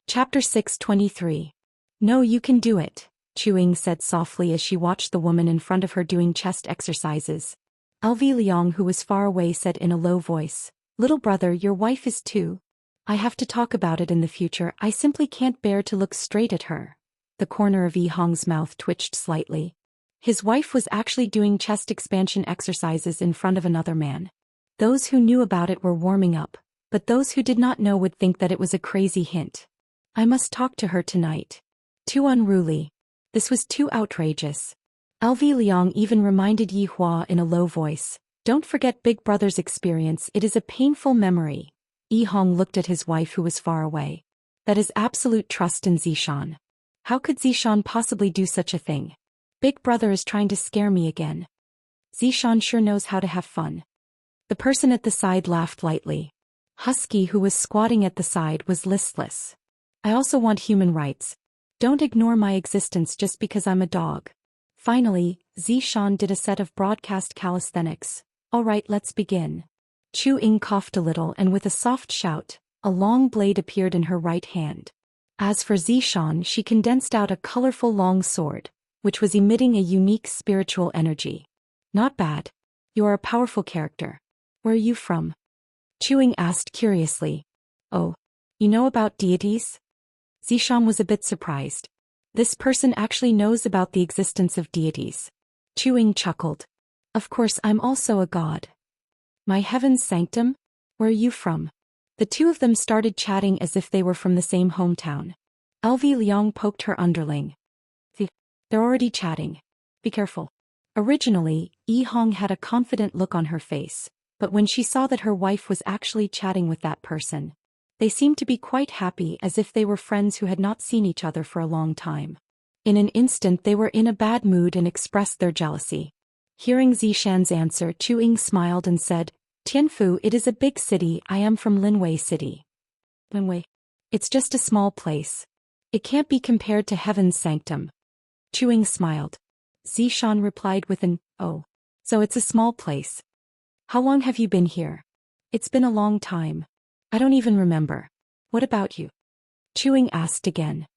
Chapter 623. No, you can do it, Chu said softly as she watched the woman in front of her doing chest exercises. LV Liang, who was far away, said in a low voice, "Little brother, your wife is too. I have to talk about it in the future. I simply can't bear to look straight at her." The corner of Yi Hong's mouth twitched slightly. His wife was actually doing chest expansion exercises in front of another man. Those who knew about it were warming up, but those who did not know would think that it was a crazy hint. I must talk to her tonight. Too unruly. This was too outrageous. LV Liang even reminded Yi Hua in a low voice, "Don't forget Big Brother's experience, it is a painful memory." Yi Hong looked at his wife who was far away. That is absolute trust in Zishan. How could Zishan possibly do such a thing? Big Brother is trying to scare me again. Zishan sure knows how to have fun. The person at the side laughed lightly. Husky, who was squatting at the side, was listless. I also want human rights. Don't ignore my existence just because I'm a dog. Finally, Zishan did a set of broadcast calisthenics. All right, let's begin. Chu Ying coughed a little and with a soft shout, a long blade appeared in her right hand. As for Zishan, she condensed out a colorful long sword, which was emitting a unique spiritual energy. Not bad. You are a powerful character. Where are you from? Chu Ying asked curiously. Oh, you know about deities? Zishan was a bit surprised. This person actually knows about the existence of deities. Chu Ying chuckled. Of course, I'm also a god. My heaven's sanctum? Where are you from? The two of them started chatting as if they were from the same hometown. LV Liang poked her underling. They're already chatting. Be careful. Originally, Yi Hong had a confident look on her face, but when she saw that her wife was actually chatting with that person, they seemed to be quite happy, as if they were friends who had not seen each other for a long time. In an instant they were in a bad mood and expressed their jealousy. Hearing Zishan's answer, Chu Ying smiled and said, "Tianfu, it is a big city. I am from Linwei City." Linwei? It's just a small place. It can't be compared to heaven's sanctum. Chu Ying smiled. Zishan replied with an, "Oh. So it's a small place. How long have you been here?" "It's been a long time. I don't even remember. What about you?" Chu Ying asked again.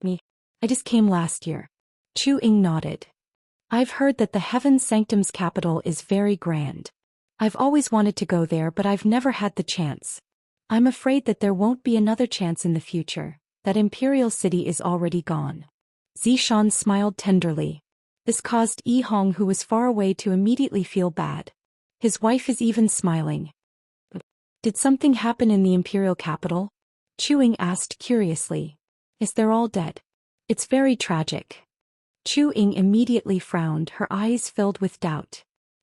"Me? I just came last year." Chu Ying nodded. "I've heard that the Heaven's Sanctum's capital is very grand. I've always wanted to go there, but I've never had the chance. I'm afraid that there won't be another chance in the future. That Imperial City is already gone." Zishan smiled tenderly. This caused Yi Hong, who was far away, to immediately feel bad. His wife is even smiling. "Did something happen in the Imperial capital?" Chu Ying asked curiously. "Yes, they're all dead. It's very tragic." Chu Ying immediately frowned, her eyes filled with doubt.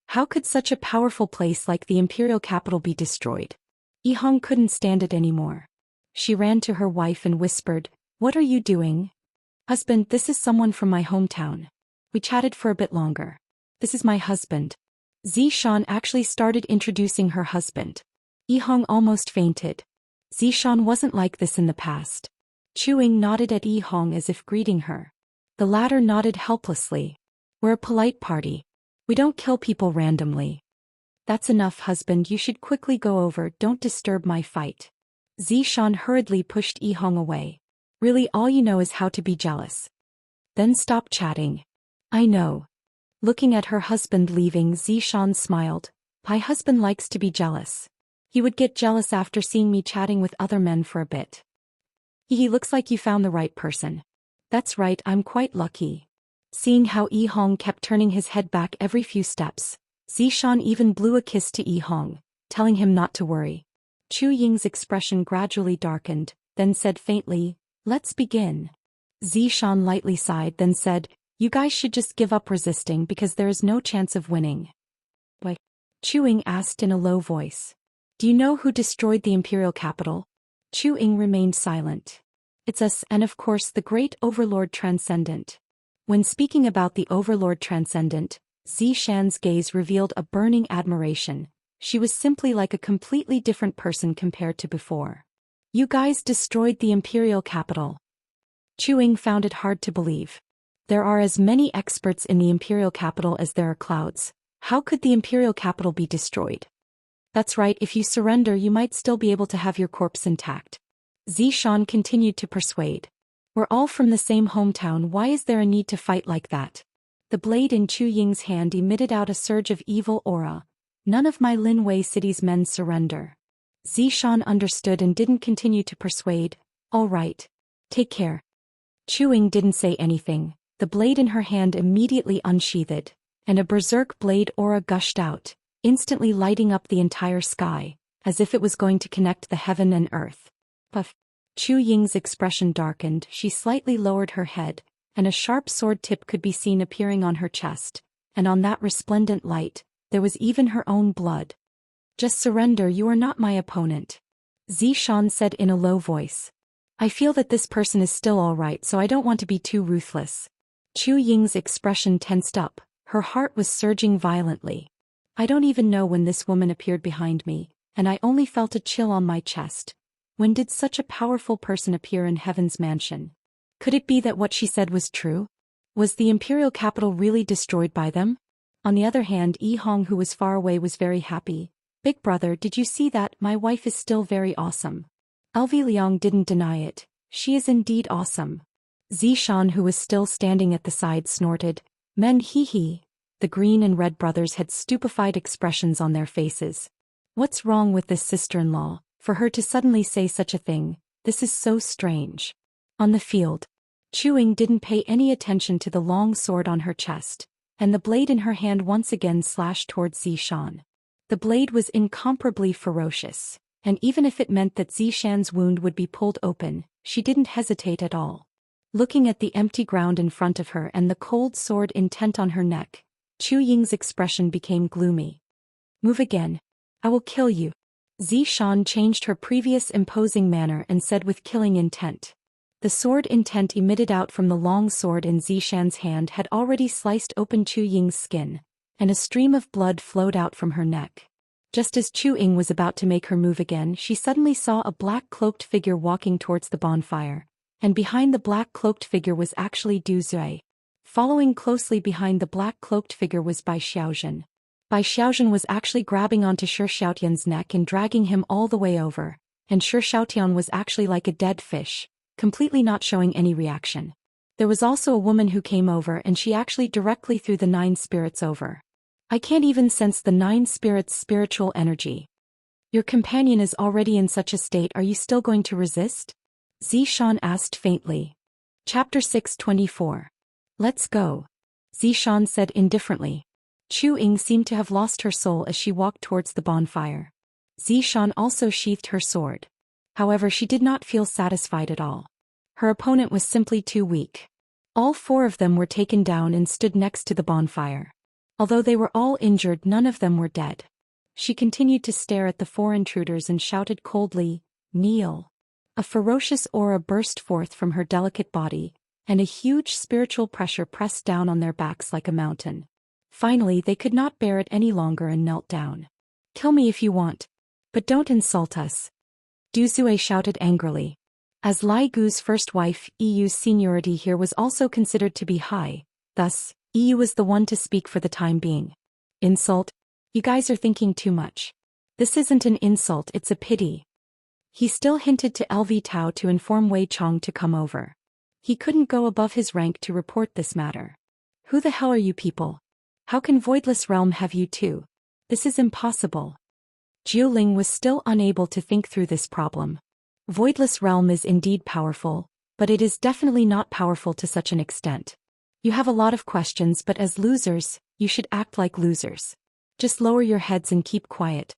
How could such a powerful place like the Imperial capital be destroyed? Yi Hong couldn't stand it anymore. She ran to her wife and whispered, "What are you doing?" "Husband, this is someone from my hometown." We chatted for a bit longer. "This is my husband." Zishan actually started introducing her husband. Yi Hong almost fainted. Zishan wasn't like this in the past. Chu Ying nodded at Yi Hong as if greeting her. The latter nodded helplessly. "We're a polite party. We don't kill people randomly." "That's enough, husband, you should quickly go over, don't disturb my fight." Zishan hurriedly pushed Yi Hong away. "Really, all you know is how to be jealous. Then stop chatting." "I know." Looking at her husband leaving, Zishan smiled. "My husband likes to be jealous. He would get jealous after seeing me chatting with other men for a bit." "He looks like you found the right person." "That's right, I'm quite lucky." Seeing how Yi Hong kept turning his head back every few steps, Zishan even blew a kiss to Yi Hong, telling him not to worry. Chu Ying's expression gradually darkened, then said faintly, "Let's begin." Zishan lightly sighed, then said, "You guys should just give up resisting because there is no chance of winning." "Why?" Chu Ying asked in a low voice. "Do you know who destroyed the Imperial capital?" Chu Ying remained silent. "It's us, and of course the great Overlord Transcendent." When speaking about the Overlord Transcendent, Zishan's gaze revealed a burning admiration. She was simply like a completely different person compared to before. "You guys destroyed the Imperial capital." Chu Ying found it hard to believe. There are as many experts in the Imperial capital as there are clouds. How could the Imperial capital be destroyed? "That's right, if you surrender you might still be able to have your corpse intact." Zishan continued to persuade. We're all from the same hometown, why is there a need to fight like that? The blade in Chu Ying's hand emitted out a surge of evil aura. None of my Linwei city's men surrender. Zishan understood and didn't continue to persuade. All right. Take care. Chu Ying didn't say anything. The blade in her hand immediately unsheathed, and a berserk blade aura gushed out, instantly lighting up the entire sky, as if it was going to connect the heaven and earth. Puff. Chu Ying's expression darkened, she slightly lowered her head, and a sharp sword tip could be seen appearing on her chest, and on that resplendent light, there was even her own blood. Just surrender, you are not my opponent. Zishan said in a low voice. I feel that this person is still all right, so I don't want to be too ruthless. Chu Ying's expression tensed up, her heart was surging violently. I don't even know when this woman appeared behind me, and I only felt a chill on my chest. When did such a powerful person appear in Heaven's mansion? Could it be that what she said was true? Was the imperial capital really destroyed by them? On the other hand, Yi Hong, who was far away, was very happy. Big brother, did you see that? My wife is still very awesome. LV Liang didn't deny it. She is indeed awesome. Zishan, who was still standing at the side, snorted. Men hee hee. The green and red brothers had stupefied expressions on their faces. What's wrong with this sister-in-law? For her to suddenly say such a thing, this is so strange. On the field, Chu Ying didn't pay any attention to the long sword on her chest, and the blade in her hand once again slashed towards Zishan. The blade was incomparably ferocious, and even if it meant that Zishan's wound would be pulled open, she didn't hesitate at all. Looking at the empty ground in front of her and the cold sword intent on her neck, Chu Ying's expression became gloomy. Move again. I will kill you. Zishan changed her previous imposing manner and said with killing intent. The sword intent emitted out from the long sword in Zishan's hand had already sliced open Chu Ying's skin, and a stream of blood flowed out from her neck. Just as Chu Ying was about to make her move again, she suddenly saw a black-cloaked figure walking towards the bonfire, and behind the black-cloaked figure was actually Du Zui. Following closely behind the black-cloaked figure was Bai Xiaozhen. Bai Xiaozhen was actually grabbing onto Shi Xiaotian's neck and dragging him all the way over, and Shi Xiaotian was actually like a dead fish, completely not showing any reaction. There was also a woman who came over and she actually directly threw the 9 spirits over. I can't even sense the 9 spirits' spiritual energy. Your companion is already in such a state, are you still going to resist? Zishan asked faintly. Chapter 624. Let's go. Zishan said indifferently. Chu Ying seemed to have lost her soul as she walked towards the bonfire. Zishan also sheathed her sword. However, she did not feel satisfied at all. Her opponent was simply too weak. All 4 of them were taken down and stood next to the bonfire. Although they were all injured, none of them were dead. She continued to stare at the 4 intruders and shouted coldly, "Kneel." A ferocious aura burst forth from her delicate body, and a huge spiritual pressure pressed down on their backs like a mountain. Finally, they could not bear it any longer and knelt down. Kill me if you want, but don't insult us. Du Zui shouted angrily. As Lai Gu's first wife, Yu's seniority here was also considered to be high, thus, Yu was the one to speak for the time being. Insult? You guys are thinking too much. This isn't an insult, it's a pity. He still hinted to LV Tao to inform Wei Chong to come over. He couldn't go above his rank to report this matter. Who the hell are you people? How can Voidless Realm have you too? This is impossible. Jiuling was still unable to think through this problem. Voidless Realm is indeed powerful, but it is definitely not powerful to such an extent. You have a lot of questions, but as losers, you should act like losers. Just lower your heads and keep quiet.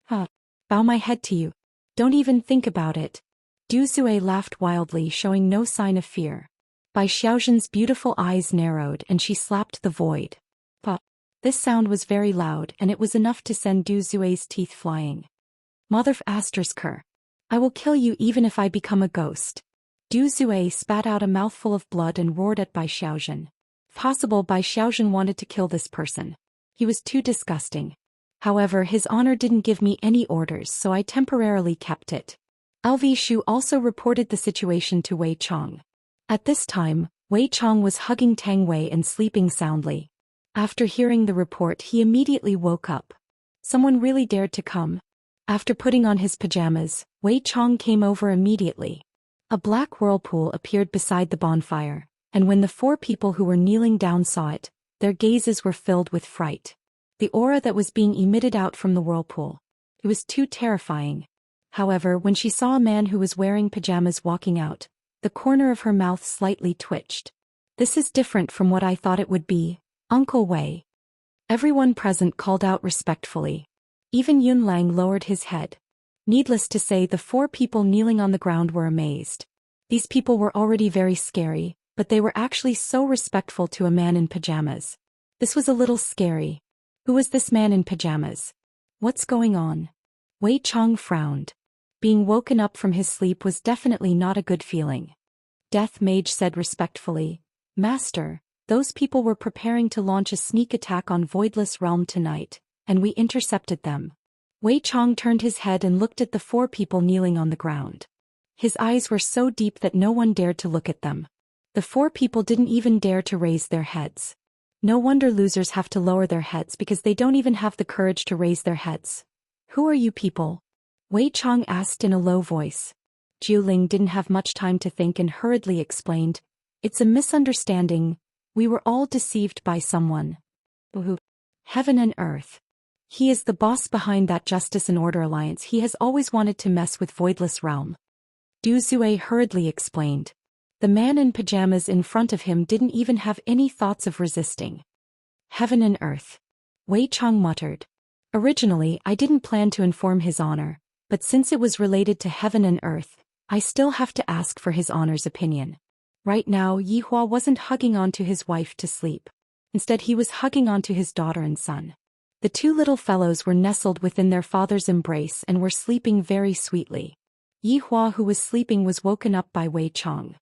Bow my head to you. Don't even think about it. Du Zui laughed wildly, showing no sign of fear. Bai Xiaozhen's beautiful eyes narrowed and she slapped the void. This sound was very loud and it was enough to send Du Zui's teeth flying. Mother-f***er. I will kill you even if I become a ghost. Du Zui spat out a mouthful of blood and roared at Bai Xiaozhen. Possible Bai Xiaozhen wanted to kill this person. He was too disgusting. However, his honor didn't give me any orders, so I temporarily kept it. LV Shu also reported the situation to Wei Chong. At this time, Wei Chong was hugging Tang Wei and sleeping soundly. After hearing the report, he immediately woke up. Someone really dared to come. After putting on his pajamas, Wei Chong came over immediately. A black whirlpool appeared beside the bonfire, and when the 4 people who were kneeling down saw it, their gazes were filled with fright. The aura that was being emitted out from the whirlpool. It was too terrifying. However, when she saw a man who was wearing pajamas walking out, the corner of her mouth slightly twitched. This is different from what I thought it would be, Uncle Wei. Everyone present called out respectfully. Even Yun Lang lowered his head. Needless to say, the 4 people kneeling on the ground were amazed. These people were already very scary, but they were actually so respectful to a man in pajamas. This was a little scary. Who was this man in pajamas? What's going on? Wei Chong frowned. Being woken up from his sleep was definitely not a good feeling. Death Mage said respectfully, Master, those people were preparing to launch a sneak attack on Voidless Realm tonight, and we intercepted them. Wei Chong turned his head and looked at the 4 people kneeling on the ground. His eyes were so deep that no one dared to look at them. The 4 people didn't even dare to raise their heads. No wonder losers have to lower their heads because they don't even have the courage to raise their heads. Who are you people? Wei Chong asked in a low voice. Jiu Ling didn't have much time to think and hurriedly explained, It's a misunderstanding. We were all deceived by someone. Who? Heaven and Earth. He is the boss behind that Justice and Order alliance. He has always wanted to mess with Voidless Realm. Du Zue hurriedly explained. The man in pajamas in front of him didn't even have any thoughts of resisting. Heaven and Earth. Wei Chong muttered. Originally, I didn't plan to inform His Honor, but since it was related to Heaven and Earth, I still have to ask for His Honor's opinion. Right now, Yi Hua wasn't hugging onto his wife to sleep. Instead, he was hugging onto his daughter and son. The 2 little fellows were nestled within their father's embrace and were sleeping very sweetly. Yi Hua, who was sleeping, was woken up by Wei Chong.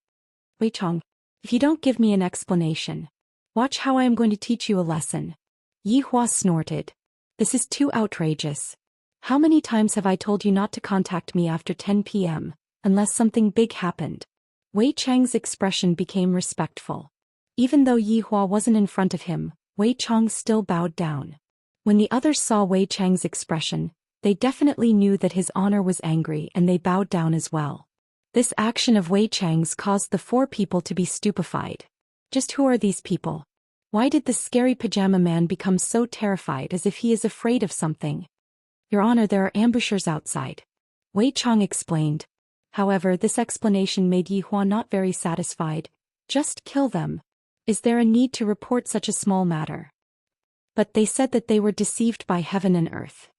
Wei Chong, if you don't give me an explanation, watch how I am going to teach you a lesson. Yi Hua snorted. This is too outrageous. How many times have I told you not to contact me after 10 p.m., unless something big happened? Wei Chang's expression became respectful. Even though Yi Hua wasn't in front of him, Wei Chang still bowed down. When the others saw Wei Chang's expression, they definitely knew that His Honor was angry and they bowed down as well. This action of Wei Chang's caused the 4 people to be stupefied. Just who are these people? Why did the scary pajama man become so terrified, as if he is afraid of something? Your Honor, there are ambushers outside. Wei Chang explained. However, this explanation made Yi Hua not very satisfied. Just kill them. Is there a need to report such a small matter? But they said that they were deceived by Heaven and Earth.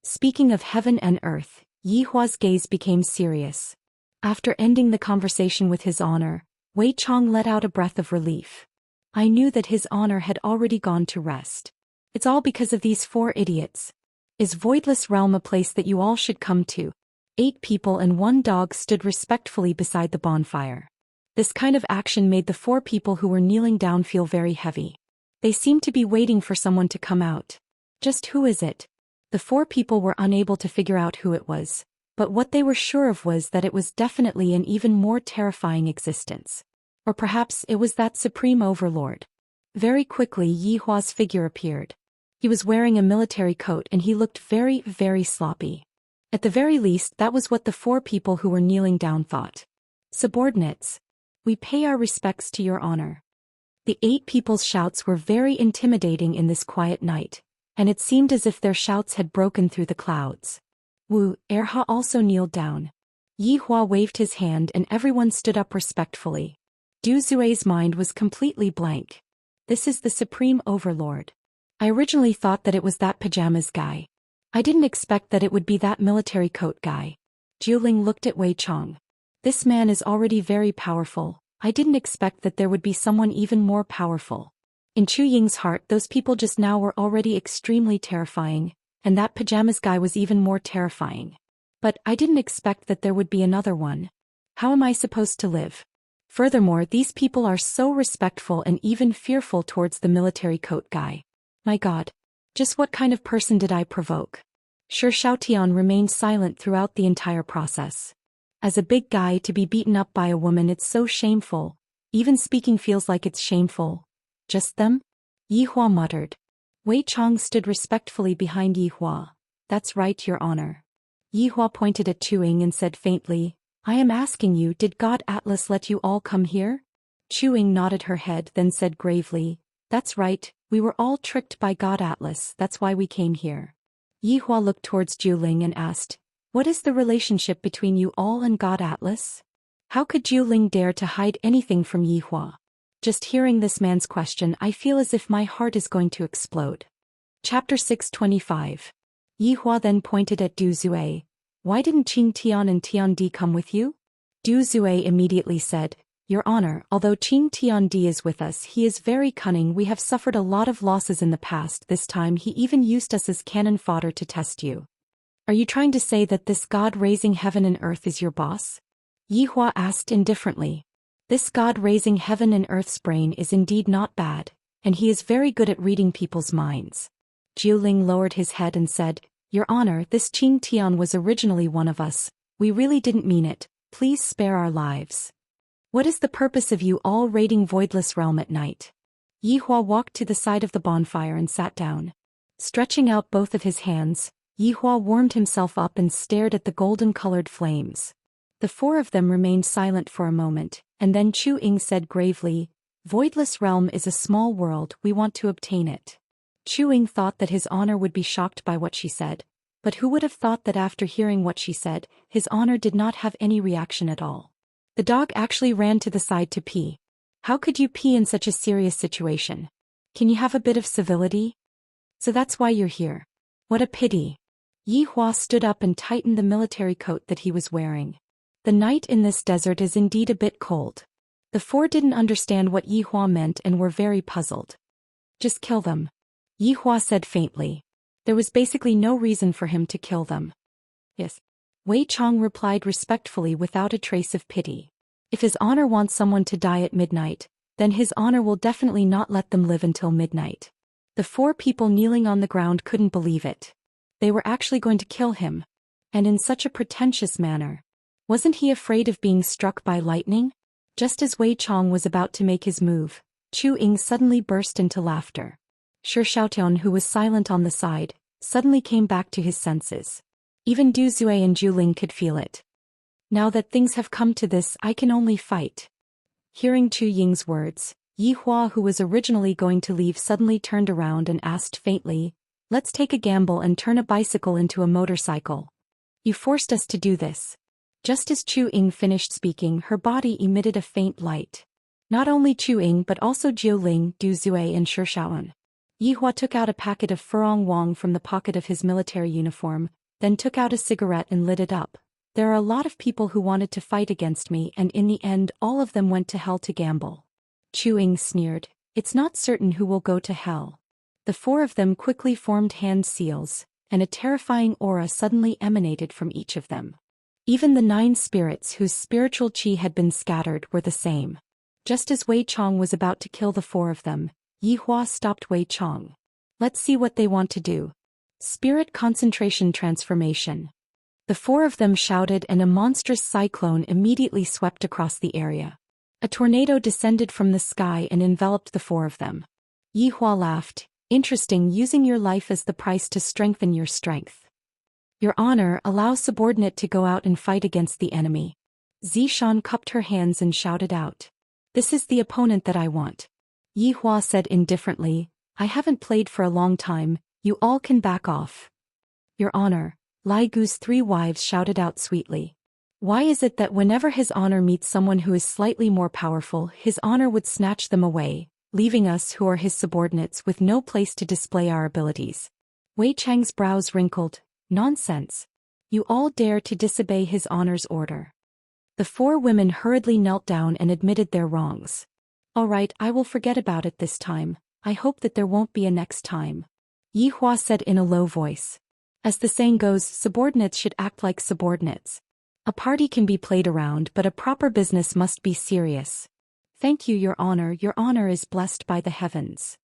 Speaking of Heaven and Earth, Yi Hua's gaze became serious. After ending the conversation with His Honor, Wei Chong let out a breath of relief. I knew that His Honor had already gone to rest. It's all because of these 4 idiots. Is Voidless Realm a place that you all should come to? 8 people and 1 dog stood respectfully beside the bonfire. This kind of action made the 4 people who were kneeling down feel very heavy. They seemed to be waiting for someone to come out. Just who is it? The 4 people were unable to figure out who it was, but what they were sure of was that it was definitely an even more terrifying existence. Or perhaps it was that Supreme Overlord. Very quickly, Yi Hua's figure appeared. He was wearing a military coat and he looked very, very sloppy. At the very least, that was what the 4 people who were kneeling down thought. Subordinates. We pay our respects to your honor. The 8 people's shouts were very intimidating in this quiet night, and it seemed as if their shouts had broken through the clouds. Wu Erha also kneeled down. Yi Hua waved his hand and everyone stood up respectfully. Du Zue's mind was completely blank. This is the Supreme Overlord. I originally thought that it was that pajamas guy. I didn't expect that it would be that military coat guy. Jiuling looked at Wei Chong. This man is already very powerful. I didn't expect that there would be someone even more powerful. In Chu Ying's heart, those people just now were already extremely terrifying, and that pajamas guy was even more terrifying. But I didn't expect that there would be another one. How am I supposed to live? Furthermore, these people are so respectful and even fearful towards the military coat guy. My God. Just what kind of person did I provoke? Sure, Xiaotian remained silent throughout the entire process. As a big guy to be beaten up by a woman, it's so shameful. Even speaking feels like it's shameful. Just them? Yi Hua muttered. Wei Chong stood respectfully behind Yi Hua. That's right, your honor. Yihua pointed at Chuing and said faintly, I am asking you, did God Atlas let you all come here? Chuing nodded her head, then said gravely, that's right, we were all tricked by God Atlas, that's why we came here. Yihua looked towards Juling and asked, what is the relationship between you all and God Atlas? How could Juling dare to hide anything from Yihua? Just hearing this man's question, I feel as if my heart is going to explode. Chapter 625. Yihua then pointed at Du Zue. Why didn't Qing Tian and Tian Di come with you? Du Zue immediately said, Your Honor, although Qing Tian Di is with us, he is very cunning. We have suffered a lot of losses in the past. This time he even used us as cannon fodder to test you. Are you trying to say that this God raising heaven and earth is your boss? Yihua asked indifferently. This God raising heaven and earth's brain is indeed not bad, and he is very good at reading people's minds. Jiuling lowered his head and said, Your Honor, this Qing Tian was originally one of us. We really didn't mean it. Please spare our lives. What is the purpose of you all raiding Voidless Realm at night? Yihua walked to the side of the bonfire and sat down. Stretching out both of his hands, Yihua warmed himself up and stared at the golden-colored flames. The four of them remained silent for a moment, and then Chu Ying said gravely, Voidless Realm is a small world, we want to obtain it. Chu Ying thought that His Honor would be shocked by what she said, but who would have thought that after hearing what she said, His Honor did not have any reaction at all. The dog actually ran to the side to pee. How could you pee in such a serious situation? Can you have a bit of civility? So that's why you're here. What a pity. Yihua stood up and tightened the military coat that he was wearing. The night in this desert is indeed a bit cold. The four didn't understand what Yihua meant and were very puzzled. Just kill them. Yihua said faintly. There was basically no reason for him to kill them. Yes. Wei Chong replied respectfully without a trace of pity. If His Honor wants someone to die at midnight, then His Honor will definitely not let them live until midnight. The four people kneeling on the ground couldn't believe it. They were actually going to kill him. And in such a pretentious manner. Wasn't he afraid of being struck by lightning? Just as Wei Chong was about to make his move, Chu Ying suddenly burst into laughter. Shi Xiaotian, who was silent on the side, suddenly came back to his senses. Even Du Zue and Juling could feel it. Now that things have come to this, I can only fight. Hearing Chu Ying's words, Yihua, who was originally going to leave, suddenly turned around and asked faintly, Let's take a gamble and turn a bicycle into a motorcycle. You forced us to do this. Just as Chu Ying finished speaking, her body emitted a faint light. Not only Chu Ying but also Jiuling, Du Zue and Shi Xiaotian. Yihua took out a packet of Furong Wang from the pocket of his military uniform, then took out a cigarette and lit it up. There are a lot of people who wanted to fight against me, and in the end all of them went to hell to gamble. Chu Ying sneered. It's not certain who will go to hell. The four of them quickly formed hand seals, and a terrifying aura suddenly emanated from each of them. Even the 9 spirits whose spiritual qi had been scattered were the same. Just as Wei Chong was about to kill the four of them, Yihua stopped Wei Chong. Let's see what they want to do. Spirit concentration transformation. The four of them shouted, and a monstrous cyclone immediately swept across the area. A tornado descended from the sky and enveloped the four of them. Yihua laughed. Interesting, using your life as the price to strengthen your strength. Your Honor, allow subordinate to go out and fight against the enemy. Zishan cupped her hands and shouted out. This is the opponent that I want. Yihua said indifferently, I haven't played for a long time, you all can back off. Your Honor, Lai Gu's 3 wives shouted out sweetly. Why is it that whenever His Honor meets someone who is slightly more powerful, His Honor would snatch them away, leaving us who are His subordinates with no place to display our abilities? Wei Chang's brows wrinkled. Nonsense. You all dare to disobey His Honor's order. The 4 women hurriedly knelt down and admitted their wrongs. All right, I will forget about it this time. I hope that there won't be a next time. Yihua said in a low voice. As the saying goes, subordinates should act like subordinates. A party can be played around, but a proper business must be serious. Thank you, Your Honor. Your Honor is blessed by the heavens.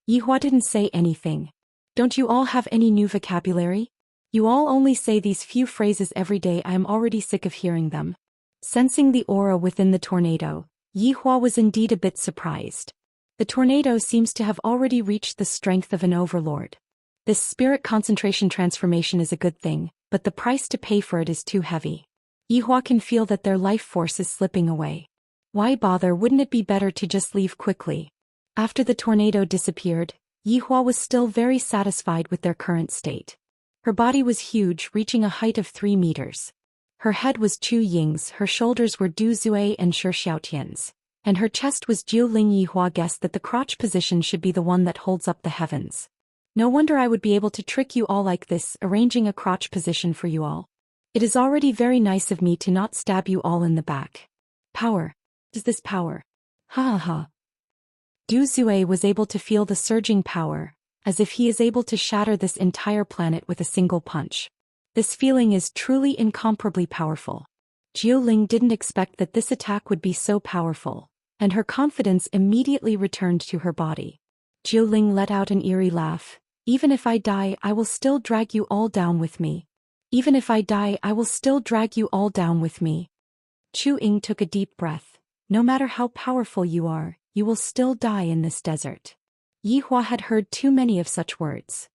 Yihua didn't say anything. Don't you all have any new vocabulary? You all only say these few phrases every day. I am already sick of hearing them. Sensing the aura within the tornado, Yihua was indeed a bit surprised. The tornado seems to have already reached the strength of an overlord. This spirit concentration transformation is a good thing, but the price to pay for it is too heavy. Yihua can feel that their life force is slipping away. Why bother? Wouldn't it be better to just leave quickly? After the tornado disappeared, Yihua was still very satisfied with their current state. Her body was huge, reaching a height of 3 meters. Her head was Chu Ying's, her shoulders were Du Zui and Zhou Xian's, and her chest was Jiu Ling. Yihua guessed that the crotch position should be the one that holds up the heavens. No wonder I would be able to trick you all like this, arranging a crotch position for you all. It is already very nice of me to not stab you all in the back. Power. Is this power? Ha ha ha. Du Zui was able to feel the surging power, as if he is able to shatter this entire planet with a single punch. This feeling is truly incomparably powerful. Jiu Ling didn't expect that this attack would be so powerful, and her confidence immediately returned to her body. Jiu Ling let out an eerie laugh. Even if I die, I will still drag you all down with me. Even if I die, I will still drag you all down with me. Chu Ying took a deep breath. No matter how powerful you are, you will still die in this desert. Yihua had heard too many of such words.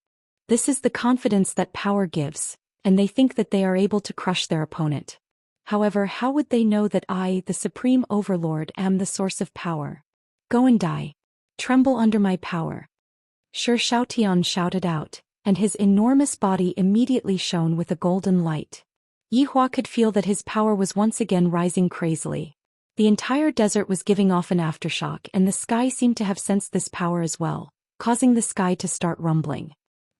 This is the confidence that power gives, and they think that they are able to crush their opponent. However, how would they know that I, the Supreme Overlord, am the source of power? Go and die. Tremble under my power. Zhou Xian shouted out, and his enormous body immediately shone with a golden light. Yihua could feel that his power was once again rising crazily. The entire desert was giving off an aftershock, and the sky seemed to have sensed this power as well, causing the sky to start rumbling.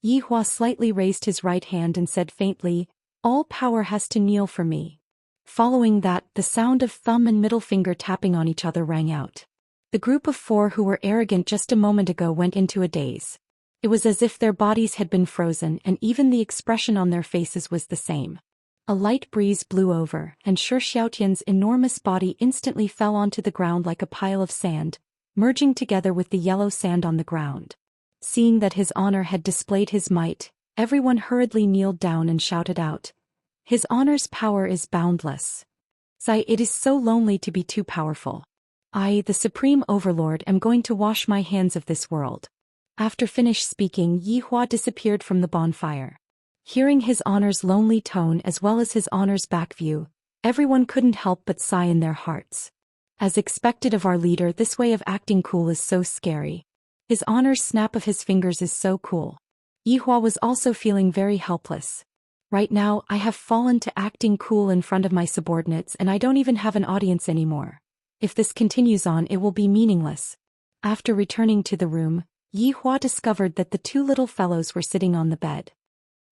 Yihua slightly raised his right hand and said faintly, "All power has to kneel for me." Following that, the sound of thumb and middle finger tapping on each other rang out. The group of 4 who were arrogant just a moment ago went into a daze. It was as if their bodies had been frozen, and even the expression on their faces was the same. A light breeze blew over, and Zhou Xiaotian's enormous body instantly fell onto the ground like a pile of sand, merging together with the yellow sand on the ground. Seeing that His Honor had displayed his might, everyone hurriedly kneeled down and shouted out, "His Honor's power is boundless. Sigh, it is so lonely to be too powerful. I, the Supreme Overlord, am going to wash my hands of this world." After finished speaking, Yihua disappeared from the bonfire. Hearing His Honor's lonely tone as well as His Honor's back view, everyone couldn't help but sigh in their hearts. As expected of our leader, this way of acting cool is so scary. His Honor's snap of his fingers is so cool. Yihua was also feeling very helpless. Right now, I have fallen to acting cool in front of my subordinates, and I don't even have an audience anymore. If this continues on, it will be meaningless. After returning to the room, Yihua discovered that the 2 little fellows were sitting on the bed.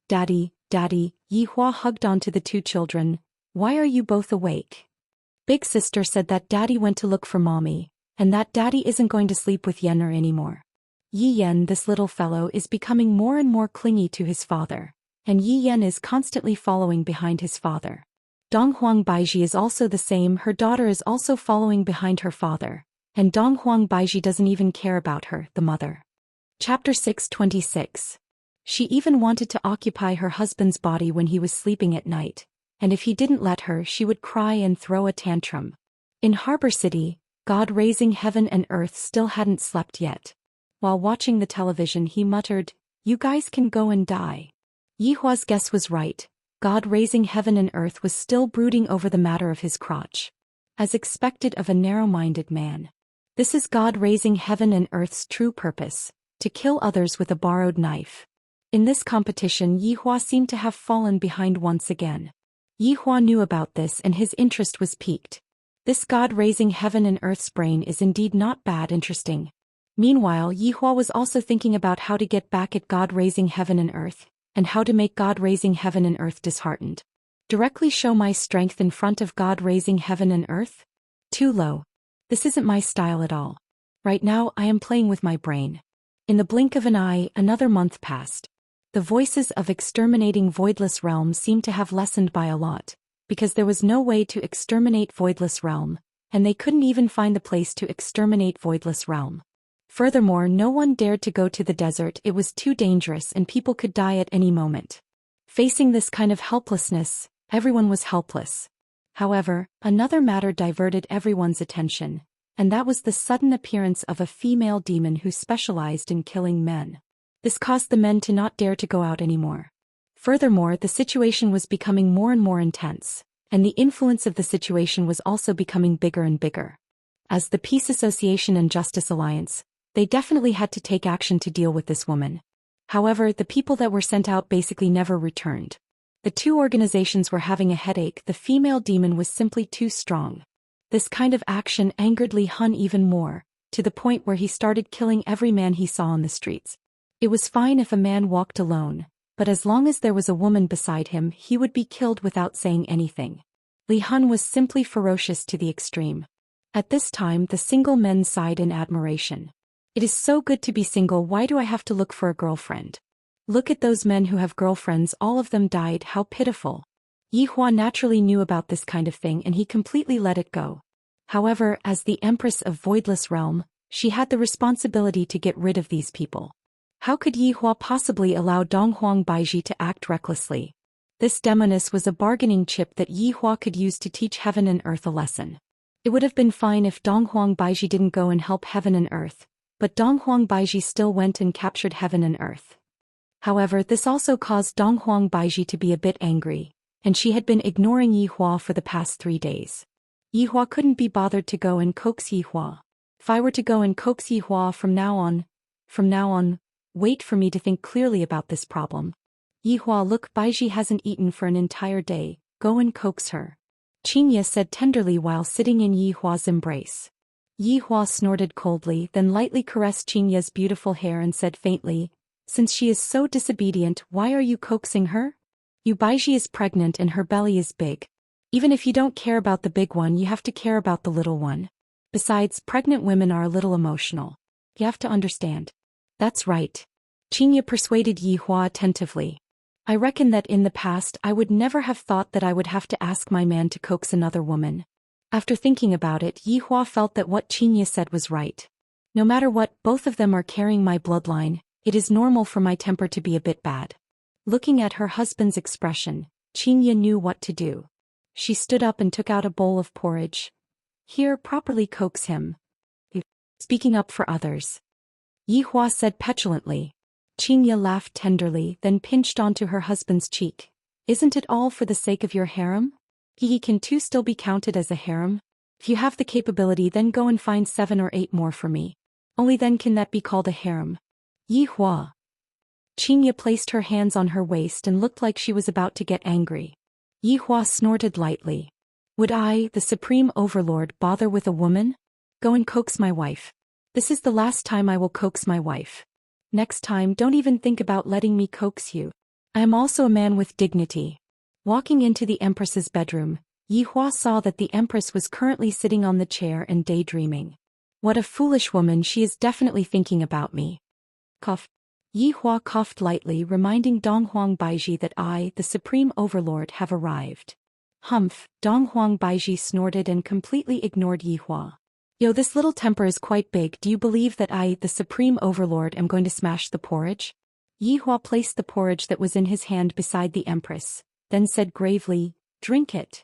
"Daddy, Daddy," Yihua hugged onto the 2 children. "Why are you both awake?" Big sister said that Daddy went to look for Mommy, and that Daddy isn't going to sleep with Yener anymore. Yi Yen, this little fellow, is becoming more and more clingy to his father, and Yi Yen is constantly following behind his father. Donghuang Baiji is also the same. Her daughter is also following behind her father, and Donghuang Baiji doesn't even care about her, the mother. Chapter 626. She even wanted to occupy her husband's body when he was sleeping at night, and if he didn't let her, she would cry and throw a tantrum. In Harbor City, God raising heaven and earth still hadn't slept yet. While watching the television, he muttered, "You guys can go and die." Yihua's guess was right. God raising heaven and earth was still brooding over the matter of his crotch. As expected of a narrow-minded man. This is God raising heaven and earth's true purpose, to kill others with a borrowed knife. In this competition, Yihua seemed to have fallen behind once again. Yihua knew about this and his interest was piqued. This God raising heaven and earth's brain is indeed not bad interesting. Meanwhile, Yihua was also thinking about how to get back at God raising heaven and earth, and how to make God raising heaven and earth disheartened. Directly show my strength in front of God raising heaven and earth? Too low. This isn't my style at all. Right now, I am playing with my brain. In the blink of an eye, another month passed. The voices of exterminating Voidless Realm seemed to have lessened by a lot, because there was no way to exterminate Voidless Realm, and they couldn't even find the place to exterminate Voidless Realm. Furthermore, no one dared to go to the desert. It was too dangerous and people could die at any moment. Facing this kind of helplessness, everyone was helpless. However, another matter diverted everyone's attention, and that was the sudden appearance of a female demon who specialized in killing men. This caused the men to not dare to go out anymore. Furthermore, the situation was becoming more and more intense, and the influence of the situation was also becoming bigger and bigger. As the Peace Association and Justice Alliance, they definitely had to take action to deal with this woman. However, the people that were sent out basically never returned. The two organizations were having a headache. The female demon was simply too strong. This kind of action angered Li Hun even more, to the point where he started killing every man he saw on the streets. It was fine if a man walked alone, but as long as there was a woman beside him, he would be killed without saying anything. Li Hun was simply ferocious to the extreme. At this time, the single men sighed in admiration. It is so good to be single. Why do I have to look for a girlfriend? Look at those men who have girlfriends, all of them died, how pitiful. Yi Hua naturally knew about this kind of thing and he completely let it go. However, as the Empress of Voidless Realm, she had the responsibility to get rid of these people. How could Yi Hua possibly allow Donghuang Baiji to act recklessly? This demoness was a bargaining chip that Yi Hua could use to teach heaven and earth a lesson. It would have been fine if Donghuang Baiji didn't go and help heaven and earth, but Donghuang Baiji still went and captured heaven and earth. However, this also caused Donghuang Baiji to be a bit angry, and she had been ignoring Yi Hua for the past 3 days. Yi Hua couldn't be bothered to go and coax Yi Hua. If I were to go and coax Yi Hua from now on, wait for me to think clearly about this problem. Yi Hua, look, Baiji hasn't eaten for an entire day, go and coax her. Xianxia said tenderly while sitting in Yi Hua's embrace. Yi Hua snorted coldly, then lightly caressed Xianxia's beautiful hair and said faintly, since she is so disobedient, why are you coaxing her? You Baiji is pregnant and her belly is big. Even if you don't care about the big one, you have to care about the little one. Besides, pregnant women are a little emotional. You have to understand. That's right. Xianxia persuaded Yi Hua attentively. I reckon that in the past I would never have thought that I would have to ask my man to coax another woman. After thinking about it, Yi Hua felt that what Xianxia said was right. No matter what, both of them are carrying my bloodline. It is normal for my temper to be a bit bad. Looking at her husband's expression, Xianxia knew what to do. She stood up and took out a bowl of porridge. Here, properly coax him. Speaking up for others. Yi Hua said petulantly. Xianxia laughed tenderly, then pinched onto her husband's cheek. Isn't it all for the sake of your harem? He can too still be counted as a harem? If you have the capability, then go and find 7 or 8 more for me. Only then can that be called a harem. Yi Hua. Xianxia placed her hands on her waist and looked like she was about to get angry. Yi Hua snorted lightly. Would I, the Supreme Overlord, bother with a woman? Go and coax my wife. This is the last time I will coax my wife. Next time, don't even think about letting me coax you. I am also a man with dignity. Walking into the Empress's bedroom, Yi Hua saw that the Empress was currently sitting on the chair and daydreaming. What a foolish woman, she is definitely thinking about me. Cough. Yi Hua coughed lightly, reminding Donghuang Baiji that I, the Supreme Overlord, have arrived. Humph, Donghuang Baiji snorted and completely ignored Yi Hua. Yo, this little temper is quite big. Do you believe that I, the Supreme Overlord, am going to smash the porridge? Yi Hua placed the porridge that was in his hand beside the Empress, then said gravely, drink it.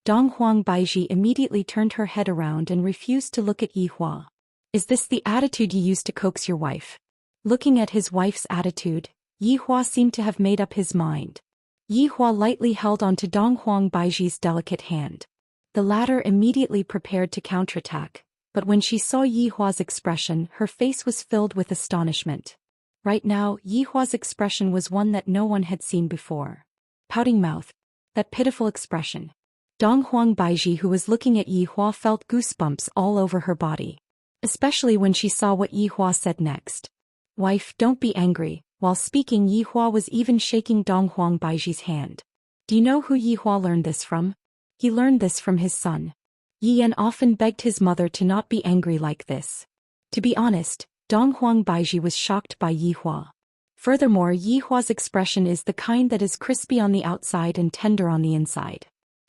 Donghuang Baiji immediately turned her head around and refused to look at Yi Hua. Is this the attitude you use to coax your wife? Looking at his wife's attitude, Yi Hua seemed to have made up his mind. Yi Hua lightly held onto Donghuang Baiji's delicate hand. The latter immediately prepared to counterattack, but when she saw Yi Hua's expression, her face was filled with astonishment. Right now, Yi Hua's expression was one that no one had seen before. Pouting mouth. That pitiful expression. Donghuang Baiji, who was looking at Yi Hua, felt goosebumps all over her body. Especially when she saw what Yi Hua said next. Wife, don't be angry. While speaking, Yi Hua was even shaking Donghuang Baiji's hand. Do you know who Yi Hua learned this from? He learned this from his son. Yi Yan often begged his mother to not be angry like this. To be honest, Donghuang Baiji was shocked by Yi Hua. Furthermore, Yi Hua's expression is the kind that is crispy on the outside and tender on the inside.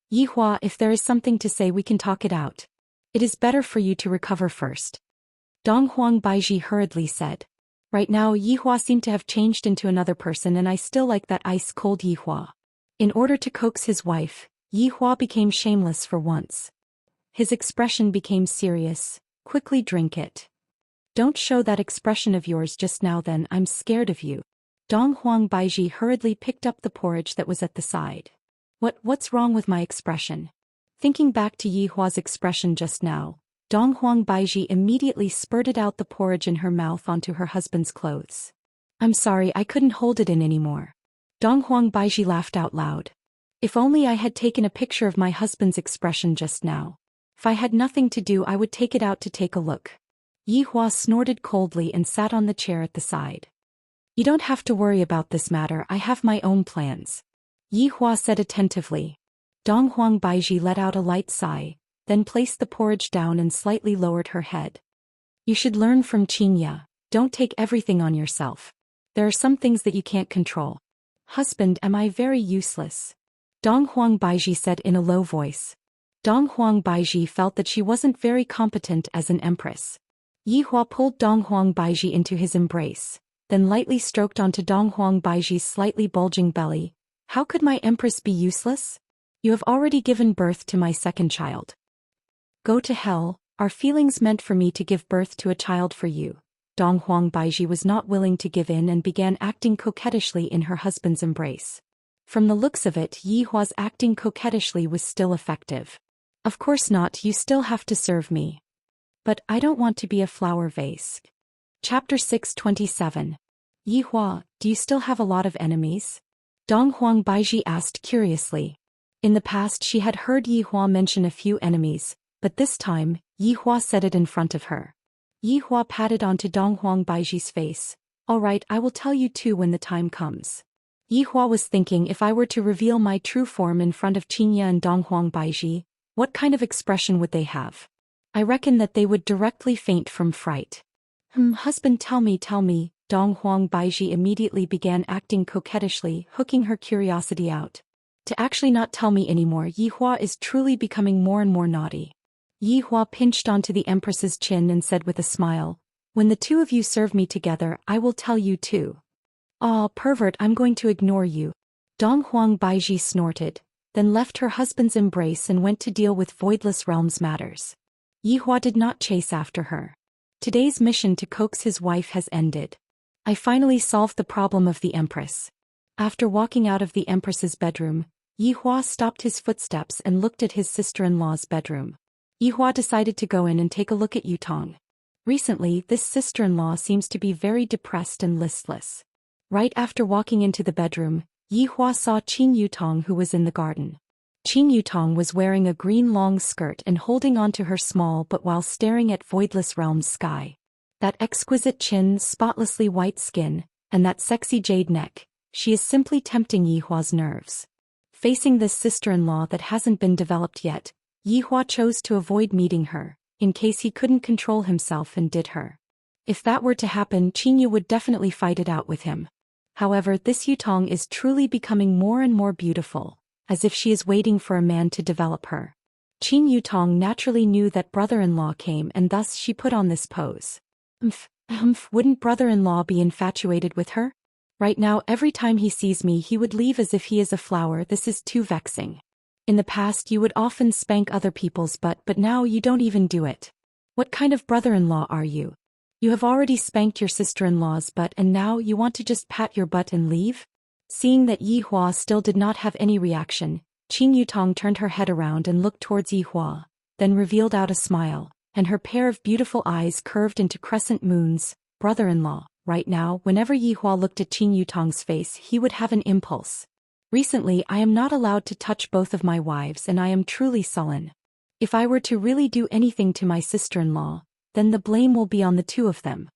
Yi Hua, if there is something to say, we can talk it out. It is better for you to recover first. Donghuang Baiji hurriedly said. Right now, Yi Hua seemed to have changed into another person, and I still like that ice-cold Yi Hua. In order to coax his wife, Yi Hua became shameless for once. His expression became serious. Quickly drink it. Don't show that expression of yours just now then, I'm scared of you. Dong Huang Baiji hurriedly picked up the porridge that was at the side. What's wrong with my expression? Thinking back to Yi Hua's expression just now, Dong Huang Baiji immediately spurted out the porridge in her mouth onto her husband's clothes. I'm sorry, I couldn't hold it in anymore. Dong Huang Baiji laughed out loud. If only I had taken a picture of my husband's expression just now. If I had nothing to do, I would take it out to take a look. Yi Hua snorted coldly and sat on the chair at the side. You don't have to worry about this matter, I have my own plans. Yi Hua said attentively. Dong Huang Baiji let out a light sigh, then placed the porridge down and slightly lowered her head. You should learn from Xianxia, don't take everything on yourself. There are some things that you can't control. Husband, am I very useless? Dong Huang Baiji said in a low voice. Dong Huang Baiji felt that she wasn't very competent as an empress. Yi Hua pulled Dong Huang Baiji into his embrace, then lightly stroked onto Dong Huang Baiji's slightly bulging belly. How could my empress be useless? You have already given birth to my second child. Go to hell, are feelings meant for me to give birth to a child for you? Dong Huang Baiji was not willing to give in and began acting coquettishly in her husband's embrace. From the looks of it, Yi Hua's acting coquettishly was still effective. Of course not, you still have to serve me. But I don't want to be a flower vase. Chapter 627. Yi Hua, do you still have a lot of enemies? Dong Huang Baiji asked curiously. In the past she had heard Yi Hua mention a few enemies, but this time, Yi Hua said it in front of her. Yi Hua patted onto Dong Huang Baiji's face. All right, I will tell you too when the time comes. Yi Hua was thinking, if I were to reveal my true form in front of Xianxia and Dong Huang Baiji, what kind of expression would they have? I reckon that they would directly faint from fright. Husband, tell me. Dong Huang Baiji immediately began acting coquettishly, hooking her curiosity out. To actually not tell me anymore, Yi Hua is truly becoming more and more naughty. Yi Hua pinched onto the empress's chin and said with a smile, when the two of you serve me together, I will tell you too. Aw, pervert, I'm going to ignore you. Dong Huang Baiji snorted, then left her husband's embrace and went to deal with Voidless Realms matters. Yi Hua did not chase after her. Today's mission to coax his wife has ended. I finally solved the problem of the empress. After walking out of the empress's bedroom, Yi Hua stopped his footsteps and looked at his sister-in-law's bedroom. Yi Hua decided to go in and take a look at Yutong. Recently, this sister-in-law seems to be very depressed and listless. Right after walking into the bedroom, Yi Hua saw Qin Yutong, who was in the garden. Qin Yutong was wearing a green long skirt and holding onto her small but while staring at Voidless Realms sky. That exquisite chin, spotlessly white skin, and that sexy jade neck, she is simply tempting Yi Hua's nerves. Facing this sister-in-law that hasn't been developed yet, Yi Hua chose to avoid meeting her, in case he couldn't control himself and did her. If that were to happen, Qianxia would definitely fight it out with him. However, this Yutong is truly becoming more and more beautiful, as if she is waiting for a man to develop her. Qin Yutong naturally knew that brother-in-law came and thus she put on this pose. Wouldn't brother-in-law be infatuated with her? Right now every time he sees me he would leave as if he is a flower. This is too vexing. In the past you would often spank other people's butt, but now you don't even do it. What kind of brother-in-law are you? You have already spanked your sister-in-law's butt and now you want to just pat your butt and leave? Seeing that Yi Hua still did not have any reaction, Qin Yutong turned her head around and looked towards Yi Hua, then revealed out a smile, and her pair of beautiful eyes curved into crescent moons. Brother-in-law, right now, whenever Yi Hua looked at Qin Yutong's face he would have an impulse. Recently I am not allowed to touch both of my wives and I am truly sullen. If I were to really do anything to my sister-in-law, then the blame will be on the two of them.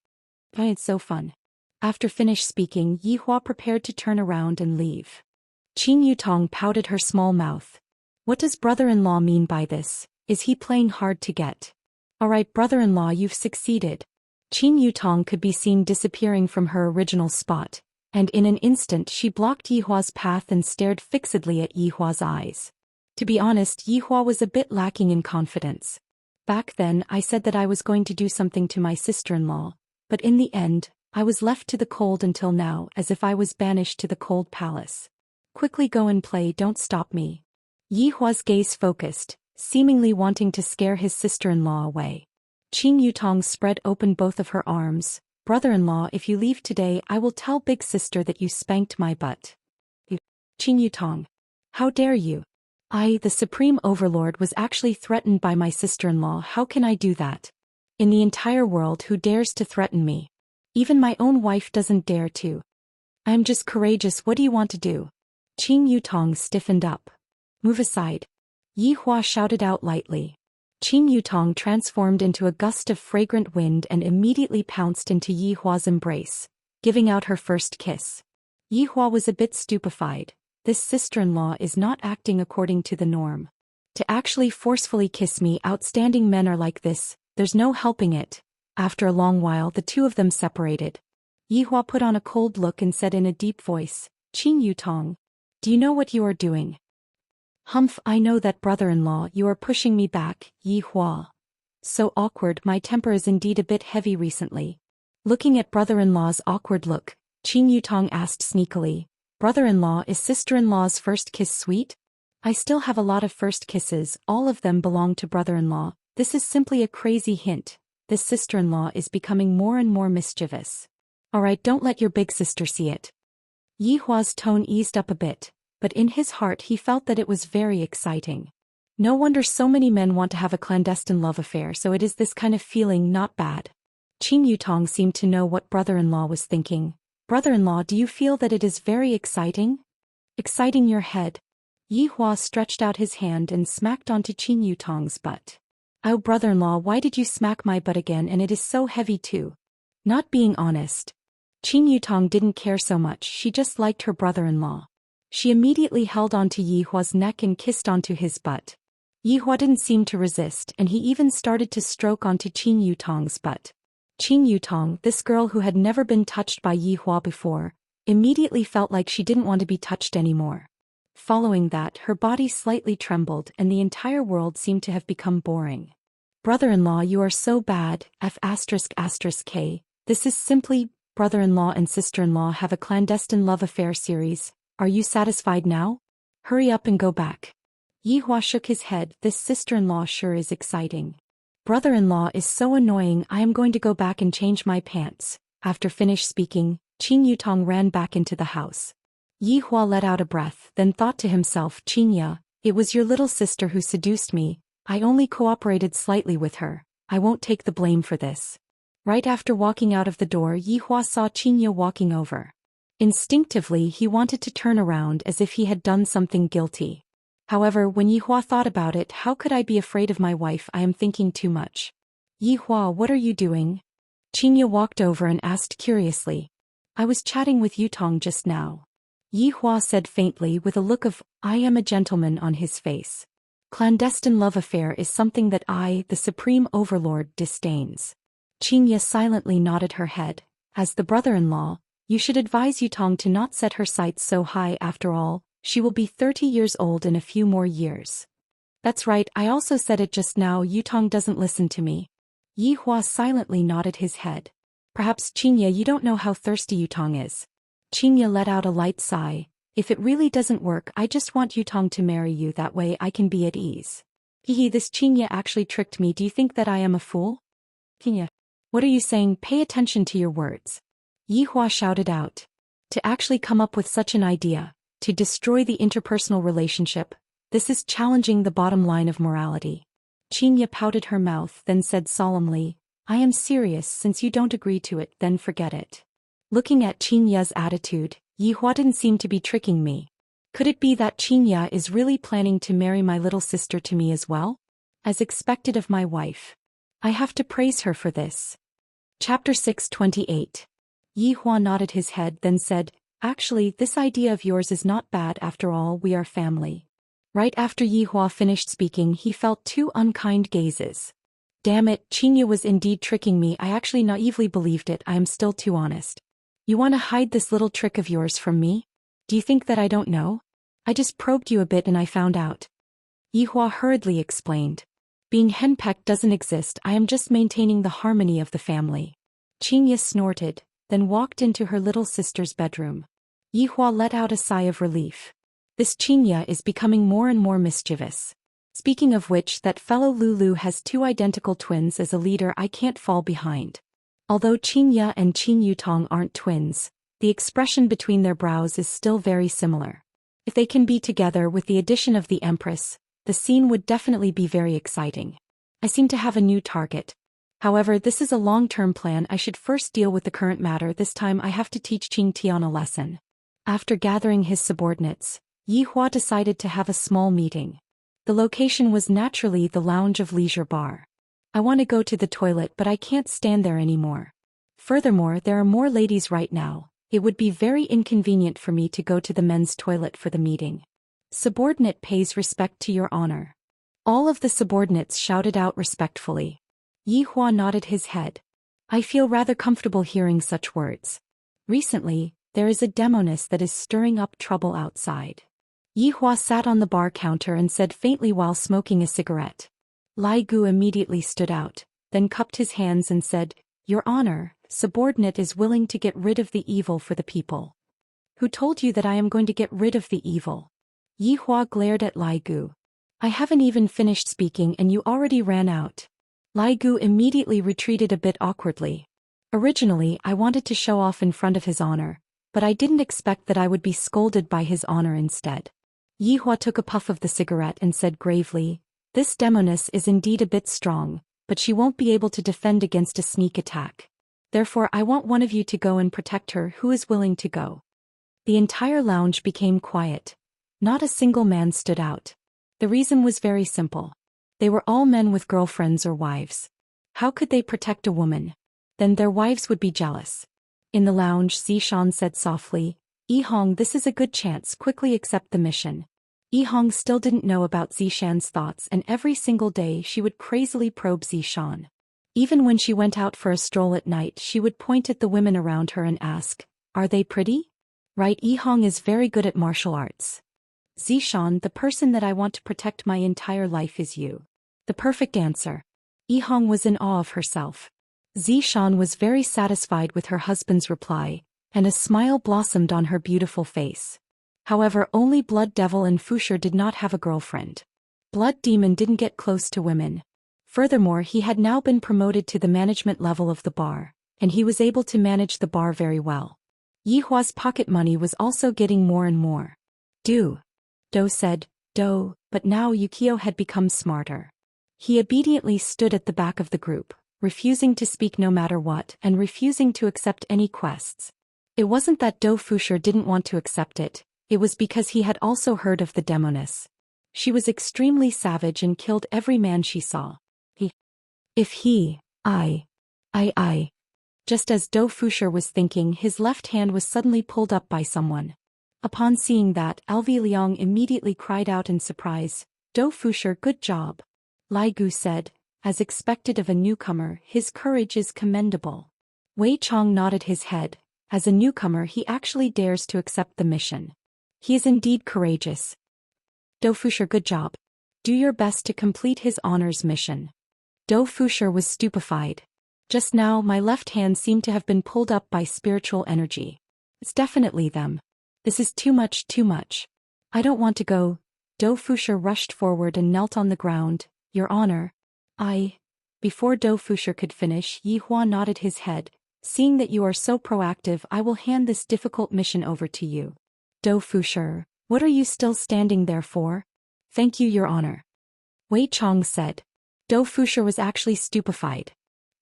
It's so fun. After finished speaking, Yi Hua prepared to turn around and leave. Qin Yutong pouted her small mouth. What does brother-in-law mean by this? Is he playing hard to get? Alright brother-in-law, you've succeeded. Qin Yutong could be seen disappearing from her original spot, and in an instant she blocked Yi Hua's path and stared fixedly at Yi Hua's eyes. To be honest, Yi Hua was a bit lacking in confidence. Back then I said that I was going to do something to my sister-in-law, but in the end, I was left to the cold until now, as if I was banished to the cold palace. Quickly go and play, don't stop me. Yi Hua's gaze focused, seemingly wanting to scare his sister-in-law away. Qin Yutong spread open both of her arms, Brother-in-law, if you leave today, I will tell big sister that you spanked my butt. Qing Yutong. How dare you? I, the supreme overlord, was actually threatened by my sister-in-law. How can I do that? In the entire world, who dares to threaten me? Even my own wife doesn't dare to. I am just courageous. What do you want to do? Qing Yutong stiffened up. Move aside. Yi Hua shouted out lightly. Qing Yutong transformed into a gust of fragrant wind and immediately pounced into Yi Hua's embrace, giving out her first kiss. Yi Hua was a bit stupefied. This sister-in-law is not acting according to the norm. To actually forcefully kiss me, outstanding men are like this, there's no helping it. After a long while, the two of them separated. Yi Hua put on a cold look and said in a deep voice, Qing Yutong, do you know what you are doing? Humph, I know that, brother-in-law, you are pushing me back, Yi Hua. So awkward, my temper is indeed a bit heavy recently. Looking at brother-in-law's awkward look, Qing Yutong asked sneakily, brother-in-law, is sister-in-law's first kiss sweet? I still have a lot of first kisses, all of them belong to brother-in-law. This is simply a crazy hint. This sister-in-law is becoming more and more mischievous. Alright, don't let your big sister see it. Yi Hua's tone eased up a bit, but in his heart he felt that it was very exciting. No wonder so many men want to have a clandestine love affair, so it is this kind of feeling, not bad. Qing Yutong seemed to know what brother-in-law was thinking. Brother-in-law, do you feel that it is very exciting? Exciting your head. Yi Hua stretched out his hand and smacked onto Qing Yutong's butt. Oh, brother-in-law, why did you smack my butt again, and it is so heavy too? Not being honest. Qing Yutong didn't care so much, she just liked her brother-in-law. She immediately held onto Yi Hua's neck and kissed onto his butt. Yi Hua didn't seem to resist, and he even started to stroke onto Qing Yutong's butt. Qing Yutong, this girl who had never been touched by Yi Hua before, immediately felt like she didn't want to be touched anymore. Following that, her body slightly trembled and the entire world seemed to have become boring. Brother-in-law, you are so bad, F***K. This is simply, brother-in-law and sister-in-law have a clandestine love affair series. Are you satisfied now? Hurry up and go back. Yi Hua shook his head, this sister-in-law sure is exciting. Brother-in-law is so annoying, I am going to go back and change my pants. After finished speaking, Qing Yutong ran back into the house. Yi Hua let out a breath, then thought to himself, Qingya, it was your little sister who seduced me. I only cooperated slightly with her. I won't take the blame for this. Right after walking out of the door, Yi Hua saw Qingya walking over. Instinctively, he wanted to turn around as if he had done something guilty. However, when Yi Hua thought about it, how could I be afraid of my wife? I am thinking too much. Yi Hua, what are you doing? Qingya walked over and asked curiously. I was chatting with Yutong just now. Yi Hua said faintly with a look of, I am a gentleman on his face. Clandestine love affair is something that I, the supreme overlord, disdains. Qingya silently nodded her head. As the brother-in-law, you should advise Yutong to not set her sights so high. After all, she will be 30 years old in a few more years. That's right, I also said it just now. Yutong doesn't listen to me. Yi Hua silently nodded his head. Perhaps, Qingya, you don't know how thirsty Yutong is. Qingya let out a light sigh. If it really doesn't work, I just want Yutong to marry you, that way I can be at ease. Hehe, this Qingya actually tricked me. Do you think that I am a fool? Qingya, what are you saying? Pay attention to your words. Yi Hua shouted out. To actually come up with such an idea, to destroy the interpersonal relationship, this is challenging the bottom line of morality. Qingya pouted her mouth, then said solemnly, I am serious. Since you don't agree to it, then forget it. Looking at Qingya's attitude, Yi Hua didn't seem to be tricking me. Could it be that Qingya is really planning to marry my little sister to me as well? As expected of my wife. I have to praise her for this. Chapter 628. Yi Hua nodded his head, then said, Actually, this idea of yours is not bad. After all, we are family. Right after Yi Hua finished speaking, he felt two unkind gazes. Damn it, Qingya was indeed tricking me. I actually naively believed it. I am still too honest. You want to hide this little trick of yours from me? Do you think that I don't know? I just probed you a bit and I found out. Yi Hua hurriedly explained. Being henpecked doesn't exist. I am just maintaining the harmony of the family. Qingya snorted, then walked into her little sister's bedroom. Yi Hua let out a sigh of relief. This Qingya is becoming more and more mischievous. Speaking of which, that fellow Lulu has two identical twins. As a leader, I can't fall behind. Although Qingya and Qing Yutong aren't twins, the expression between their brows is still very similar. If they can be together with the addition of the Empress, the scene would definitely be very exciting. I seem to have a new target. However, this is a long-term plan. I should first deal with the current matter. This time I have to teach Qing Tian a lesson. After gathering his subordinates, Yi Hua decided to have a small meeting. The location was naturally the lounge of Leisure Bar. I want to go to the toilet, but I can't stand there anymore. Furthermore, there are more ladies right now. It would be very inconvenient for me to go to the men's toilet for the meeting. Subordinate pays respect to your honor. All of the subordinates shouted out respectfully. Yi Hua nodded his head. I feel rather comfortable hearing such words. Recently, there is a demoness that is stirring up trouble outside. Yi Hua sat on the bar counter and said faintly while smoking a cigarette. Lai Gu immediately stood out, then cupped his hands and said, Your Honor, subordinate is willing to get rid of the evil for the people. Who told you that I am going to get rid of the evil? Yi Hua glared at Lai Gu. I haven't even finished speaking and you already ran out. Lai Gu immediately retreated a bit awkwardly. Originally, I wanted to show off in front of his honor, but I didn't expect that I would be scolded by his honor instead. Yi Hua took a puff of the cigarette and said gravely, This demoness is indeed a bit strong, but she won't be able to defend against a sneak attack. Therefore I want one of you to go and protect her. Who is willing to go? The entire lounge became quiet. Not a single man stood out. The reason was very simple. They were all men with girlfriends or wives. How could they protect a woman? Then their wives would be jealous. In the lounge, Zishan said softly, Yihong, this is a good chance, quickly accept the mission. Yihong still didn't know about Zishan's thoughts and every single day she would crazily probe Zishan. Even when she went out for a stroll at night she would point at the women around her and ask, Are they pretty? Right, Yihong is very good at martial arts. Zishan, the person that I want to protect my entire life is you. The perfect answer. Yihong was in awe of herself. Zishan was very satisfied with her husband's reply, and a smile blossomed on her beautiful face. However, only Blood Devil and Fusher did not have a girlfriend. Blood Demon didn't get close to women. Furthermore, he had now been promoted to the management level of the bar, and he was able to manage the bar very well. Yi Hua's pocket money was also getting more and more. Do said, but now Yukio had become smarter. He obediently stood at the back of the group, refusing to speak no matter what and refusing to accept any quests. It wasn't that Do Fusher didn't want to accept it, it was because he had also heard of the demoness. She was extremely savage and killed every man she saw. Just as Do Fusher was thinking, his left hand was suddenly pulled up by someone. Upon seeing that, Alvi Liang immediately cried out in surprise, Do Fusher, good job. Lai Gu said, as expected of a newcomer, his courage is commendable. Wei Chong nodded his head. As a newcomer he actually dares to accept the mission. He is indeed courageous. Do Fusher, good job. Do your best to complete his honor's mission. Do Fusher was stupefied. Just now my left hand seemed to have been pulled up by spiritual energy. It's definitely them. This is too much. I don't want to go. Do Fusher rushed forward and knelt on the ground. Your honor. Before Do Fusher could finish, Yi Hua nodded his head. Seeing that you are so proactive, I will hand this difficult mission over to you. Do Fusher, what are you still standing there for? Thank you, your honor. Wei Chong said. Do Fusher was actually stupefied.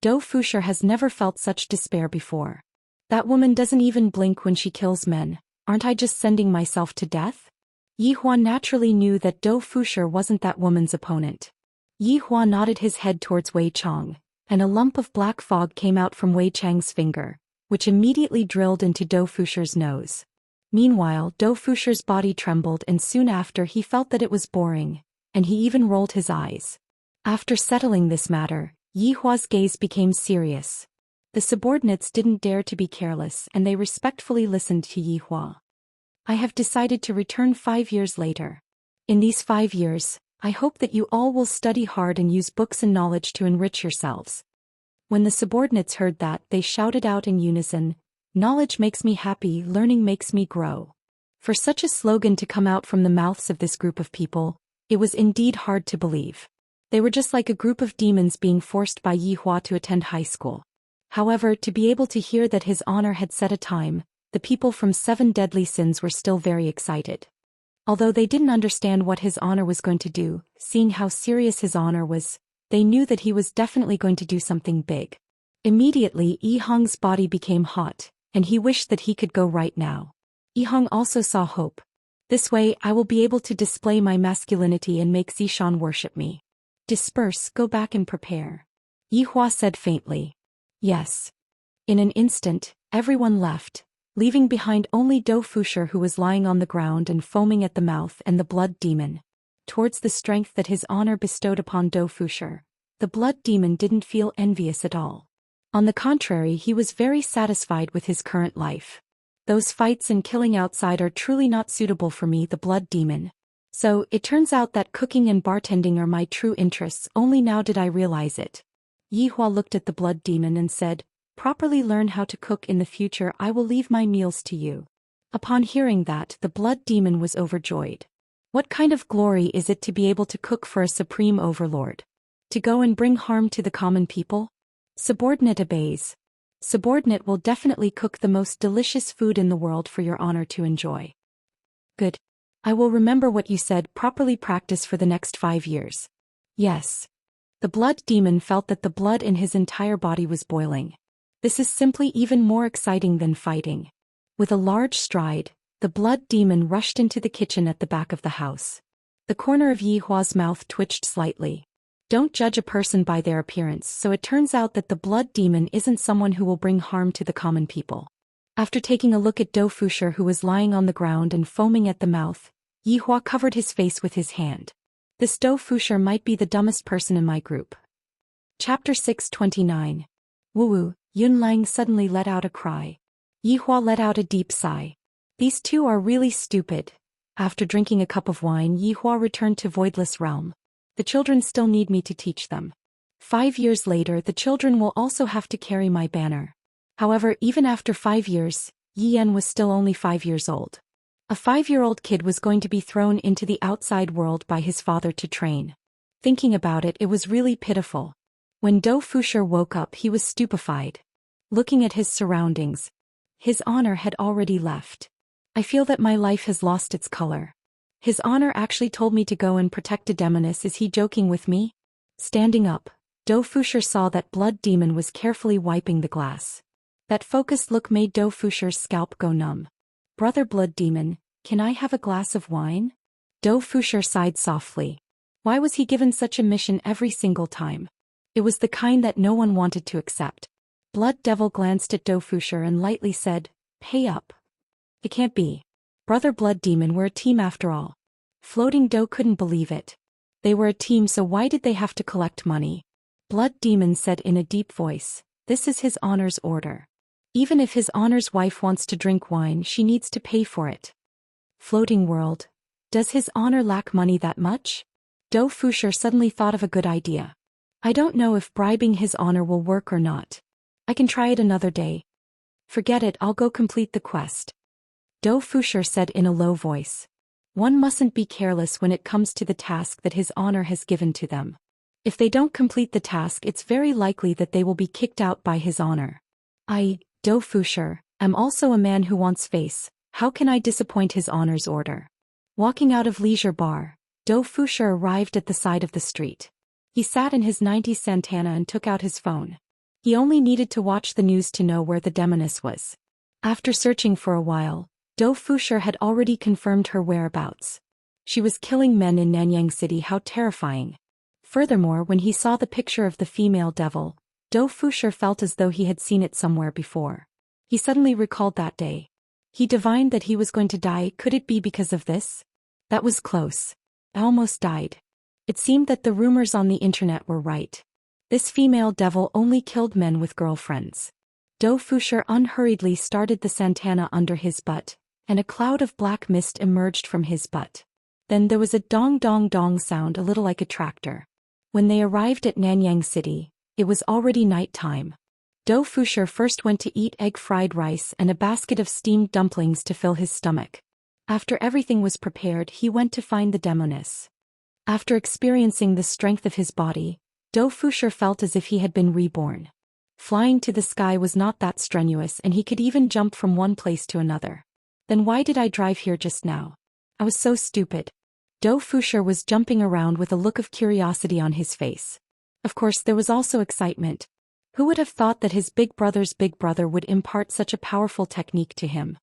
Do Fusher has never felt such despair before. That woman doesn't even blink when she kills men. Aren't I just sending myself to death? Yi Hua naturally knew that Do Fusher wasn't that woman's opponent. Yi Hua nodded his head towards Wei Chong, and a lump of black fog came out from Wei Chang's finger, which immediately drilled into Do Fusher's nose. Meanwhile, Do Fusher's body trembled and soon after he felt that it was boring, and he even rolled his eyes. After settling this matter, Yi Hua's gaze became serious. The subordinates didn't dare to be careless and they respectfully listened to Yi Hua. I have decided to return 5 years later. In these 5 years, I hope that you all will study hard and use books and knowledge to enrich yourselves. When the subordinates heard that, they shouted out in unison, Knowledge makes me happy, learning makes me grow. For such a slogan to come out from the mouths of this group of people, it was indeed hard to believe. They were just like a group of demons being forced by Yi Hua to attend high school. However, to be able to hear that his honor had set a time, the people from 7 deadly sins were still very excited. Although they didn't understand what his honor was going to do, seeing how serious his honor was, they knew that he was definitely going to do something big. Immediately, Yi Hong's body became hot, and he wished that he could go right now. Yi Hong also saw hope. This way, I will be able to display my masculinity and make Zishan worship me. Disperse, go back and prepare. Yi Hua said faintly. Yes. In an instant, everyone left, leaving behind only Dou Fusher, who was lying on the ground and foaming at the mouth, and the blood demon. Towards the strength that his honor bestowed upon Dou Fusher, the blood demon didn't feel envious at all. On the contrary, he was very satisfied with his current life. Those fights and killing outside are truly not suitable for me, the blood demon. So, it turns out that cooking and bartending are my true interests, only now did I realize it. Yi Hua looked at the blood demon and said, properly learn how to cook in the future, I will leave my meals to you. Upon hearing that, the blood demon was overjoyed. What kind of glory is it to be able to cook for a supreme overlord? To go and bring harm to the common people? Subordinate obeys. Subordinate will definitely cook the most delicious food in the world for your honor to enjoy. Good. I will remember what you said, properly practice for the next 5 years. Yes. The blood demon felt that the blood in his entire body was boiling. This is simply even more exciting than fighting. With a large stride, the blood demon rushed into the kitchen at the back of the house. The corner of Yi Hua's mouth twitched slightly. Don't judge a person by their appearance, so it turns out that the blood demon isn't someone who will bring harm to the common people. After taking a look at Dou Fusher, who was lying on the ground and foaming at the mouth, Yi Hua covered his face with his hand. This Dou Fusher might be the dumbest person in my group. Chapter 629. Wu Yun Lang suddenly let out a cry. Yi Hua let out a deep sigh. These two are really stupid. After drinking a cup of wine, Yi Hua returned to Voidless Realm. The children still need me to teach them. 5 years later, the children will also have to carry my banner. However, even after 5 years, Yi Yan was still only 5 years old. A 5-year-old kid was going to be thrown into the outside world by his father to train. Thinking about it, it was really pitiful. When Dou Fusher woke up, he was stupefied. Looking at his surroundings, his honor had already left. I feel that my life has lost its color. His honor actually told me to go and protect a demoness. Is he joking with me? Standing up, Dou Fusher saw that blood demon was carefully wiping the glass. That focused look made Dou Fusher's scalp go numb. Brother blood demon, can I have a glass of wine? Dou Fusher sighed softly. Why was he given such a mission every single time? It was the kind that no one wanted to accept. Blood Devil glanced at Dou Fusher and lightly said, pay up. It can't be. Brother Blood Demon were a team after all. Floating Dou couldn't believe it. They were a team, so why did they have to collect money? Blood Demon said in a deep voice, this is his honor's order. Even if his honor's wife wants to drink wine, she needs to pay for it. Floating World. Does his honor lack money that much? Dou Fusher suddenly thought of a good idea. I don't know if bribing his honor will work or not. I can try it another day. Forget it, I'll go complete the quest. Dou Fusher said in a low voice. One mustn't be careless when it comes to the task that his honor has given to them. If they don't complete the task, it's very likely that they will be kicked out by his honor. Dou Fusher, am also a man who wants face. How can I disappoint his honor's order? Walking out of Leisure Bar, Dou Fusher arrived at the side of the street. He sat in his 90s Santana and took out his phone. He only needed to watch the news to know where the demoness was. After searching for a while, Dou Fusher had already confirmed her whereabouts. She was killing men in Nanyang City. How terrifying. Furthermore, when he saw the picture of the female devil, Dou Fusher felt as though he had seen it somewhere before. He suddenly recalled that day. He divined that he was going to die. Could it be because of this? That was close. I almost died. It seemed that the rumors on the internet were right. This female devil only killed men with girlfriends. Dou Fusher unhurriedly started the Santana under his butt, and a cloud of black mist emerged from his butt. Then there was a dong dong dong sound, a little like a tractor. When they arrived at Nanyang City, it was already night time. Dou Fusher first went to eat egg fried rice and a basket of steamed dumplings to fill his stomach. After everything was prepared, he went to find the demoness. After experiencing the strength of his body, Dou Fusher felt as if he had been reborn. Flying to the sky was not that strenuous and he could even jump from one place to another. Then why did I drive here just now? I was so stupid. Dou Fushi was jumping around with a look of curiosity on his face. Of course there was also excitement. Who would have thought that his big brother's big brother would impart such a powerful technique to him?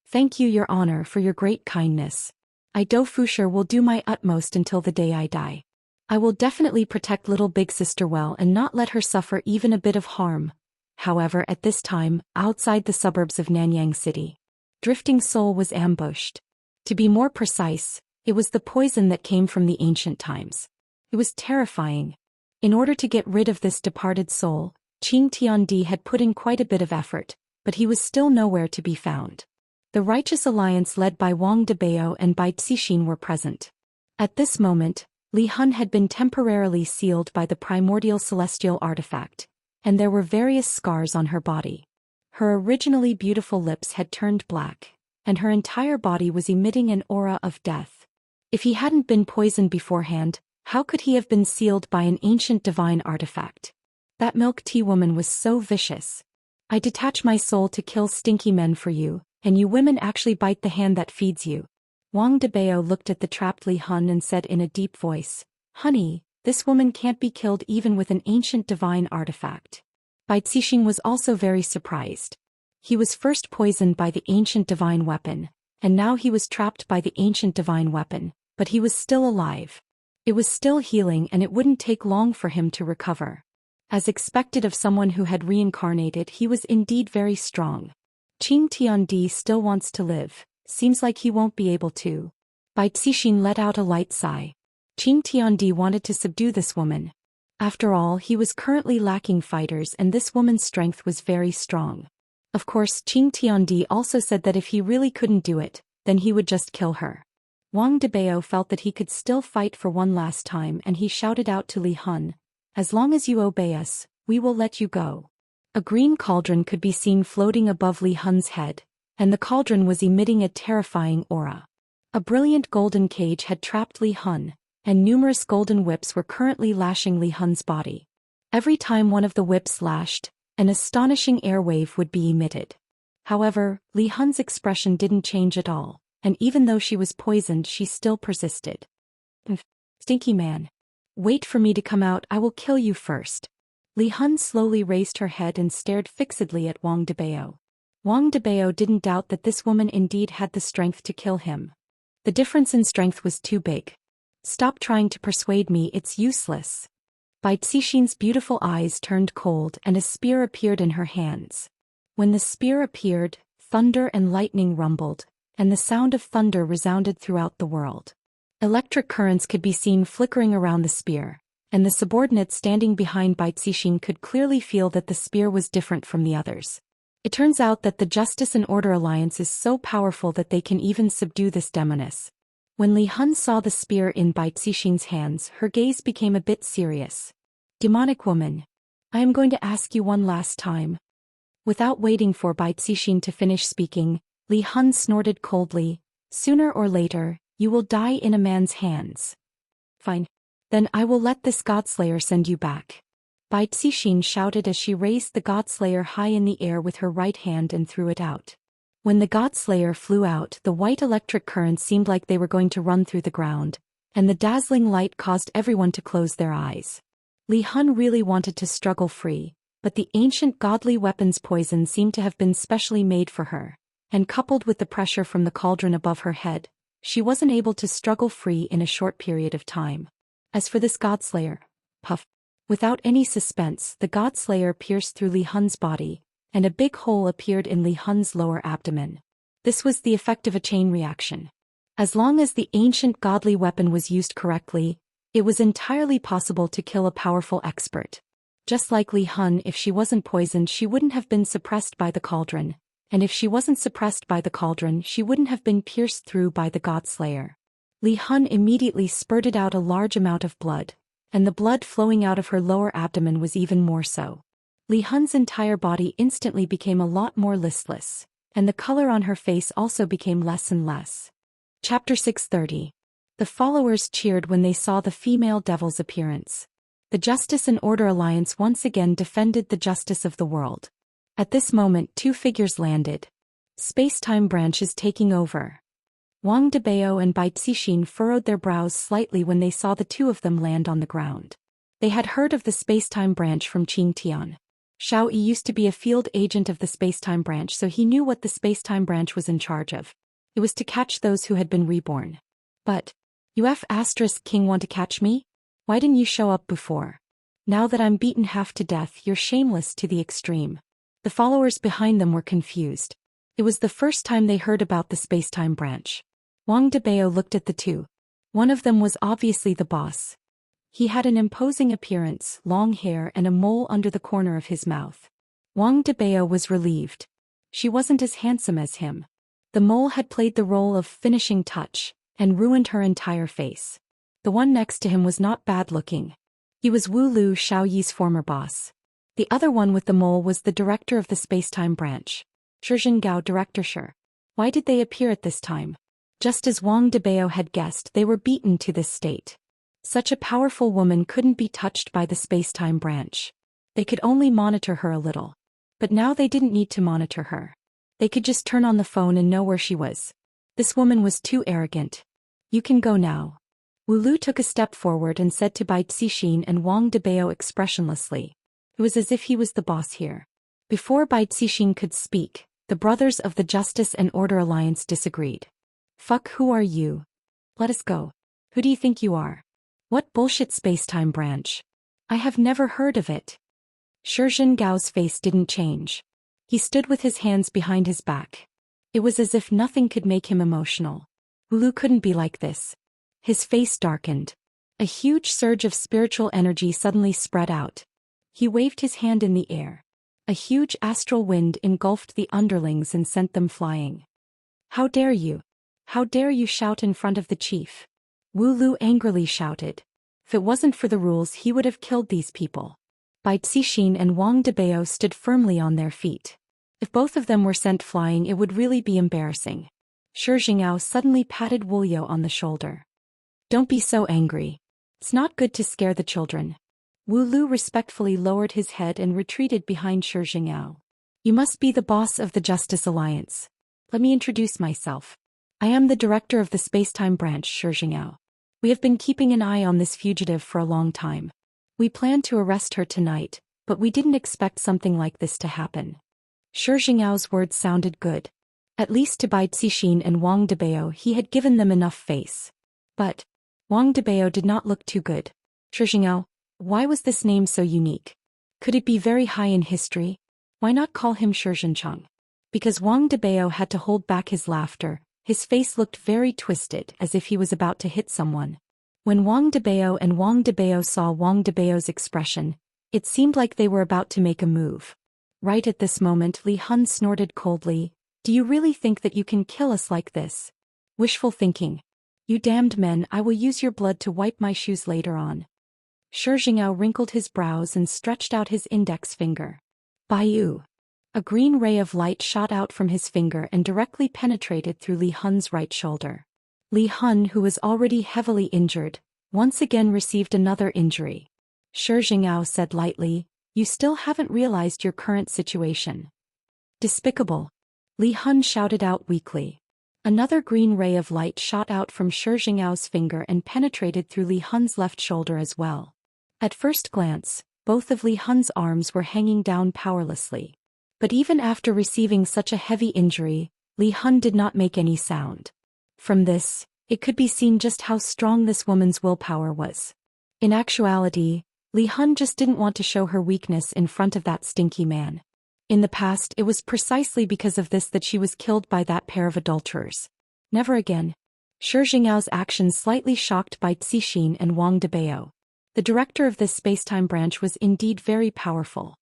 Thank you, Your Honor, for your great kindness. I, Dou Fushi, will do my utmost until the day I die. I will definitely protect little big sister well and not let her suffer even a bit of harm. However, at this time, outside the suburbs of Nanyang City, Drifting Soul was ambushed. To be more precise, it was the poison that came from the ancient times. It was terrifying. In order to get rid of this departed soul, Qing Tiandi had put in quite a bit of effort, but he was still nowhere to be found. The Righteous Alliance led by Wang Debao and Bai Cixin were present. At this moment, Li Hun had been temporarily sealed by the primordial celestial artifact, and there were various scars on her body. Her originally beautiful lips had turned black, and her entire body was emitting an aura of death. If he hadn't been poisoned beforehand, how could he have been sealed by an ancient divine artifact? That milk tea woman was so vicious. I detach my soul to kill stinky men for you, and you women actually bite the hand that feeds you. Wang Debao looked at the trapped Li Hun and said in a deep voice, "Honey, this woman can't be killed even with an ancient divine artifact." Bai Cixin was also very surprised. He was first poisoned by the ancient divine weapon, and now he was trapped by the ancient divine weapon, but he was still alive. It was still healing and it wouldn't take long for him to recover. As expected of someone who had reincarnated, he was indeed very strong. Qing Tiandi still wants to live, seems like he won't be able to. Bai Cixin let out a light sigh. Qing Tiandi wanted to subdue this woman. After all, he was currently lacking fighters and this woman's strength was very strong. Of course, Qing Tiandi also said that if he really couldn't do it, then he would just kill her. Wang Debao felt that he could still fight for one last time and he shouted out to Li Hun, "As long as you obey us, we will let you go." A green cauldron could be seen floating above Li Hun's head, and the cauldron was emitting a terrifying aura. A brilliant golden cage had trapped Li Hun, and numerous golden whips were currently lashing Li Hun's body. Every time one of the whips lashed, an astonishing air wave would be emitted. However, Li Hun's expression didn't change at all, and even though she was poisoned, she still persisted. "Stinky man. Wait for me to come out, I will kill you first." Li Hun slowly raised her head and stared fixedly at Wang Debao. Wang Debao didn't doubt that this woman indeed had the strength to kill him. The difference in strength was too big. "Stop trying to persuade me, it's useless." Bai Cixin's beautiful eyes turned cold and a spear appeared in her hands. When the spear appeared, thunder and lightning rumbled, and the sound of thunder resounded throughout the world. Electric currents could be seen flickering around the spear, and the subordinate standing behind Bai Cixin could clearly feel that the spear was different from the others. It turns out that the Justice and Order Alliance is so powerful that they can even subdue this demoness. When Li Hun saw the spear in Bai Cixin's hands, her gaze became a bit serious. "Demonic woman, I am going to ask you one last time." Without waiting for Bai Cixin to finish speaking, Li Hun snorted coldly, "Sooner or later, you will die in a man's hands." "Fine. Then I will let this Godslayer send you back." Bai Cixin shouted as she raised the Godslayer high in the air with her right hand and threw it out. When the Godslayer flew out, the white electric currents seemed like they were going to run through the ground, and the dazzling light caused everyone to close their eyes. Li Hun really wanted to struggle free, but the ancient godly weapon's poison seemed to have been specially made for her, and coupled with the pressure from the cauldron above her head, she wasn't able to struggle free in a short period of time. As for this Godslayer, puff. Without any suspense, the Godslayer pierced through Li Hun's body, and a big hole appeared in Li Hun's lower abdomen. This was the effect of a chain reaction. As long as the ancient godly weapon was used correctly, it was entirely possible to kill a powerful expert. Just like Li Hun, if she wasn't poisoned, she wouldn't have been suppressed by the cauldron, and if she wasn't suppressed by the cauldron, she wouldn't have been pierced through by the Godslayer. Li Hun immediately spurted out a large amount of blood, and the blood flowing out of her lower abdomen was even more so. Li Hun's entire body instantly became a lot more listless, and the color on her face also became less and less. Chapter 630. The followers cheered when they saw the female devil's appearance. The Justice and Order Alliance once again defended the justice of the world. At this moment, two figures landed. Space-time branches taking over. Wang Debao and Bai Cixin furrowed their brows slightly when they saw the two of them land on the ground. They had heard of the space-time branch from Qing Tian. Xiao Yi used to be a field agent of the space-time branch, so he knew what the space-time branch was in charge of. It was to catch those who had been reborn. But, King want to catch me? Why didn't you show up before? Now that I'm beaten half to death, you're shameless to the extreme. The followers behind them were confused. It was the first time they heard about the space-time branch. Wang Debao looked at the two. One of them was obviously the boss. He had an imposing appearance, long hair and a mole under the corner of his mouth. Wang Debao was relieved. She wasn't as handsome as him. The mole had played the role of finishing touch, and ruined her entire face. The one next to him was not bad-looking. He was Wu Lu, Xiao Yi's former boss. The other one with the mole was the director of the space-time branch. Zhengao, Director Shi. Why did they appear at this time? Just as Wang Debao had guessed, they were beaten to this state. Such a powerful woman couldn't be touched by the space-time branch. They could only monitor her a little. But now they didn't need to monitor her. They could just turn on the phone and know where she was. This woman was too arrogant. You can go now. Wu Lu took a step forward and said to Bai Cixin and Wang Debao expressionlessly. It was as if he was the boss here. Before Bai Cixin could speak, the brothers of the Justice and Order Alliance disagreed. Fuck, who are you? Let us go. Who do you think you are? What bullshit space-time branch? I have never heard of it. Zhengao's face didn't change. He stood with his hands behind his back. It was as if nothing could make him emotional. Wu Lu couldn't be like this. His face darkened. A huge surge of spiritual energy suddenly spread out. He waved his hand in the air. A huge astral wind engulfed the underlings and sent them flying. How dare you? How dare you shout in front of the chief? Wu Lu angrily shouted. If it wasn't for the rules, he would have killed these people. Bai Cixin and Wang Debao stood firmly on their feet. If both of them were sent flying, it would really be embarrassing. Zhengao suddenly patted Wu Liu on the shoulder. Don't be so angry. It's not good to scare the children. Wu Lu respectfully lowered his head and retreated behind Zhengao. You must be the boss of the Justice Alliance. Let me introduce myself. I am the director of the space-time branch, Zhengao. We have been keeping an eye on this fugitive for a long time. We planned to arrest her tonight, but we didn't expect something like this to happen. Zhengao's words sounded good. At least to Bai Cixin and Wang Debao he had given them enough face. But Wang Debao did not look too good. Zhengao, why was this name so unique? Could it be very high in history? Why not call him Zhenchang? Because Wang Debao had to hold back his laughter. His face looked very twisted, as if he was about to hit someone. When Wang Debao saw Wang Debao's expression, it seemed like they were about to make a move. Right at this moment, Li Hun snorted coldly. Do you really think that you can kill us like this? Wishful thinking. You damned men, I will use your blood to wipe my shoes later on. Zhengao wrinkled his brows and stretched out his index finger. Baiyu. A green ray of light shot out from his finger and directly penetrated through Li Hun's right shoulder. Li Hun, who was already heavily injured, once again received another injury. Zhengao said lightly, you still haven't realized your current situation. Despicable. Li Hun shouted out weakly. Another green ray of light shot out from Zhengao's finger and penetrated through Li Hun's left shoulder as well. At first glance, both of Li Hun's arms were hanging down powerlessly. But even after receiving such a heavy injury, Li Hun did not make any sound. From this, it could be seen just how strong this woman's willpower was. In actuality, Li Hun just didn't want to show her weakness in front of that stinky man. In the past, it was precisely because of this that she was killed by that pair of adulterers. Never again. Zhengao's actions slightly shocked Bai Cixin and Wang Debao. The director of this space-time branch was indeed very powerful.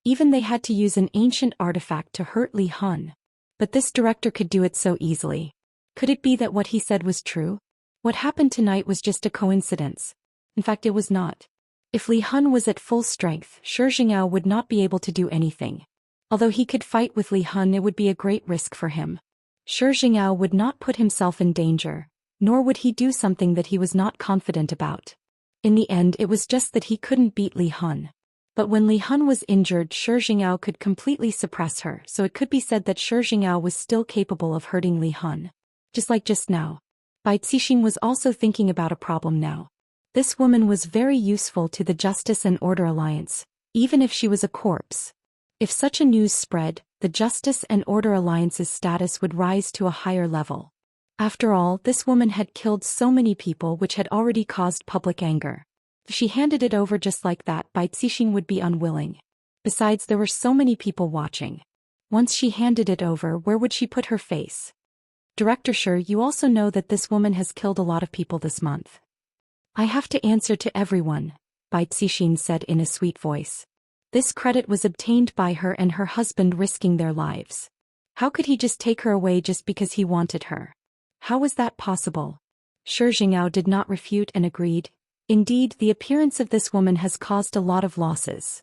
Even they had to use an ancient artifact to hurt Li Hun. But this director could do it so easily. Could it be that what he said was true? What happened tonight was just a coincidence. In fact, it was not. If Li Hun was at full strength, Zhengao would not be able to do anything. Although he could fight with Li Hun, it would be a great risk for him. Zhengao would not put himself in danger, nor would he do something that he was not confident about. In the end it was just that he couldn't beat Li Hun. But when Li Hun was injured, Shi Jingyao could completely suppress her, so it could be said that Shi Jingyao was still capable of hurting Li Hun. Just like just now. Bai Cixin was also thinking about a problem now. This woman was very useful to the Justice and Order Alliance, even if she was a corpse. If such a news spread, the Justice and Order Alliance's status would rise to a higher level. After all, this woman had killed so many people, which had already caused public anger. If she handed it over just like that, Bai Cixin would be unwilling. Besides, there were so many people watching. Once she handed it over, where would she put her face? Director Shi, you also know that this woman has killed a lot of people this month. I have to answer to everyone, Bai Cixin said in a sweet voice. This credit was obtained by her and her husband risking their lives. How could he just take her away just because he wanted her? How was that possible? Shi Jingyao did not refute and agreed. Indeed, the appearance of this woman has caused a lot of losses.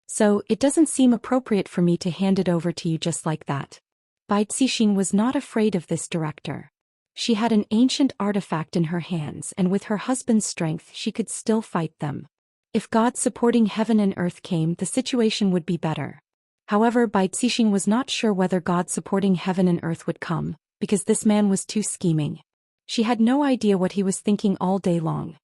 So, it doesn't seem appropriate for me to hand it over to you just like that. Bai Cixin was not afraid of this director. She had an ancient artifact in her hands, and with her husband's strength she could still fight them. If God supporting heaven and earth came, the situation would be better. However, Bai Cixin was not sure whether God supporting heaven and earth would come, because this man was too scheming. She had no idea what he was thinking all day long.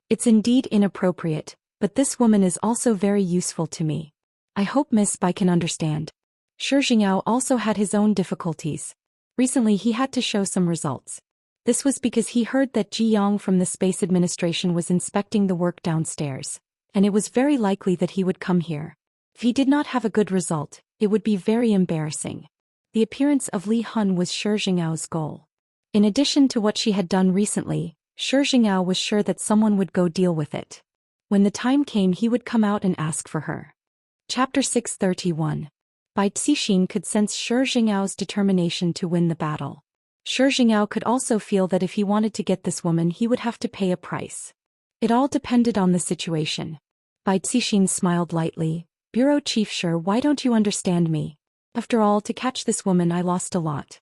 It's indeed inappropriate, but this woman is also very useful to me. I hope Miss Bai can understand. Shi Jingyao also had his own difficulties. Recently he had to show some results. This was because he heard that Ji Yang from the Space Administration was inspecting the work downstairs, and it was very likely that he would come here. If he did not have a good result, it would be very embarrassing. The appearance of Li Hun was Shi Jingyao's goal. In addition to what she had done recently, Shi Jingyao was sure that someone would go deal with it. When the time came, he would come out and ask for her. Chapter 631. Bai Cixin could sense Shi Jingyao's determination to win the battle. Shi Jingyao could also feel that if he wanted to get this woman, he would have to pay a price. It all depended on the situation. Bai Cixin smiled lightly. Bureau Chief Shi, why don't you understand me? After all, to catch this woman I lost a lot.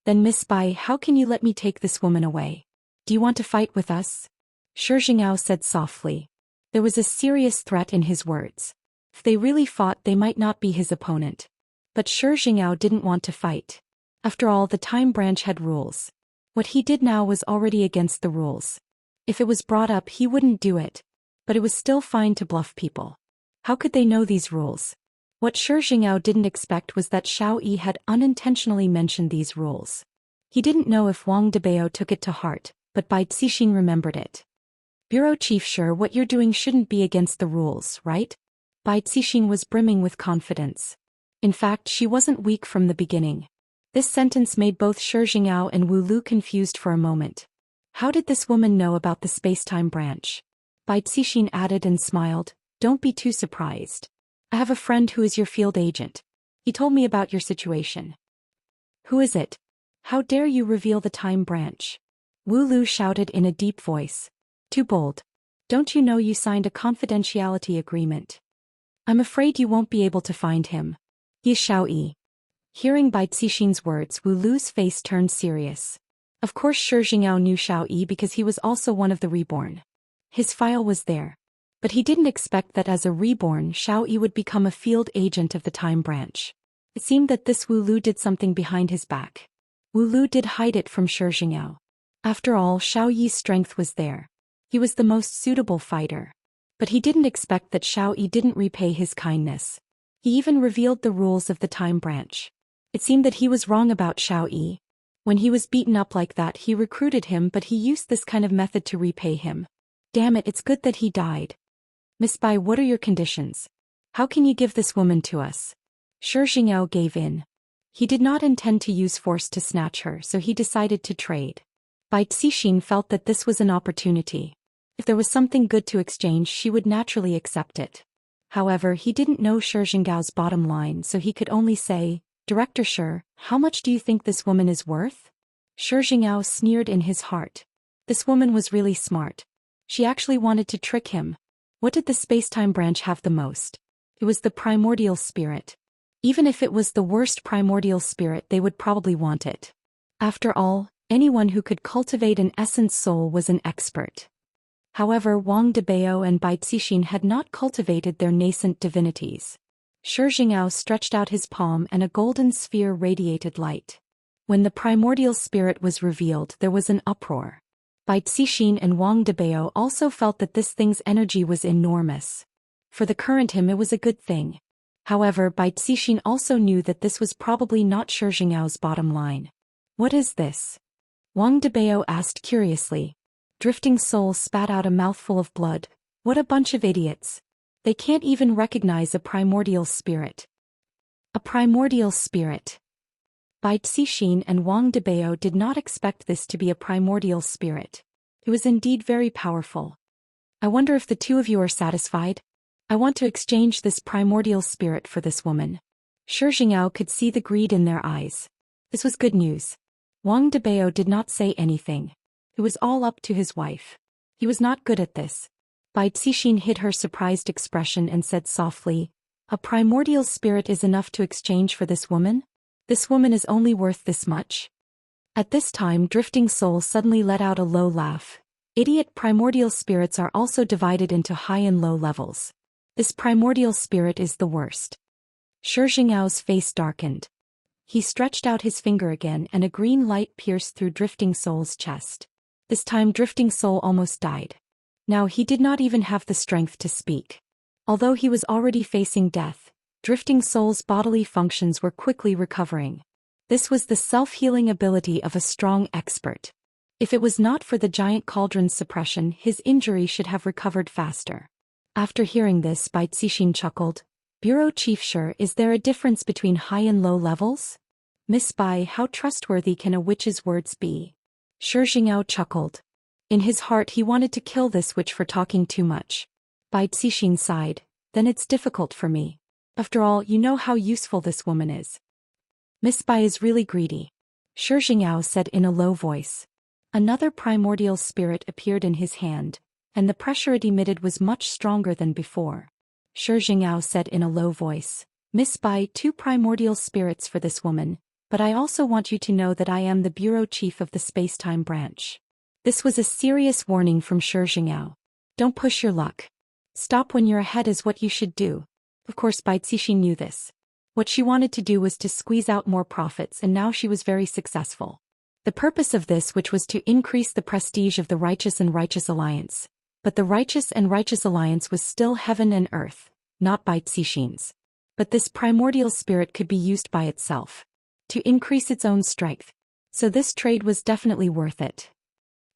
Then Miss Bai, how can you let me take this woman away? Do you want to fight with us? Shi Jingyao said softly. There was a serious threat in his words. If they really fought, they might not be his opponent. But Shi Jingyao didn't want to fight. After all, the time branch had rules. What he did now was already against the rules. If it was brought up, he wouldn't do it. But it was still fine to bluff people. How could they know these rules? What Shi Jingyao didn't expect was that Xiao Yi had unintentionally mentioned these rules. He didn't know if Wang Debao took it to heart, but Bai Cixin remembered it. Bureau Chief Shi, what you're doing shouldn't be against the rules, right? Bai Cixin was brimming with confidence. In fact, she wasn't weak from the beginning. This sentence made both Shi Jingyao and Wu Lu confused for a moment. How did this woman know about the space-time branch? Bai Cixin added and smiled. Don't be too surprised. I have a friend who is your field agent. He told me about your situation. Who is it? How dare you reveal the time branch? Wu Lu shouted in a deep voice. Too bold. Don't you know you signed a confidentiality agreement? I'm afraid you won't be able to find him. He is Xiao Yi. Hearing Bai Cixin's words, Wu Lu's face turned serious. Of course Shi Jingyao knew Xiao Yi because he was also one of the reborn. His file was there. But he didn't expect that as a reborn, Xiao Yi would become a field agent of the time branch. It seemed that this Wu Lu did something behind his back. Wu Lu did hide it from Shi Jingyao. After all, Xiao Yi's strength was there. He was the most suitable fighter. But he didn't expect that Xiao Yi didn't repay his kindness. He even revealed the rules of the time branch. It seemed that he was wrong about Xiao Yi. When he was beaten up like that, he recruited him, but he used this kind of method to repay him. Damn it, it's good that he died. Miss Bai, what are your conditions? How can you give this woman to us? Shi Jingyao gave in. He did not intend to use force to snatch her, so he decided to trade. Bai Cixin felt that this was an opportunity. If there was something good to exchange, she would naturally accept it. However, he didn't know Shi Jingyao's bottom line, so he could only say, Director Shi, how much do you think this woman is worth? Shi Jingyao sneered in his heart. This woman was really smart. She actually wanted to trick him. What did the space-time branch have the most? It was the primordial spirit. Even if it was the worst primordial spirit, they would probably want it. After all, anyone who could cultivate an essence soul was an expert. However, Wang Debao and Bai Cixin had not cultivated their nascent divinities. Shi Jingyao stretched out his palm and a golden sphere radiated light. When the primordial spirit was revealed, there was an uproar. Bai Cixin and Wang Debao also felt that this thing's energy was enormous. For the current him it was a good thing. However, Bai Cixin also knew that this was probably not Shi Jingyao's bottom line. What is this? Wang Debao asked curiously. Drifting Soul spat out a mouthful of blood. What a bunch of idiots. They can't even recognize a primordial spirit. A primordial spirit. Bai Cixin and Wang Debao did not expect this to be a primordial spirit. It was indeed very powerful. I wonder if the two of you are satisfied? I want to exchange this primordial spirit for this woman. Shi Jingyao could see the greed in their eyes. This was good news. Wang Debao did not say anything. It was all up to his wife. He was not good at this. Bai Cixin hid her surprised expression and said softly, "A primordial spirit is enough to exchange for this woman? This woman is only worth this much?" At this time, Drifting Soul suddenly let out a low laugh. Idiot, primordial spirits are also divided into high and low levels. This primordial spirit is the worst. Shi Jingyao's face darkened. He stretched out his finger again and a green light pierced through Drifting Soul's chest. This time Drifting Soul almost died. Now he did not even have the strength to speak. Although he was already facing death, Drifting Soul's bodily functions were quickly recovering. This was the self-healing ability of a strong expert. If it was not for the giant cauldron's suppression, his injury should have recovered faster. After hearing this, Bai Cixin chuckled. Bureau Chief Shi, is there a difference between high and low levels? Miss Bai, how trustworthy can a witch's words be? Shi Jingyao chuckled. In his heart he wanted to kill this witch for talking too much. Bai Cixin sighed. Then it's difficult for me. After all, you know how useful this woman is. Miss Bai is really greedy. Shi Jingyao said in a low voice. Another primordial spirit appeared in his hand, and the pressure it emitted was much stronger than before. Shi Jingyao said in a low voice. Miss Bai, 2 primordial spirits for this woman, but I also want you to know that I am the bureau chief of the space-time branch. This was a serious warning from Shi Jingyao. Don't push your luck. Stop when you're ahead is what you should do. Of course Bai Cixin knew this. What she wanted to do was to squeeze out more profits, and now she was very successful. The purpose of this, which was to increase the prestige of the Righteous and Righteous Alliance. But the Righteous and Righteous Alliance was still heaven and earth, not Bai Cixin's. But this primordial spirit could be used by itself to increase its own strength. So this trade was definitely worth it.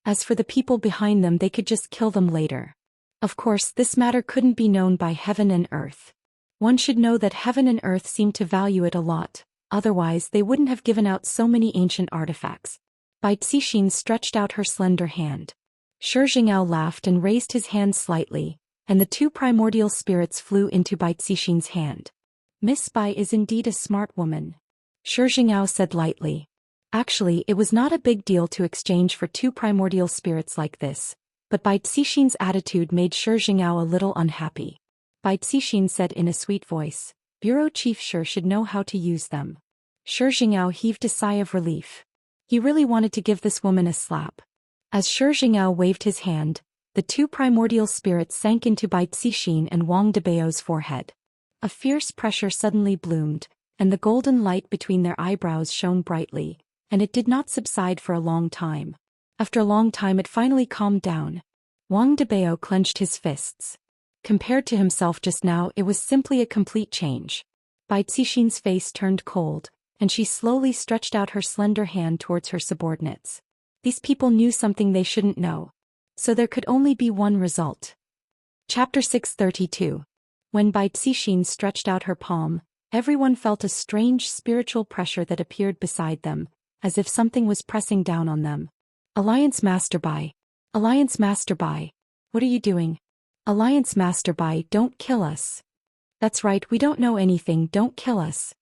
As for the people behind them, they could just kill them later. Of course, this matter couldn't be known by heaven and earth. One should know that heaven and earth seemed to value it a lot, otherwise they wouldn't have given out so many ancient artifacts. Bai Cixin stretched out her slender hand. Shi Jingyao laughed and raised his hand slightly, and the 2 primordial spirits flew into Bai Cixin's hand. Miss Bai is indeed a smart woman. Shi Jingyao said lightly. Actually, it was not a big deal to exchange for 2 primordial spirits like this, but Bai Cixin's attitude made Shi Jingyao a little unhappy. Bai Cixin said in a sweet voice, Bureau Chief Shi should know how to use them. Shi Jingyao heaved a sigh of relief. He really wanted to give this woman a slap. As Shi Jingyao waved his hand, the 2 primordial spirits sank into Bai Cixin and Wang Debao's forehead. A fierce pressure suddenly bloomed, and the golden light between their eyebrows shone brightly, and it did not subside for a long time. After a long time it finally calmed down. Wang Debao clenched his fists. Compared to himself just now, it was simply a complete change. Bai Cixin's face turned cold, and she slowly stretched out her slender hand towards her subordinates. These people knew something they shouldn't know. So there could only be one result. Chapter 632. When Bai Cixin stretched out her palm, everyone felt a strange spiritual pressure that appeared beside them, as if something was pressing down on them. Alliance Master Bai. Alliance Master Bai. What are you doing? Alliance Master Bai, don't kill us. That's right, we don't know anything, don't kill us.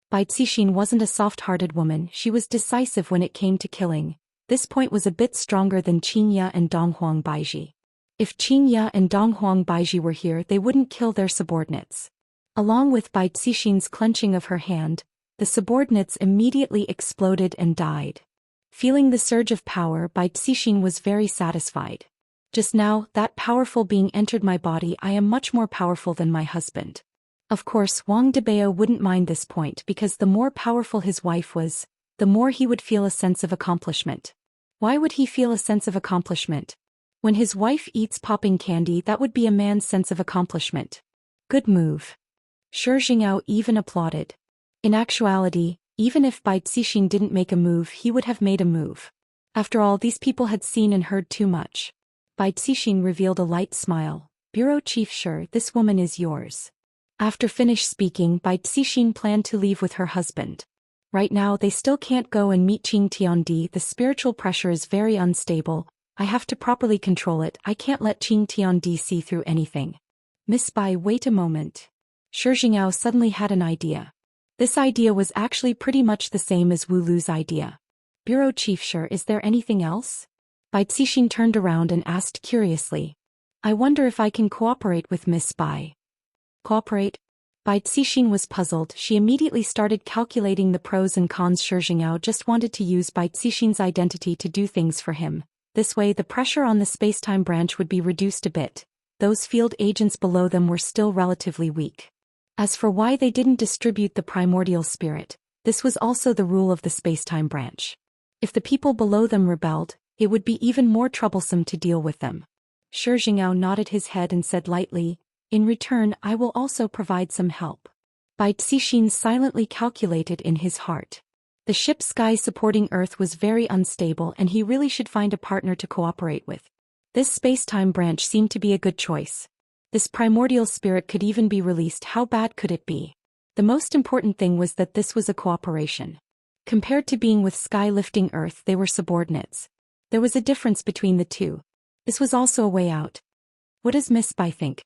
Bai Cixin wasn't a soft-hearted woman, she was decisive when it came to killing. This point was a bit stronger than Qingya and Donghuang Baiji. If Qingya and Donghuang Baiji were here, they wouldn't kill their subordinates. Along with Bai Cixin's clenching of her hand, the subordinates immediately exploded and died. Feeling the surge of power, Bai Cixin was very satisfied. Just now, that powerful being entered my body. I am much more powerful than my husband. Of course, Wang Debao wouldn't mind this point because the more powerful his wife was, the more he would feel a sense of accomplishment. Why would he feel a sense of accomplishment? When his wife eats popping candy, that would be a man's sense of accomplishment. Good move. Shi Jingao even applauded. In actuality, even if Bai Cixin didn't make a move, he would have made a move. After all, these people had seen and heard too much. Bai Cixin revealed a light smile. Bureau Chief Shi, this woman is yours. After finished speaking, Bai Cixin planned to leave with her husband. Right now they still can't go and meet Qing Tiandi. The spiritual pressure is very unstable. I have to properly control it. I can't let Qing Tiandi see through anything. Miss Bai, wait a moment. Shi Jingao suddenly had an idea. This idea was actually pretty much the same as Wu Lu's idea. Bureau Chief Shi, is there anything else? Bai Cixin turned around and asked curiously. I wonder if I can cooperate with Miss Bai. Cooperate? Bai Cixin was puzzled. She immediately started calculating the pros and cons. Shi Jingao just wanted to use Bai Cixin's identity to do things for him. This way the pressure on the spacetime branch would be reduced a bit. Those field agents below them were still relatively weak. As for why they didn't distribute the primordial spirit, this was also the rule of the spacetime branch. If the people below them rebelled, it would be even more troublesome to deal with them. Shi Jingao nodded his head and said lightly, in return, I will also provide some help. Bai Cixin silently calculated in his heart. The ship's sky supporting Earth was very unstable and he really should find a partner to cooperate with. This spacetime branch seemed to be a good choice. This primordial spirit could even be released. How bad could it be? The most important thing was that this was a cooperation. Compared to being with sky-lifting Earth, they were subordinates. There was a difference between the two. This was also a way out. What does Miss Bai think?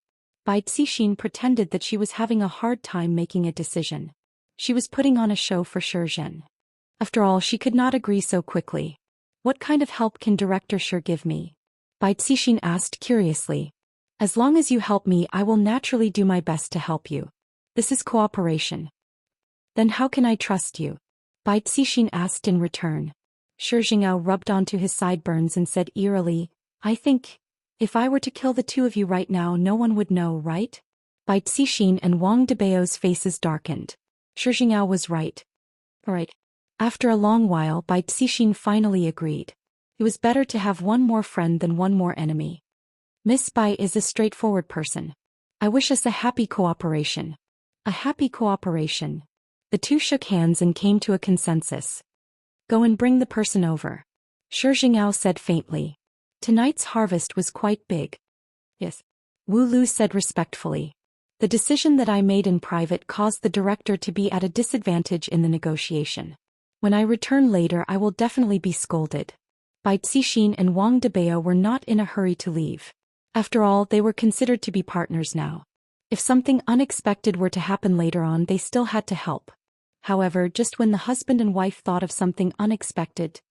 Bai Cixin pretended that she was having a hard time making a decision. She was putting on a show for Shi Zhen. After all, she could not agree so quickly. What kind of help can Director Shi give me? Bai Cixin asked curiously. As long as you help me, I will naturally do my best to help you. This is cooperation. Then how can I trust you? Bai Cixin asked in return. Shi Jingao rubbed onto his sideburns and said eerily, I think, if I were to kill the two of you right now, no one would know, right? Bai Cixin and Wang Debao's faces darkened. Shi Jingao was right. Right. After a long while, Bai Cixin finally agreed. It was better to have one more friend than one more enemy. Miss Bai is a straightforward person. I wish us a happy cooperation. A happy cooperation. The two shook hands and came to a consensus. Go and bring the person over. Shi Jingao said faintly. Tonight's harvest was quite big. Yes. Wu Lu said respectfully. The decision that I made in private caused the director to be at a disadvantage in the negotiation. When I return later, I will definitely be scolded. Bai Cixin and Wang Debao were not in a hurry to leave. After all, they were considered to be partners now. If something unexpected were to happen later on, they still had to help. However, just when the husband and wife thought of something unexpected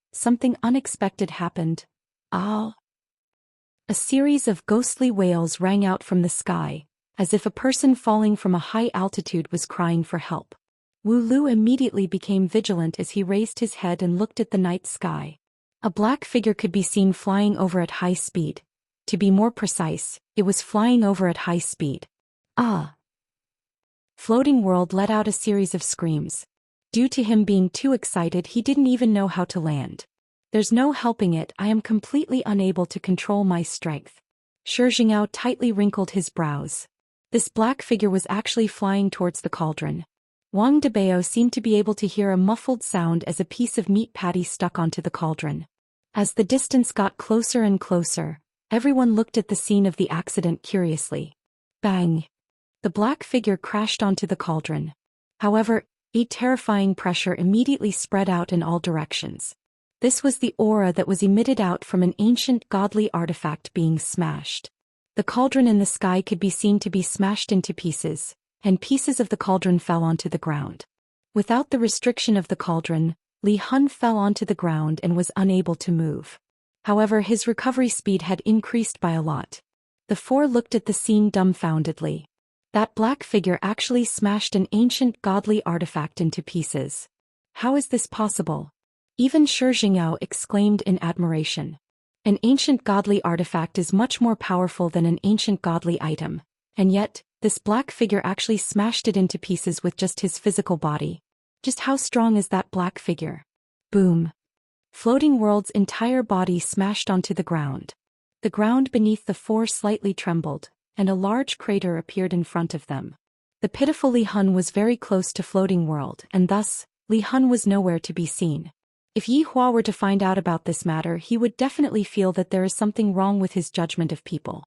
happened. Ah! A series of ghostly wails rang out from the sky, as if a person falling from a high altitude was crying for help. Wu Lu immediately became vigilant as he raised his head and looked at the night sky. A black figure could be seen flying over at high speed. To be more precise, it was flying over at high speed. Ah! Floating World let out a series of screams. Due to him being too excited, he didn't even know how to land. There's no helping it, I am completely unable to control my strength. Shi Jingao tightly wrinkled his brows. This black figure was actually flying towards the cauldron. Wang Debao seemed to be able to hear a muffled sound as a piece of meat patty stuck onto the cauldron. As the distance got closer and closer, everyone looked at the scene of the accident curiously. Bang! The black figure crashed onto the cauldron. However, a terrifying pressure immediately spread out in all directions. This was the aura that was emitted out from an ancient godly artifact being smashed. The cauldron in the sky could be seen to be smashed into pieces, and pieces of the cauldron fell onto the ground. Without the restriction of the cauldron, Li Hun fell onto the ground and was unable to move. However, his recovery speed had increased by a lot. The four looked at the scene dumbfoundedly. That black figure actually smashed an ancient godly artifact into pieces. How is this possible? Even Shi Jingao exclaimed in admiration. An ancient godly artifact is much more powerful than an ancient godly item, and yet, this black figure actually smashed it into pieces with just his physical body. Just how strong is that black figure? Boom. Floating World's entire body smashed onto the ground. The ground beneath the four slightly trembled, and a large crater appeared in front of them. The pitiful Li Hun was very close to Floating World, and thus, Li Hun was nowhere to be seen. If Yi Hua were to find out about this matter, he would definitely feel that there is something wrong with his judgment of people.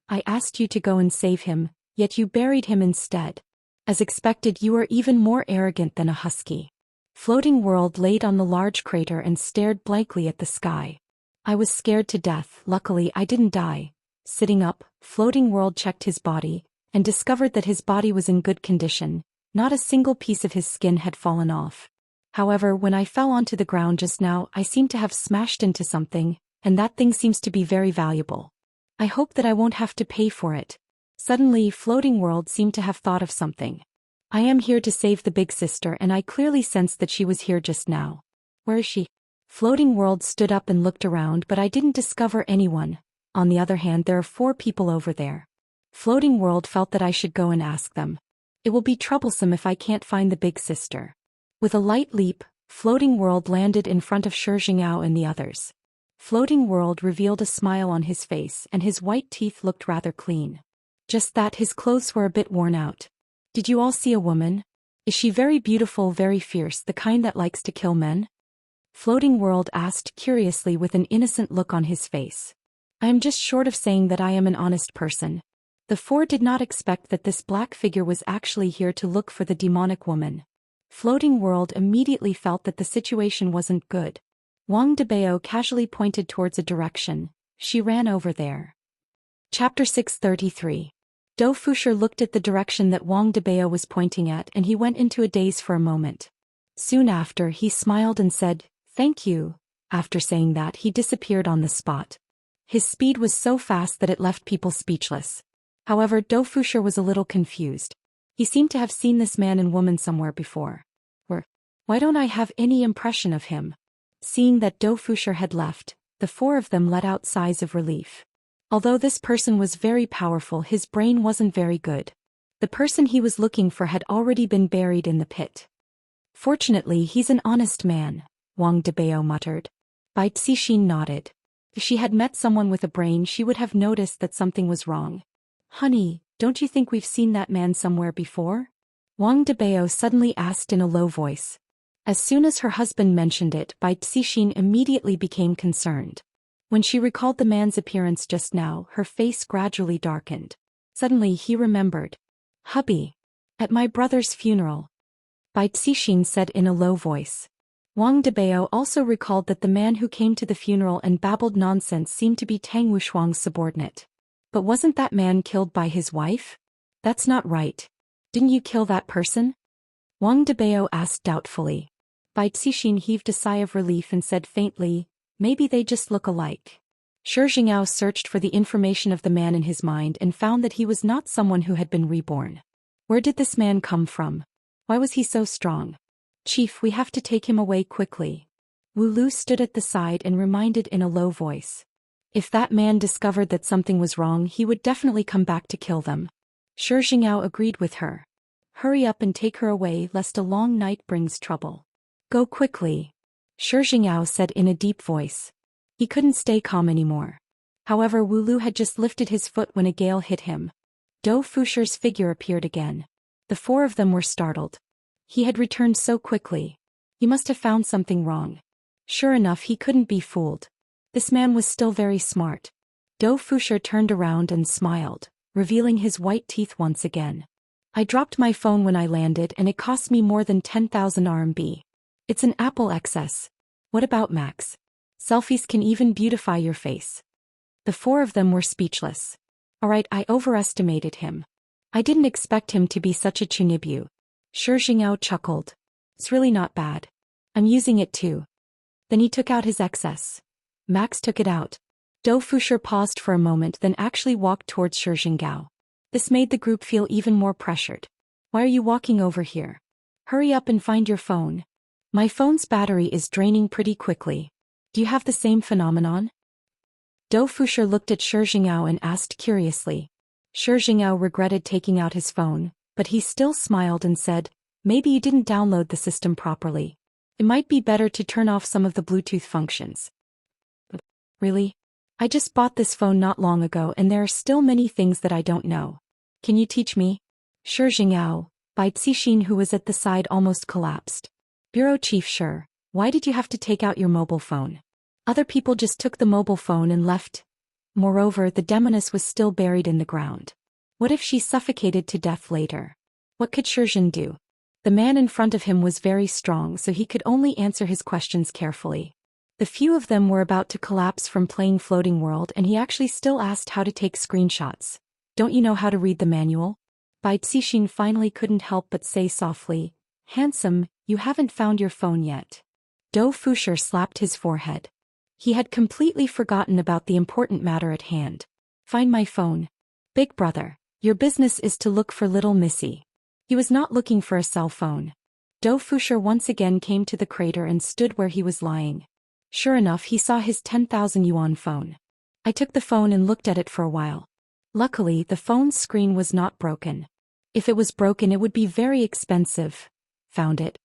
I asked you to go and save him, yet you buried him instead. As expected, you are even more arrogant than a husky. Floating World laid on the large crater and stared blankly at the sky. I was scared to death. Luckily, I didn't die. Sitting up, Floating World checked his body, and discovered that his body was in good condition. Not a single piece of his skin had fallen off. However, when I fell onto the ground just now, I seemed to have smashed into something, and that thing seems to be very valuable. I hope that I won't have to pay for it. Suddenly, Floating World seemed to have thought of something. I am here to save the big sister, and I clearly sensed that she was here just now. Where is she? Floating World stood up and looked around, but I didn't discover anyone. On the other hand, there are 4 people over there. Floating World felt that I should go and ask them. It will be troublesome if I can't find the big sister. With a light leap, Floating World landed in front of Xianxia and the others. Floating World revealed a smile on his face, and his white teeth looked rather clean. Just that his clothes were a bit worn out. Did you all see a woman? Is she very beautiful, very fierce, the kind that likes to kill men? Floating World asked curiously with an innocent look on his face. I am just short of saying that I am an honest person. The 4 did not expect that this black figure was actually here to look for the demonic woman. Floating World immediately felt that the situation wasn't good. Wang Debao casually pointed towards a direction. She ran over there. Chapter 633. Dou Fusher looked at the direction that Wang Debao was pointing at, and he went into a daze for a moment. Soon after, he smiled and said, "Thank you." After saying that, he disappeared on the spot. His speed was so fast that it left people speechless. However, Dou Fusher was a little confused. He seemed to have seen this man and woman somewhere before. Why don't I have any impression of him? Seeing that Dou Fusher had left, the 4 of them let out sighs of relief. Although this person was very powerful, his brain wasn't very good. The person he was looking for had already been buried in the pit. Fortunately, he's an honest man, Wang Debao muttered. Bai Cixin nodded. If she had met someone with a brain, she would have noticed that something was wrong. Honey, don't you think we've seen that man somewhere before? Wang Debao suddenly asked in a low voice. As soon as her husband mentioned it, Bai Cixin immediately became concerned. When she recalled the man's appearance just now, her face gradually darkened. Suddenly he remembered. Hubby. At my brother's funeral. Bai Cixin said in a low voice. Wang Debao also recalled that the man who came to the funeral and babbled nonsense seemed to be Tang Wushuang's subordinate. But wasn't that man killed by his wife? That's not right. Didn't you kill that person? Wang Debao asked doubtfully. Bai Cixin heaved a sigh of relief and said faintly, maybe they just look alike. Xianxia searched for the information of the man in his mind and found that he was not someone who had been reborn. Where did this man come from? Why was he so strong? Chief, we have to take him away quickly. Wu Lu stood at the side and reminded in a low voice. If that man discovered that something was wrong, he would definitely come back to kill them. Xianxia agreed with her. Hurry up and take her away lest a long night brings trouble. Go quickly. Xianxia said in a deep voice. He couldn't stay calm anymore. However, Wu Lu had just lifted his foot when a gale hit him. Dou Fusher's figure appeared again. The 4 of them were startled. He had returned so quickly. He must have found something wrong. Sure enough, he couldn't be fooled. This man was still very smart. Dou Fusher turned around and smiled, revealing his white teeth once again. I dropped my phone when I landed and it cost me more than 10,000 RMB. It's an Apple XS. What about Max? Selfies can even beautify your face. The 4 of them were speechless. Alright, I overestimated him. I didn't expect him to be such a chunibu. Xianxia chuckled. It's really not bad. I'm using it too. Then he took out his XS. Max took it out. Dou Fusher paused for a moment, then actually walked towards Xianxia. This made the group feel even more pressured. Why are you walking over here? Hurry up and find your phone. My phone's battery is draining pretty quickly. Do you have the same phenomenon? Dou Fushi looked at Shi Jingao and asked curiously. Shi Jingao regretted taking out his phone, but he still smiled and said, maybe you didn't download the system properly. It might be better to turn off some of the Bluetooth functions. Really? I just bought this phone not long ago and there are still many things that I don't know. Can you teach me? Shi Jingao, Bai Cixin, who was at the side, almost collapsed. Bureau Chief Shi, why did you have to take out your mobile phone? Other people just took the mobile phone and left. Moreover, the demoness was still buried in the ground. What if she suffocated to death later? What could Shi Jin do? The man in front of him was very strong, so he could only answer his questions carefully. The few of them were about to collapse from playing Floating World, and he actually still asked how to take screenshots. Don't you know how to read the manual? Bai Cixin finally couldn't help but say softly, handsome, you haven't found your phone yet. Dou Fushi slapped his forehead. He had completely forgotten about the important matter at hand. Find my phone. Big brother, your business is to look for little Missy. He was not looking for a cell phone. Dou Fushi once again came to the crater and stood where he was lying. Sure enough, he saw his 10,000 yuan phone. I took the phone and looked at it for a while. Luckily, the phone's screen was not broken. If it was broken, it would be very expensive. Found it.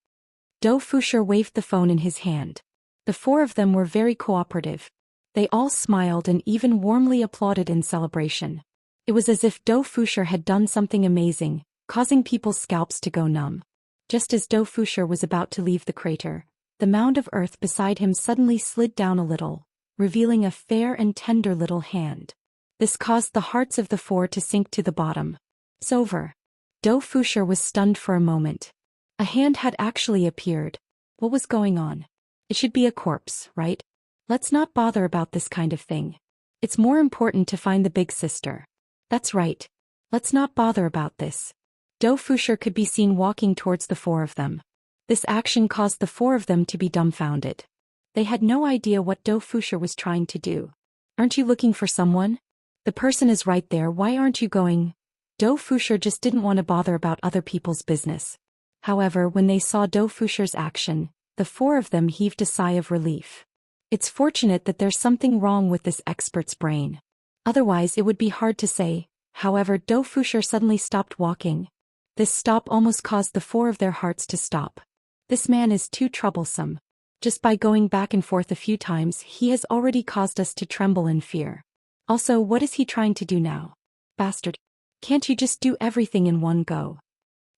Dou Fushi waved the phone in his hand. The four of them were very cooperative. They all smiled and even warmly applauded in celebration. It was as if Dou Fushi had done something amazing, causing people's scalps to go numb. Just as Dou Fushi was about to leave the crater, the mound of earth beside him suddenly slid down a little, revealing a fair and tender little hand. This caused the hearts of the four to sink to the bottom. It's over. Dou Fushi was stunned for a moment. A hand had actually appeared. What was going on? It should be a corpse, right? Let's not bother about this kind of thing. It's more important to find the big sister. That's right. Let's not bother about this. Dou Fushi could be seen walking towards the four of them. This action caused the four of them to be dumbfounded. They had no idea what Dou Fushi was trying to do. Aren't you looking for someone? The person is right there, why aren't you going? Dou Fushi just didn't want to bother about other people's business. However, when they saw Dou Fushi's action, the four of them heaved a sigh of relief. It's fortunate that there's something wrong with this expert's brain. Otherwise it would be hard to say. However, Dou Fushi suddenly stopped walking. This stop almost caused the four of their hearts to stop. This man is too troublesome. Just by going back and forth a few times, he has already caused us to tremble in fear. Also, what is he trying to do now? Bastard. Can't you just do everything in one go?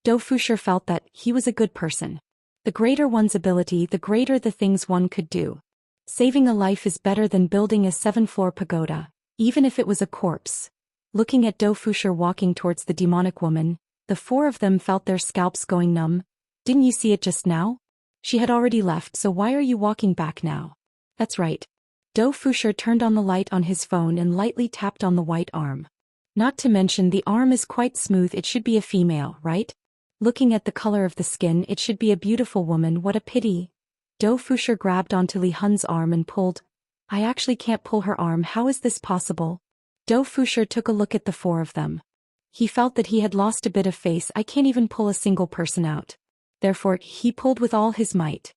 Dou Fushi felt that he was a good person. The greater one's ability, the greater the things one could do. Saving a life is better than building a 7-floor pagoda, even if it was a corpse. Looking at Dou Fushi walking towards the demonic woman, the four of them felt their scalps going numb. Didn't you see it just now? She had already left, so why are you walking back now? That's right. Dou Fushi turned on the light on his phone and lightly tapped on the white arm. Not to mention the arm is quite smooth, it should be a female, right? Looking at the color of the skin, it should be a beautiful woman, what a pity. Dou Fushi grabbed onto Li Hun's arm and pulled. I actually can't pull her arm, how is this possible? Dou Fushi took a look at the four of them. He felt that he had lost a bit of face, I can't even pull a single person out. Therefore, he pulled with all his might.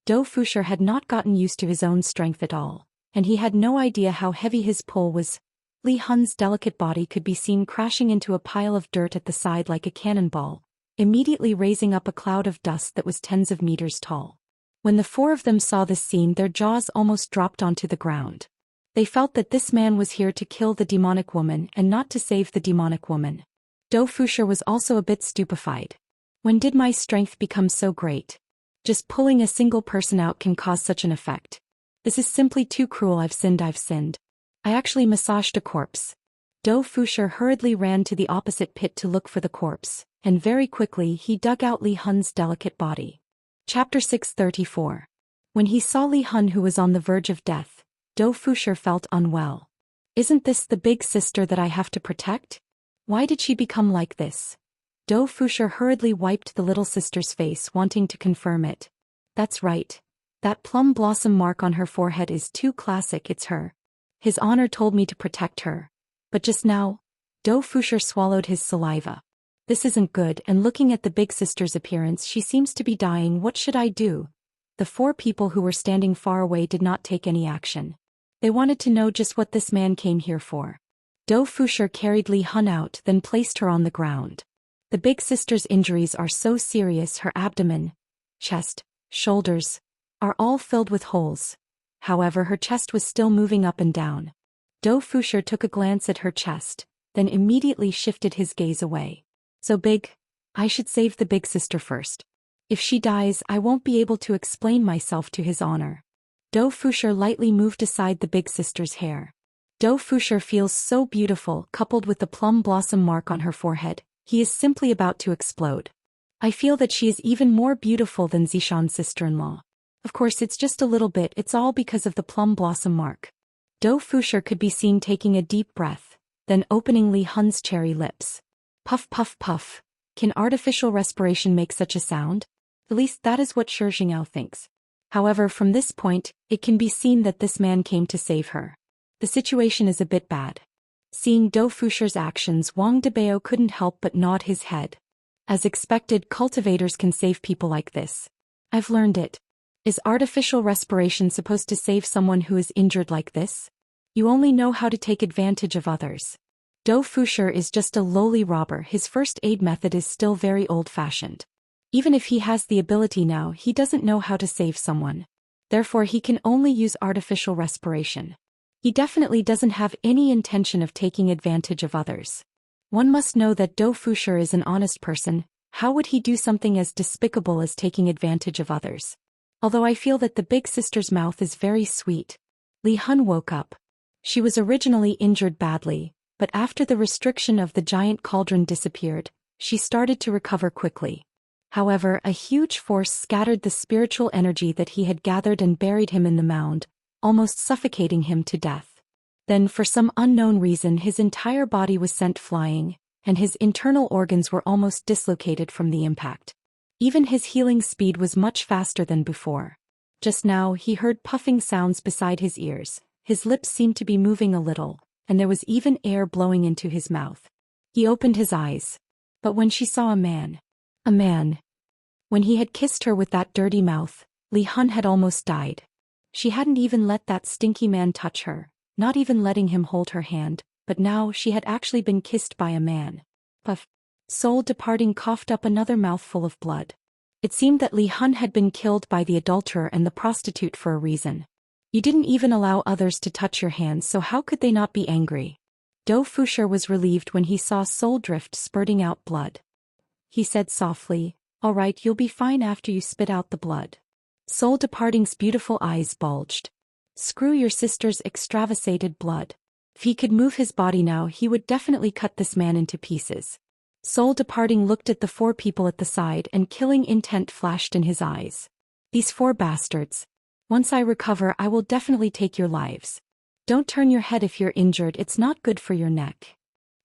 Dou Fushi had not gotten used to his own strength at all, and he had no idea how heavy his pull was. Li Hun's delicate body could be seen crashing into a pile of dirt at the side like a cannonball, immediately raising up a cloud of dust that was tens of meters tall. When the four of them saw this scene, their jaws almost dropped onto the ground. They felt that this man was here to kill the demonic woman and not to save the demonic woman. Dou Fushi was also a bit stupefied. When did my strength become so great? Just pulling a single person out can cause such an effect. This is simply too cruel. I've sinned. I actually massaged a corpse. Dou Fushi hurriedly ran to the opposite pit to look for the corpse, and very quickly he dug out Li Hun's delicate body. Chapter 634. When he saw Li Hun, who was on the verge of death, Dou Fushi felt unwell. Isn't this the big sister that I have to protect? Why did she become like this? Dou Fushi hurriedly wiped the little sister's face, wanting to confirm it. That's right. That plum blossom mark on her forehead is too classic, it's her. His honor told me to protect her. But just now, Dou Fushi swallowed his saliva. This isn't good, and looking at the big sister's appearance, she seems to be dying. What should I do? The four people who were standing far away did not take any action. They wanted to know just what this man came here for. Dou Fushi carried Li Hun out, then placed her on the ground. The big sister's injuries are so serious, her abdomen, chest, shoulders, are all filled with holes. However, her chest was still moving up and down. Dou Fushi took a glance at her chest, then immediately shifted his gaze away. So big? I should save the big sister first. If she dies, I won't be able to explain myself to his honor. Dou Fushi lightly moved aside the big sister's hair. Dou Fushi feels so beautiful, coupled with the plum blossom mark on her forehead, he is simply about to explode. I feel that she is even more beautiful than Zishan's sister-in-law. Of course, it's just a little bit, it's all because of the plum blossom mark. Dou Fushi could be seen taking a deep breath, then opening Li Hun's cherry lips. Puff puff puff. Can artificial respiration make such a sound? At least that is what Zhou Xian thinks. However, from this point, it can be seen that this man came to save her. The situation is a bit bad. Seeing Dou Fushi's actions, Wang Debao couldn't help but nod his head. As expected, cultivators can save people like this. I've learned it. Is artificial respiration supposed to save someone who is injured like this? You only know how to take advantage of others. Dou Fushi is just a lowly robber, his first aid method is still very old-fashioned. Even if he has the ability now, he doesn't know how to save someone. Therefore he can only use artificial respiration. He definitely doesn't have any intention of taking advantage of others. One must know that Dou Fushi is an honest person. How would he do something as despicable as taking advantage of others? Although I feel that the big sister's mouth is very sweet. Li Hun woke up. She was originally injured badly, but after the restriction of the giant cauldron disappeared, she started to recover quickly. However, a huge force scattered the spiritual energy that he had gathered and buried him in the mound, almost suffocating him to death. Then, for some unknown reason, his entire body was sent flying, and his internal organs were almost dislocated from the impact. Even his healing speed was much faster than before. Just now, he heard puffing sounds beside his ears, his lips seemed to be moving a little, and there was even air blowing into his mouth. He opened his eyes. But when she saw a man. When he had kissed her with that dirty mouth, Li Hun had almost died. She hadn't even let that stinky man touch her, not even letting him hold her hand, but now she had actually been kissed by a man. Puff. Soul departing coughed up another mouthful of blood. It seemed that Li Hun had been killed by the adulterer and the prostitute for a reason. You didn't even allow others to touch your hands, so how could they not be angry? Dou Fushi was relieved when he saw Soul Drift spurting out blood. He said softly, "All right, you'll be fine after you spit out the blood." Soul Departing's beautiful eyes bulged. Screw your sister's extravasated blood. If he could move his body now, he would definitely cut this man into pieces. Soul Departing looked at the four people at the side and killing intent flashed in his eyes. These four bastards. Once I recover, I will definitely take your lives. Don't turn your head if you're injured, it's not good for your neck.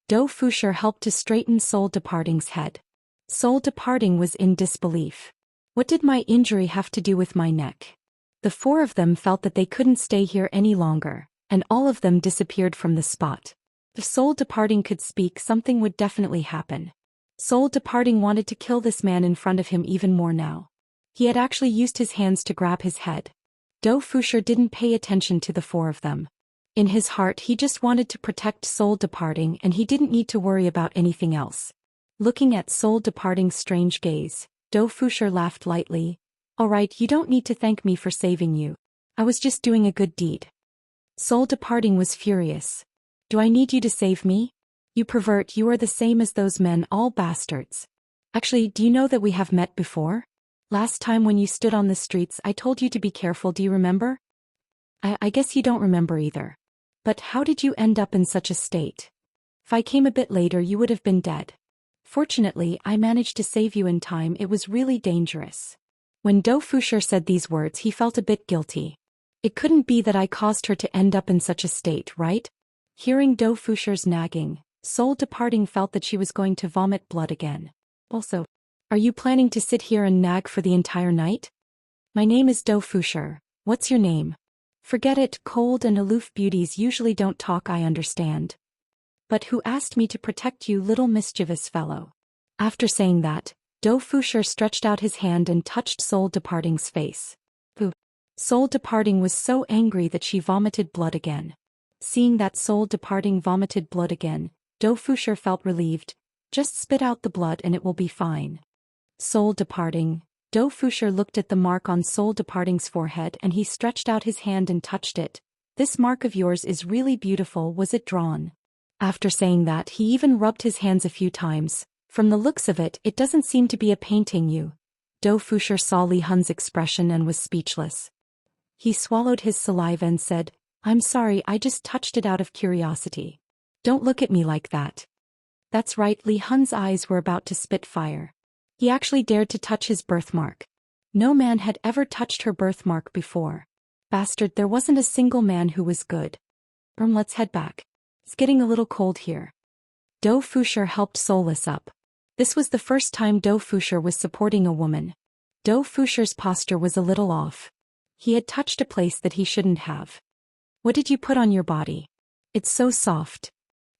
Dou Fushi helped to straighten Soul Departing's head. Soul Departing was in disbelief. What did my injury have to do with my neck? The four of them felt that they couldn't stay here any longer, and all of them disappeared from the spot. If Soul Departing could speak, something would definitely happen. Soul Departing wanted to kill this man in front of him even more now. He had actually used his hands to grab his head. Dou Fushi didn't pay attention to the four of them. In his heart, he just wanted to protect Soul Departing and he didn't need to worry about anything else. Looking at Soul Departing's strange gaze, Dou Fushi laughed lightly. "All right, you don't need to thank me for saving you. I was just doing a good deed." Soul Departing was furious. "Do I need you to save me? You pervert, you are the same as those men, all bastards. Actually, do you know that we have met before? Last time when you stood on the streets, I told you to be careful, do you remember?" I guess you don't remember either. But how did you end up in such a state? If I came a bit later, you would have been dead. Fortunately, I managed to save you in time, it was really dangerous. When Dou Fushi said these words, he felt a bit guilty. It couldn't be that I caused her to end up in such a state, right? Hearing Dou Fushi's nagging, Soul Departing felt that she was going to vomit blood again. Also, are you planning to sit here and nag for the entire night? My name is Dou Fushi. What's your name? Forget it, cold and aloof beauties usually don't talk, I understand. But who asked me to protect you, little mischievous fellow? After saying that, Dou Fushi stretched out his hand and touched Soul Departing's face. Ooh. Soul departing was so angry that she vomited blood again. Seeing that soul departing vomited blood again, Dou Fushi felt relieved. Just spit out the blood and it will be fine. Soul departing. Dou Fushi looked at the mark on soul departing's forehead and he stretched out his hand and touched it. This mark of yours is really beautiful, was it drawn? After saying that, he even rubbed his hands a few times. From the looks of it, it doesn't seem to be a painting you. Dou Fushi saw Li Hun's expression and was speechless. He swallowed his saliva and said, I'm sorry, I just touched it out of curiosity. Don't look at me like that. That's right, Li Hun's eyes were about to spit fire. He actually dared to touch his birthmark. No man had ever touched her birthmark before. Bastard, there wasn't a single man who was good. Let's head back. It's getting a little cold here. Dou Fushi helped Soulless up. This was the first time Dou Fushi was supporting a woman. Dou Fushi's posture was a little off. He had touched a place that he shouldn't have. What did you put on your body? It's so soft.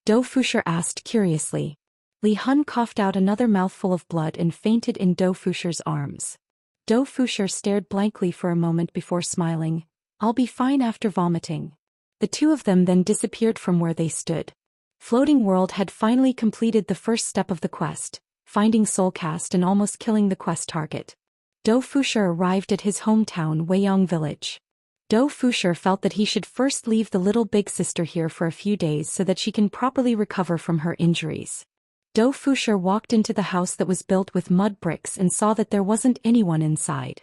Dou Fushi asked curiously. Li Hun coughed out another mouthful of blood and fainted in Dou Fushi's arms. Dou Fushi stared blankly for a moment before smiling. I'll be fine after vomiting. The two of them then disappeared from where they stood. Floating World had finally completed the first step of the quest, finding Soulcast and almost killing the quest target. Dou Fushi arrived at his hometown Weiyang village. Dou Fushi felt that he should first leave the little big sister here for a few days so that she can properly recover from her injuries. Dou Fushi walked into the house that was built with mud bricks and saw that there wasn't anyone inside.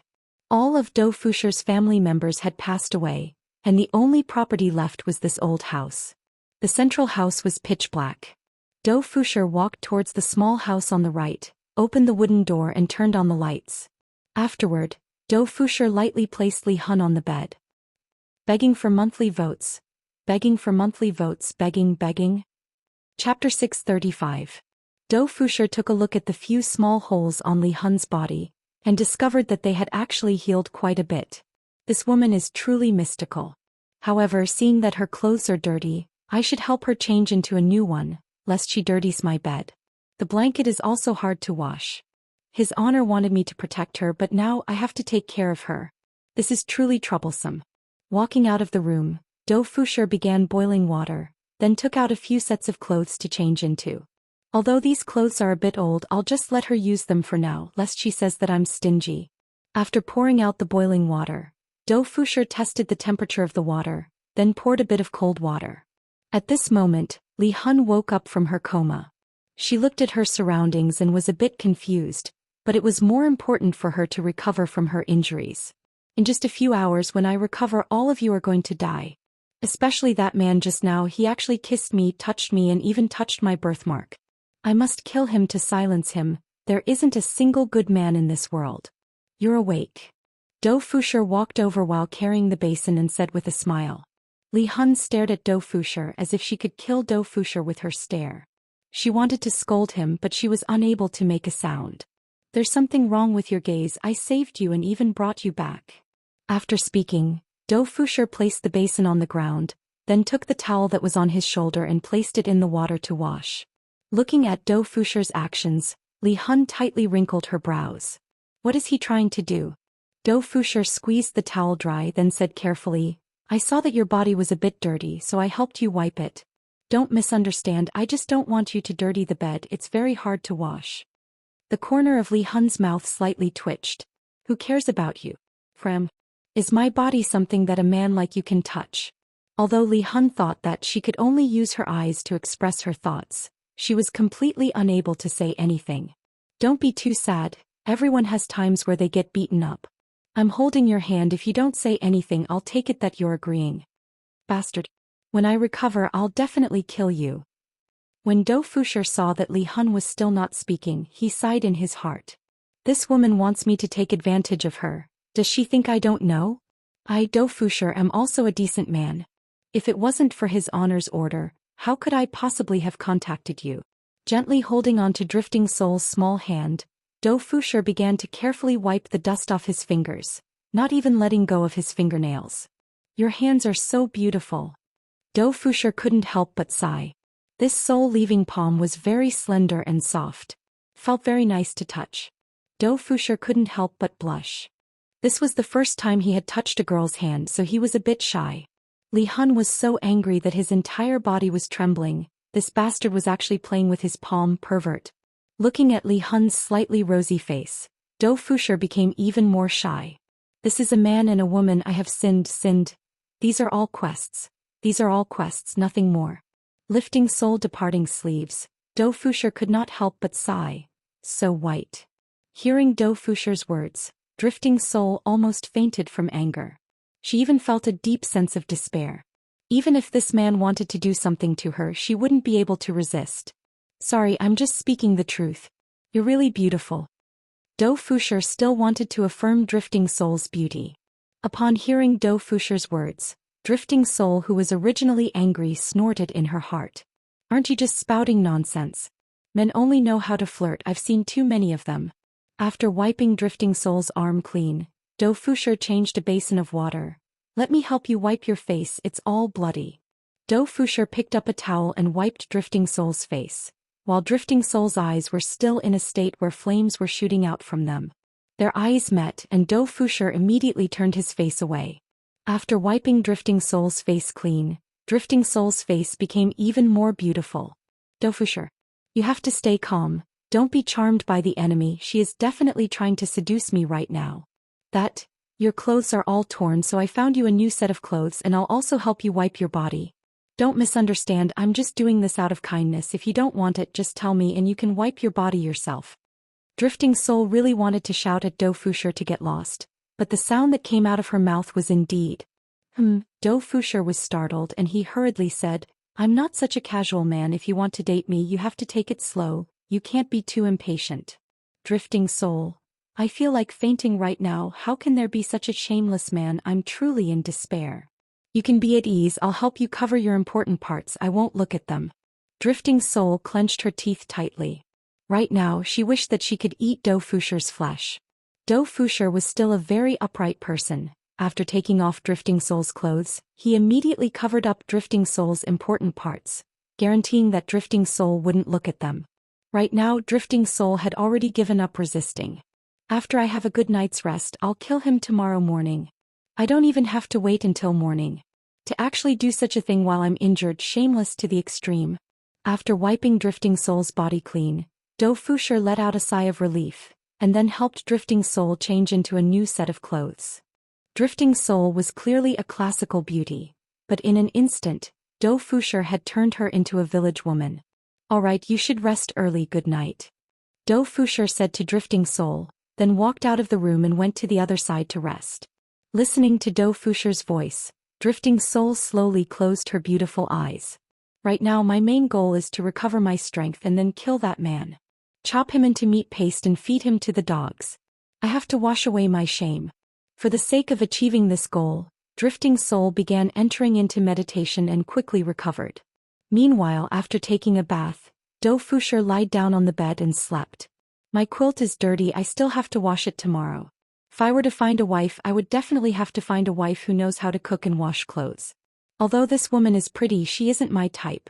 All of Dou Fushi's family members had passed away, and the only property left was this old house. The central house was pitch black. Dou Fushi walked towards the small house on the right, opened the wooden door and turned on the lights. Afterward, Dou Fushi lightly placed Li Hun on the bed. Begging for monthly votes. Begging for monthly votes. Begging. Chapter 635. Dou Fushi took a look at the few small holes on Li Hun's body, and discovered that they had actually healed quite a bit. This woman is truly mystical. However, seeing that her clothes are dirty, I should help her change into a new one, lest she dirties my bed. The blanket is also hard to wash. His Honor wanted me to protect her, but now I have to take care of her. This is truly troublesome. Walking out of the room, Dou Fushi began boiling water, then took out a few sets of clothes to change into. Although these clothes are a bit old, I'll just let her use them for now, lest she says that I'm stingy. After pouring out the boiling water, Dou Fushi tested the temperature of the water, then poured a bit of cold water. At this moment, Li Hun woke up from her coma. She looked at her surroundings and was a bit confused, but it was more important for her to recover from her injuries. In just a few hours, when I recover, all of you are going to die. Especially that man just now. He actually kissed me, touched me, and even touched my birthmark. I must kill him to silence him. There isn't a single good man in this world. You're awake. Dou Fushi walked over while carrying the basin and said with a smile. Li Hun stared at Dou Fushi as if she could kill Dou Fushi with her stare. She wanted to scold him, but she was unable to make a sound. There's something wrong with your gaze. I saved you and even brought you back. After speaking, Dou Fushi placed the basin on the ground, then took the towel that was on his shoulder and placed it in the water to wash. Looking at Dou Fushi's actions, Li Hun tightly wrinkled her brows. What is he trying to do? Dou Fushi squeezed the towel dry, then said carefully, I saw that your body was a bit dirty, so I helped you wipe it. Don't misunderstand, I just don't want you to dirty the bed, it's very hard to wash. The corner of Li Hun's mouth slightly twitched. Who cares about you? Is my body something that a man like you can touch? Although Li Hun thought that she could only use her eyes to express her thoughts, she was completely unable to say anything. Don't be too sad, everyone has times where they get beaten up. I'm holding your hand. If you don't say anything, I'll take it that you're agreeing. Bastard. When I recover, I'll definitely kill you. When Dou Fushi saw that Li Hun was still not speaking, he sighed in his heart. This woman wants me to take advantage of her. Does she think I don't know? I, Dou Fushi, am also a decent man. If it wasn't for His Honor's order, how could I possibly have contacted you? Gently holding on to Drifting Soul's small hand, Dou Fushi began to carefully wipe the dust off his fingers, not even letting go of his fingernails. Your hands are so beautiful. Dou Fushi couldn't help but sigh. This soul-leaving palm was very slender and soft. Felt very nice to touch. Dou Fushi couldn't help but blush. This was the first time he had touched a girl's hand, so he was a bit shy. Li Hun was so angry that his entire body was trembling. This bastard was actually playing with his palm, pervert. Looking at Li Hun's slightly rosy face, Dou Fushi became even more shy. This is a man and a woman. I have sinned. These are all quests, nothing more. Lifting soul departing sleeves, Dou Fushi could not help but sigh. So white. Hearing Dou Fushi's words, drifting soul almost fainted from anger. She even felt a deep sense of despair. Even if this man wanted to do something to her, she wouldn't be able to resist. Sorry, I'm just speaking the truth. You're really beautiful. Dou Fushi still wanted to affirm drifting soul's beauty. Upon hearing Dou Fushi's words, drifting soul, who was originally angry, snorted in her heart. Aren't you just spouting nonsense? Men only know how to flirt. I've seen too many of them. After wiping drifting soul's arm clean, Dou Fushi changed a basin of water. Let me help you wipe your face, it's all bloody. Dou Fushi picked up a towel and wiped drifting soul's face, while drifting soul's eyes were still in a state where flames were shooting out from them. Their eyes met and Dou Fushi immediately turned his face away. After wiping drifting soul's face clean, drifting soul's face became even more beautiful. Dou Fushi, you have to stay calm, don't be charmed by the enemy. She is definitely trying to seduce me right now. Your clothes are all torn, so I found you a new set of clothes and I'll also help you wipe your body. Don't misunderstand, I'm just doing this out of kindness. If you don't want it, just tell me and you can wipe your body yourself. Drifting soul really wanted to shout at Dou Fushi to get lost, but the sound that came out of her mouth was indeed. Dou Fushi was startled and he hurriedly said, I'm not such a casual man. If you want to date me, you have to take it slow, you can't be too impatient. Drifting soul, I feel like fainting right now. How can there be such a shameless man? I'm truly in despair. You can be at ease, I'll help you cover your important parts, I won't look at them. Drifting soul clenched her teeth tightly. Right now she wished that she could eat Dou Fushi's flesh. Dou Fushi was still a very upright person. After taking off drifting soul's clothes, he immediately covered up drifting soul's important parts, guaranteeing that drifting soul wouldn't look at them. Right now drifting soul had already given up resisting. After I have a good night's rest, I'll kill him tomorrow morning. I don't even have to wait until morning. To actually do such a thing while I'm injured, shameless to the extreme. After wiping drifting soul's body clean, Dou Fushi let out a sigh of relief, and then helped drifting soul change into a new set of clothes. Drifting soul was clearly a classical beauty, but in an instant, Dou Fushi had turned her into a village woman. Alright, you should rest early, good night. Dou Fushi said to drifting soul, then walked out of the room and went to the other side to rest. Listening to Dou Fushi's voice, drifting soul slowly closed her beautiful eyes. Right now my main goal is to recover my strength and then kill that man. Chop him into meat paste and feed him to the dogs. I have to wash away my shame. For the sake of achieving this goal, drifting soul began entering into meditation and quickly recovered. Meanwhile, after taking a bath, Dou Fushi lied down on the bed and slept. My quilt is dirty, I still have to wash it tomorrow. If I were to find a wife, I would definitely have to find a wife who knows how to cook and wash clothes. Although this woman is pretty, she isn't my type.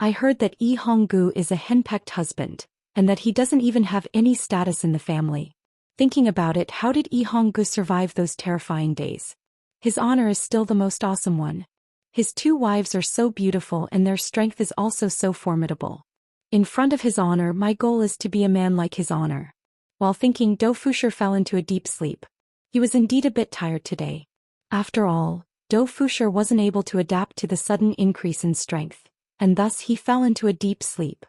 I heard that Yi Honggu is a henpecked husband, and that he doesn't even have any status in the family. Thinking about it, how did Yi Honggu survive those terrifying days? His honor is still the most awesome one. His two wives are so beautiful and their strength is also so formidable. In front of his honor, my goal is to be a man like his honor. While thinking, Dou Fushi fell into a deep sleep. He was indeed a bit tired today. After all, Dou Fushi wasn't able to adapt to the sudden increase in strength, and thus he fell into a deep sleep.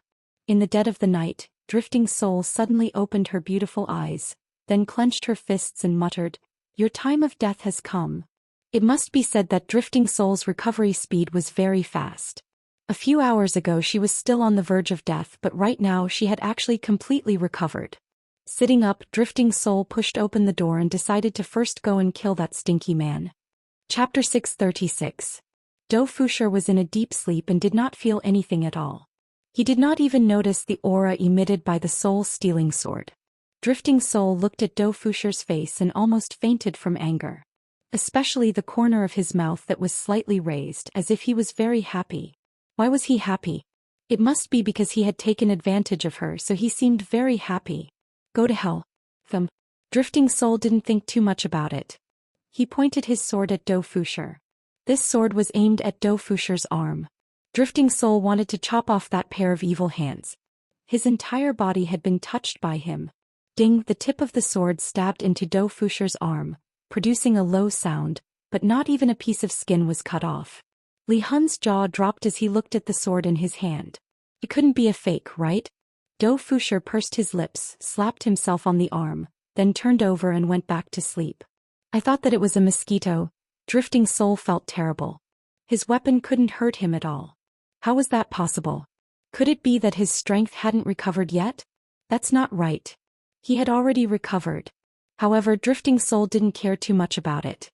In the dead of the night, drifting soul suddenly opened her beautiful eyes, then clenched her fists and muttered, Your time of death has come. It must be said that drifting soul's recovery speed was very fast. A few hours ago she was still on the verge of death, but right now she had actually completely recovered. Sitting up, drifting soul pushed open the door and decided to first go and kill that stinky man. Chapter 636. Dou Fushi was in a deep sleep and did not feel anything at all. He did not even notice the aura emitted by the soul-stealing sword. Drifting soul looked at Dou Fushi's face and almost fainted from anger. Especially the corner of his mouth that was slightly raised, as if he was very happy. Why was he happy? It must be because he had taken advantage of her, so he seemed very happy. Go to hell. Drifting Soul didn't think too much about it. He pointed his sword at Dou Fushi. This sword was aimed at Dou Fushi's arm. Drifting Soul wanted to chop off that pair of evil hands. His entire body had been touched by him. Ding! The tip of the sword stabbed into Dou Fushi's arm, producing a low sound, but not even a piece of skin was cut off. Li Hun's jaw dropped as he looked at the sword in his hand. It couldn't be a fake, right? Dou Fushi pursed his lips, slapped himself on the arm, then turned over and went back to sleep. I thought that it was a mosquito. Drifting Soul felt terrible. His weapon couldn't hurt him at all. How was that possible? Could it be that his strength hadn't recovered yet? That's not right. He had already recovered. However, Drifting Soul didn't care too much about it.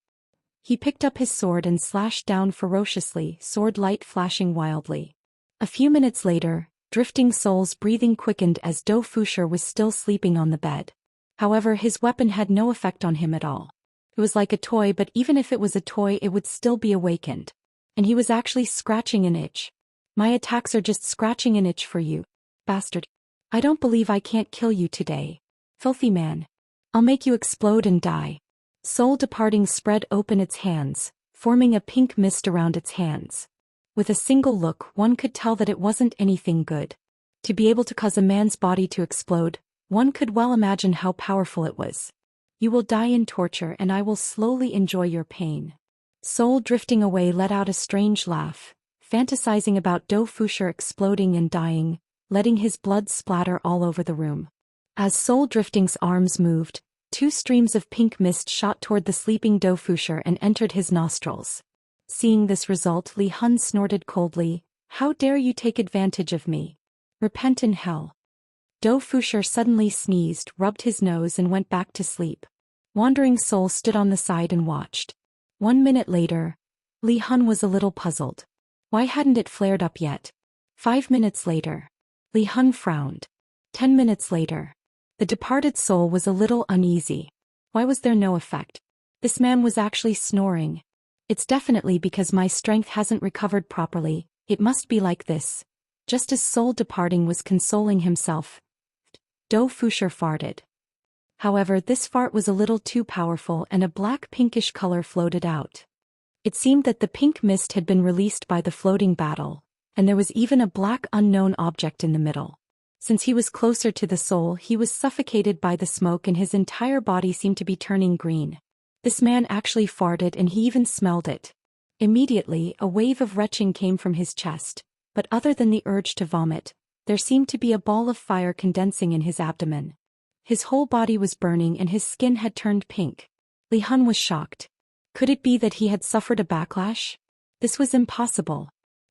He picked up his sword and slashed down ferociously, sword light flashing wildly. A few minutes later, Drifting Soul's breathing quickened as Dou Fushi was still sleeping on the bed. However, his weapon had no effect on him at all. It was like a toy, but even if it was a toy, it would still be awakened. And he was actually scratching an itch. My attacks are just scratching an itch for you, bastard. I don't believe I can't kill you today. Filthy man. I'll make you explode and die. Soul Departing spread open its hands, forming a pink mist around its hands. With a single look, one could tell that it wasn't anything good. To be able to cause a man's body to explode, one could well imagine how powerful it was. You will die in torture and I will slowly enjoy your pain. Soul drifting away let out a strange laugh, fantasizing about Dou Fushi exploding and dying, letting his blood splatter all over the room. As Soul Drifting's arms moved, 2 streams of pink mist shot toward the sleeping Dou Fushi and entered his nostrils. Seeing this result, Li Hun snorted coldly, "How dare you take advantage of me? Repent in hell." Dou Fushi suddenly sneezed, rubbed his nose and went back to sleep. Wandering Soul stood on the side and watched. 1 minute later, Li Hun was a little puzzled. Why hadn't it flared up yet? 5 minutes later. Li Hun frowned. 10 minutes later. The departed soul was a little uneasy. Why was there no effect? This man was actually snoring. It's definitely because my strength hasn't recovered properly. It must be like this. Just as Soul Departing was consoling himself, Dou Fushi farted. However, this fart was a little too powerful and a black pinkish color floated out. It seemed that the pink mist had been released by the floating battle, and there was even a black unknown object in the middle. Since he was closer to the soul, he was suffocated by the smoke and his entire body seemed to be turning green. This man actually farted and he even smelled it. Immediately, a wave of retching came from his chest, but other than the urge to vomit, there seemed to be a ball of fire condensing in his abdomen. His whole body was burning and his skin had turned pink. Li Hun was shocked. Could it be that he had suffered a backlash? This was impossible.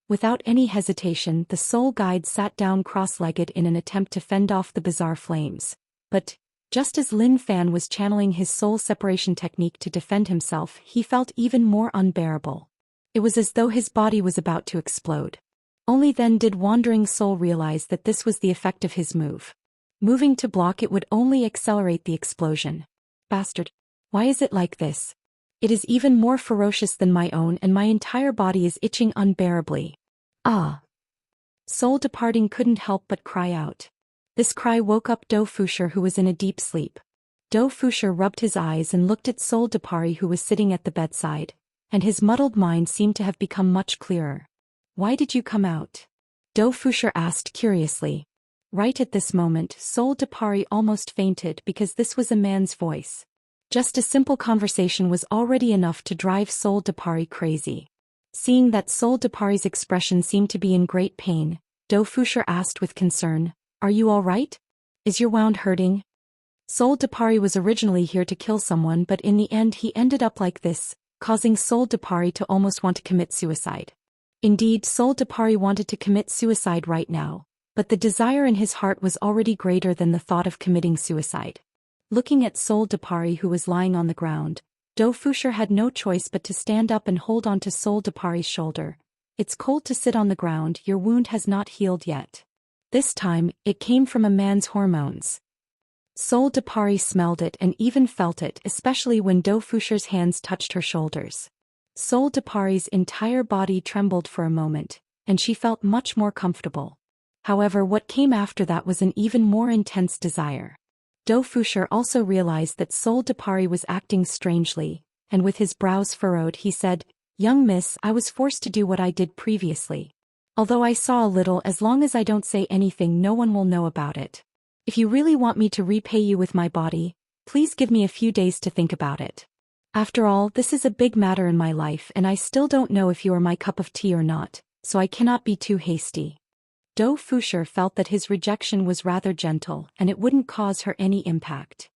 Without any hesitation, the soul guide sat down cross-legged in an attempt to fend off the bizarre flames. But, just as Lin Fan was channeling his soul separation technique to defend himself, he felt even more unbearable. It was as though his body was about to explode. Only then did Wandering Soul realize that this was the effect of his move. Moving to block it would only accelerate the explosion. Bastard. Why is it like this? It is even more ferocious than my own and my entire body is itching unbearably. Ah! Soul Departing couldn't help but cry out. This cry woke up Dou Fushi who was in a deep sleep. Dou Fushi rubbed his eyes and looked at Soul Departing who was sitting at the bedside, and his muddled mind seemed to have become much clearer. Why did you come out? Dou Fushi asked curiously. Right at this moment, Soul Departing almost fainted because this was a man's voice. Just a simple conversation was already enough to drive Soul Departing crazy. Seeing that Soul Departing's expression seemed to be in great pain, Dou Fushi asked with concern, "Are you all right? Is your wound hurting?" Soul Departing was originally here to kill someone, but in the end he ended up like this, causing Soul Departing to almost want to commit suicide. Indeed, Soul Departing wanted to commit suicide right now, but the desire in his heart was already greater than the thought of committing suicide. Looking at Soul Departing who was lying on the ground, Dou Fushi had no choice but to stand up and hold on to Soul Departing's shoulder. It's cold to sit on the ground, your wound has not healed yet. This time, it came from a man's hormones. Soul Departing smelled it and even felt it, especially when Dou Fushi's hands touched her shoulders. Soul Departing's entire body trembled for a moment, and she felt much more comfortable. However, what came after that was an even more intense desire. Dou Fushi also realized that Sol Depari was acting strangely, and with his brows furrowed he said, "Young miss, I was forced to do what I did previously. Although I saw a little, as long as I don't say anything no one will know about it. If you really want me to repay you with my body, please give me a few days to think about it. After all, this is a big matter in my life and I still don't know if you are my cup of tea or not, so I cannot be too hasty." Dou Fushi felt that his rejection was rather gentle and it wouldn't cause her any impact.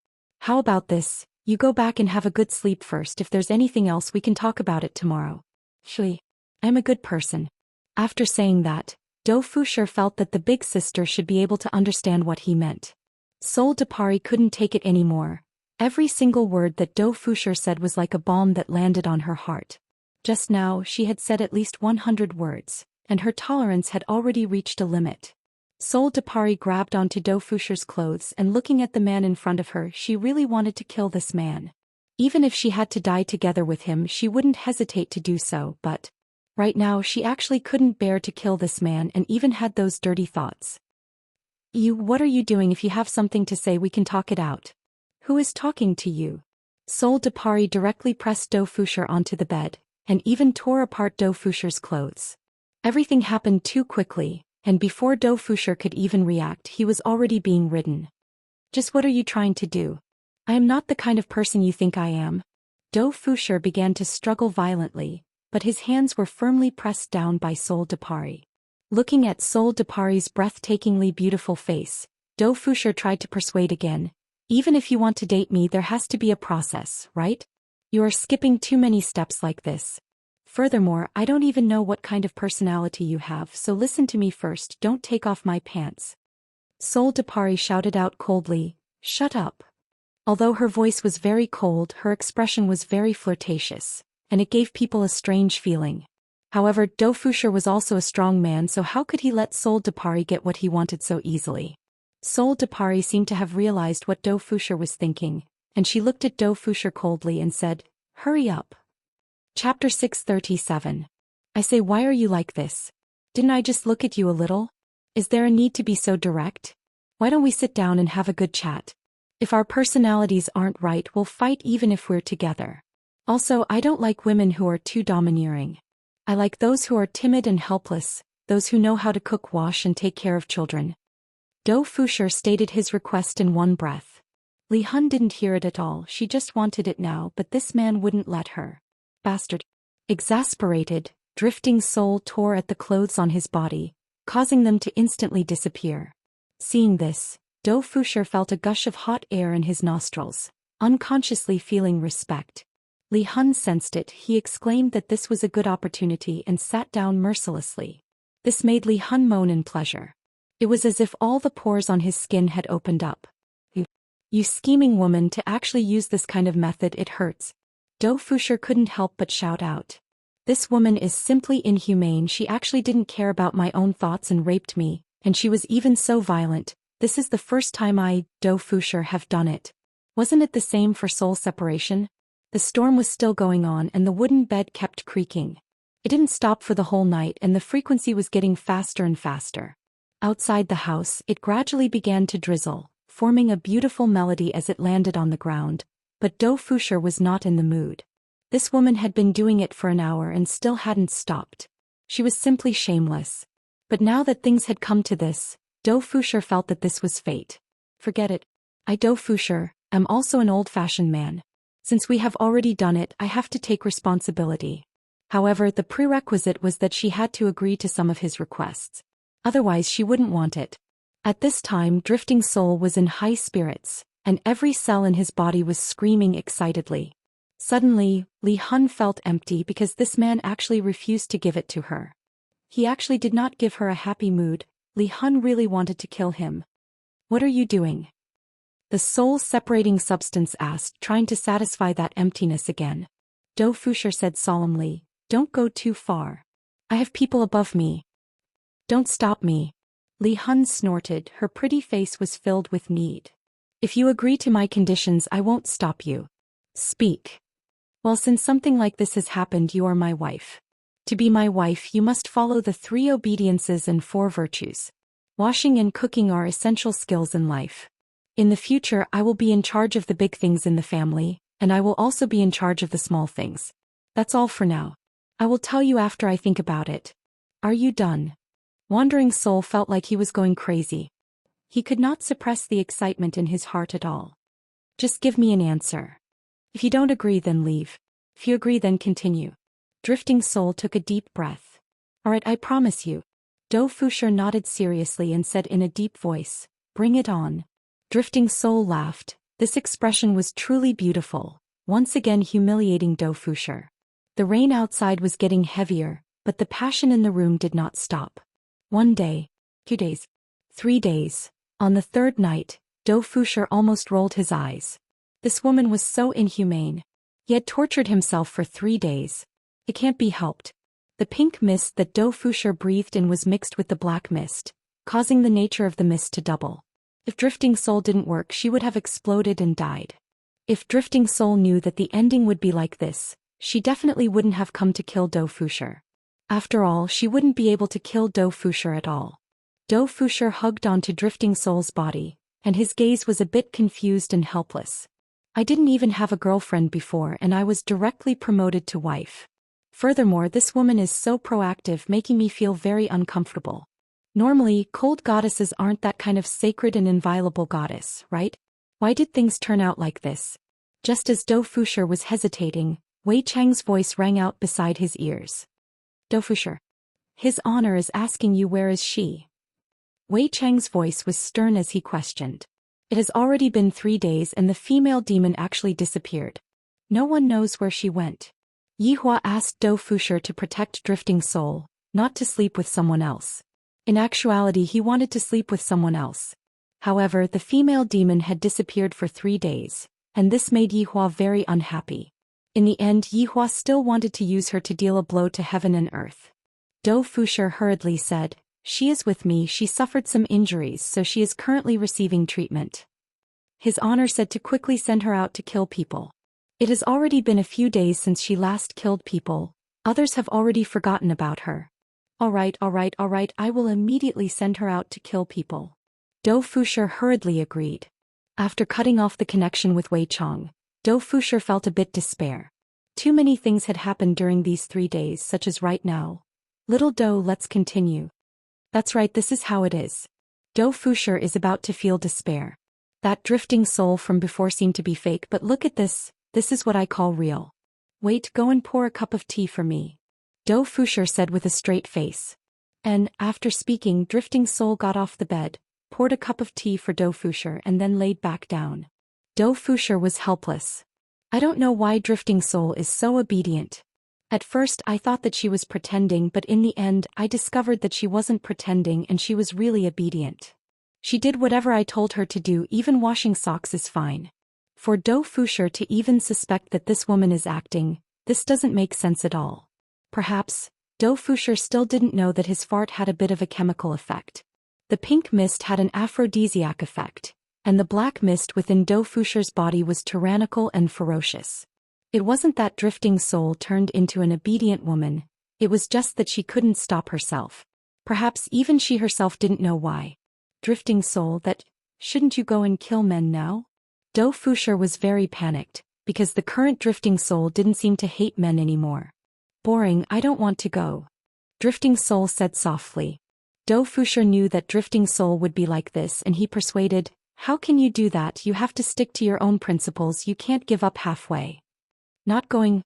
"How about this, you go back and have a good sleep first. If there's anything else we can talk about it tomorrow. Shui. I'm a good person." After saying that, Dou Fushi felt that the big sister should be able to understand what he meant. Sol Depari couldn't take it anymore. Every single word that Dou Fushi said was like a bomb that landed on her heart. Just now she had said at least 100 words, and her tolerance had already reached a limit. Sol Depari grabbed onto Dou Fushi's clothes and looking at the man in front of her, she really wanted to kill this man. Even if she had to die together with him, she wouldn't hesitate to do so, but right now she actually couldn't bear to kill this man and even had those dirty thoughts. What are you doing? If you have something to say we can talk it out." "Who is talking to you?" Sol Depari directly pressed Dou Fushi onto the bed, and even tore apart Dou Fushi's clothes. Everything happened too quickly, and before Dou Fushi could even react he was already being ridden. "Just what are you trying to do? I am not the kind of person you think I am." Dou Fushi began to struggle violently, but his hands were firmly pressed down by Sol Depari. Looking at Sol Depari's breathtakingly beautiful face, Dou Fushi tried to persuade again, "Even if you want to date me there has to be a process, right? You are skipping too many steps like this. Furthermore, I don't even know what kind of personality you have, so listen to me first, don't take off my pants." Sol Depari shouted out coldly, "Shut up." Although her voice was very cold, her expression was very flirtatious, and it gave people a strange feeling. However, Dou Fushi was also a strong man, so how could he let Sol Depari get what he wanted so easily? Sol Depari seemed to have realized what Dou Fushi was thinking, and she looked at Dou Fushi coldly and said, "Hurry up." Chapter 637. "I say, why are you like this? Didn't I just look at you a little? Is there a need to be so direct? Why don't we sit down and have a good chat? If our personalities aren't right, we'll fight even if we're together. Also, I don't like women who are too domineering. I like those who are timid and helpless, those who know how to cook, wash and take care of children." Dou Fushi stated his request in one breath. Li Hun didn't hear it at all, she just wanted it now, but this man wouldn't let her. Bastard. Exasperated, Drifting Soul tore at the clothes on his body, causing them to instantly disappear. Seeing this, Dou Fushi felt a gush of hot air in his nostrils, unconsciously feeling respect. Li Hun sensed it, he exclaimed that this was a good opportunity and sat down mercilessly. This made Li Hun moan in pleasure. It was as if all the pores on his skin had opened up. You scheming woman, to actually use this kind of method, it hurts." Dou Fushi couldn't help but shout out. "This woman is simply inhumane, she actually didn't care about my own thoughts and raped me, and she was even so violent. This is the first time I, Dou Fushi, have done it. Wasn't it the same for soul separation?" The storm was still going on and the wooden bed kept creaking. It didn't stop for the whole night and the frequency was getting faster and faster. Outside the house, it gradually began to drizzle, forming a beautiful melody as it landed on the ground, but Dou Fushi was not in the mood. This woman had been doing it for an hour and still hadn't stopped. She was simply shameless. But now that things had come to this, Dou Fushi felt that this was fate. "Forget it. I, Dou Fushi, am also an old-fashioned man. Since we have already done it, I have to take responsibility." However, the prerequisite was that she had to agree to some of his requests. Otherwise she wouldn't want it. At this time, Drifting Soul was in high spirits, and every cell in his body was screaming excitedly. Suddenly, Li Hun felt empty because this man actually refused to give it to her. He actually did not give her a happy mood. Li Hun really wanted to kill him. "What are you doing?" The soul-separating substance asked, trying to satisfy that emptiness again. Dou Fushi said solemnly, "Don't go too far. I have people above me. Don't stop me." Li Hun snorted, her pretty face was filled with need. "If you agree to my conditions, I won't stop you. Speak." "Well, since something like this has happened, you are my wife. To be my wife, you must follow the 3 obediences and 4 virtues. Washing and cooking are essential skills in life. In the future I will be in charge of the big things in the family, and I will also be in charge of the small things. That's all for now. I will tell you after I think about it. Are you done? Wandering Soul felt like he was going crazy. He could not suppress the excitement in his heart at all. Just give me an answer. If you don't agree, then leave. If you agree, then continue. Drifting Soul took a deep breath. Alright, I promise you. Dou Fushi nodded seriously and said in a deep voice, bring it on. Drifting Soul laughed. This expression was truly beautiful, once again humiliating Dou Fushi. The rain outside was getting heavier, but the passion in the room did not stop. 1 day, 2 days, 3 days. On the 3rd night, Dou Fushi almost rolled his eyes. This woman was so inhumane. He had tortured himself for 3 days. It can't be helped. The pink mist that Dou Fushi breathed in was mixed with the black mist, causing the nature of the mist to double. If Drifting Soul didn't work, she would have exploded and died. If Drifting Soul knew that the ending would be like this, she definitely wouldn't have come to kill Dou Fushi. After all, she wouldn't be able to kill Dou Fushi at all. Dou Fushi hugged onto Drifting Soul's body, and his gaze was a bit confused and helpless. I didn't even have a girlfriend before, and I was directly promoted to wife. Furthermore, this woman is so proactive, making me feel very uncomfortable. Normally, cold goddesses aren't that kind of sacred and inviolable goddess, right? Why did things turn out like this? Just as Dou Fushi was hesitating, Wei Chang's voice rang out beside his ears. Dou Fushi. His honor is asking you, where is she? Wei Chang's voice was stern as he questioned. It has already been 3 days and the female demon actually disappeared. No one knows where she went. Yihua asked Dou Fushi to protect Drifting Soul, not to sleep with someone else. In actuality, he wanted to sleep with someone else. However, the female demon had disappeared for 3 days, and this made Yihua very unhappy. In the end, Yihua still wanted to use her to deal a blow to heaven and earth. Dou Fushi hurriedly said, she is with me, she suffered some injuries, so she is currently receiving treatment. His honor said to quickly send her out to kill people. It has already been a few days since she last killed people. Others have already forgotten about her. Alright, I will immediately send her out to kill people. Dou Fushi hurriedly agreed. After cutting off the connection with Wei Chang, Dou Fushi felt a bit despair. Too many things had happened during these 3 days, such as right now. Little Dou, let's continue. That's right, this is how it is. Dou Fushi is about to feel despair. That Drifting Soul from before seemed to be fake, but look at this is what I call real. Wait, go and pour a cup of tea for me. Dou Fushi said with a straight face. And, after speaking, Drifting Soul got off the bed, poured a cup of tea for Dou Fushi and then laid back down. Dou Fushi was helpless. I don't know why Drifting Soul is so obedient. At first I thought that she was pretending, but in the end I discovered that she wasn't pretending and she was really obedient. She did whatever I told her to do, even washing socks is fine. For Dou Fushi to even suspect that this woman is acting, this doesn't make sense at all. Perhaps, Dou Fushi still didn't know that his fart had a bit of a chemical effect. The pink mist had an aphrodisiac effect, and the black mist within Dou Fushi's body was tyrannical and ferocious. It wasn't that Drifting Soul turned into an obedient woman, it was just that she couldn't stop herself. Perhaps even she herself didn't know why. Drifting Soul, that, shouldn't you go and kill men now? Dou Fushi was very panicked, because the current Drifting Soul didn't seem to hate men anymore. Boring, I don't want to go. Drifting Soul said softly. Dou Fushi knew that Drifting Soul would be like this and he persuaded, how can you do that? You have to stick to your own principles, you can't give up halfway. Not going.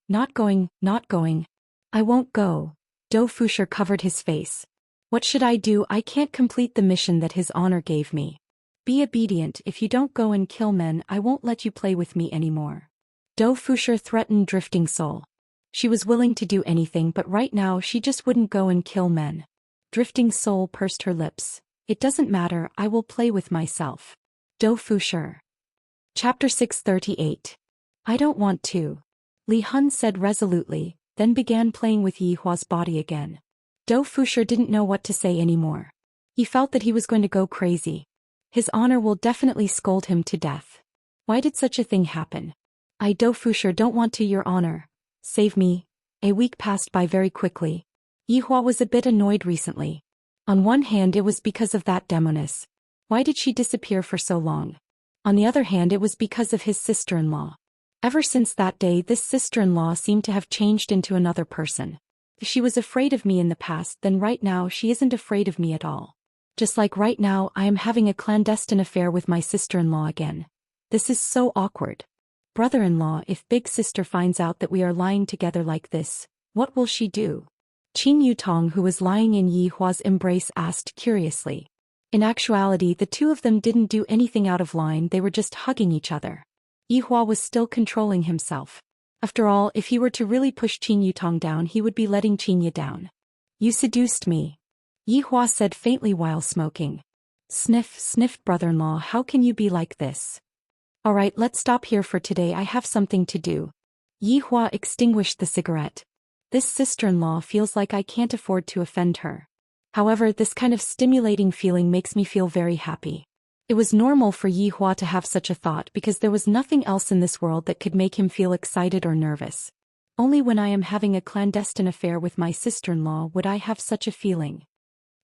I won't go. Dou Fushi covered his face. What should I do? I can't complete the mission that his honor gave me. Be obedient, if you don't go and kill men, I won't let you play with me anymore. Dou Fushi threatened Drifting Soul. She was willing to do anything, but right now she just wouldn't go and kill men. Drifting Soul pursed her lips. It doesn't matter, I will play with myself. Dou Fushi. Chapter 638. I don't want to. Li Hun said resolutely, then began playing with Yihua's body again. Dou Fushi didn't know what to say anymore. He felt that he was going to go crazy. His honor will definitely scold him to death. Why did such a thing happen? I, Dou Fushi, don't want to, your honor. Save me. A week passed by very quickly. Yihua was a bit annoyed recently. On one hand, it was because of that demoness. Why did she disappear for so long? On the other hand, it was because of his sister-in-law. Ever since that day, this sister-in-law seemed to have changed into another person. If she was afraid of me in the past, then right now she isn't afraid of me at all. Just like right now, I am having a clandestine affair with my sister-in-law again. This is so awkward. Brother-in-law, if big sister finds out that we are lying together like this, what will she do? Qin Yutong, who was lying in Yi Hua's embrace, asked curiously. In actuality, the two of them didn't do anything out of line, they were just hugging each other. Yi Hua was still controlling himself. After all, if he were to really push Qin Yutong down, he would be letting Qin Yi down. You seduced me, Yi Hua said faintly while smoking. Sniff, sniffed brother-in-law, how can you be like this? Alright, let's stop here for today, I have something to do. Yi Hua extinguished the cigarette. This sister-in-law feels like I can't afford to offend her. However, this kind of stimulating feeling makes me feel very happy. It was normal for Yi Hua to have such a thought because there was nothing else in this world that could make him feel excited or nervous. Only when I am having a clandestine affair with my sister-in-law would I have such a feeling.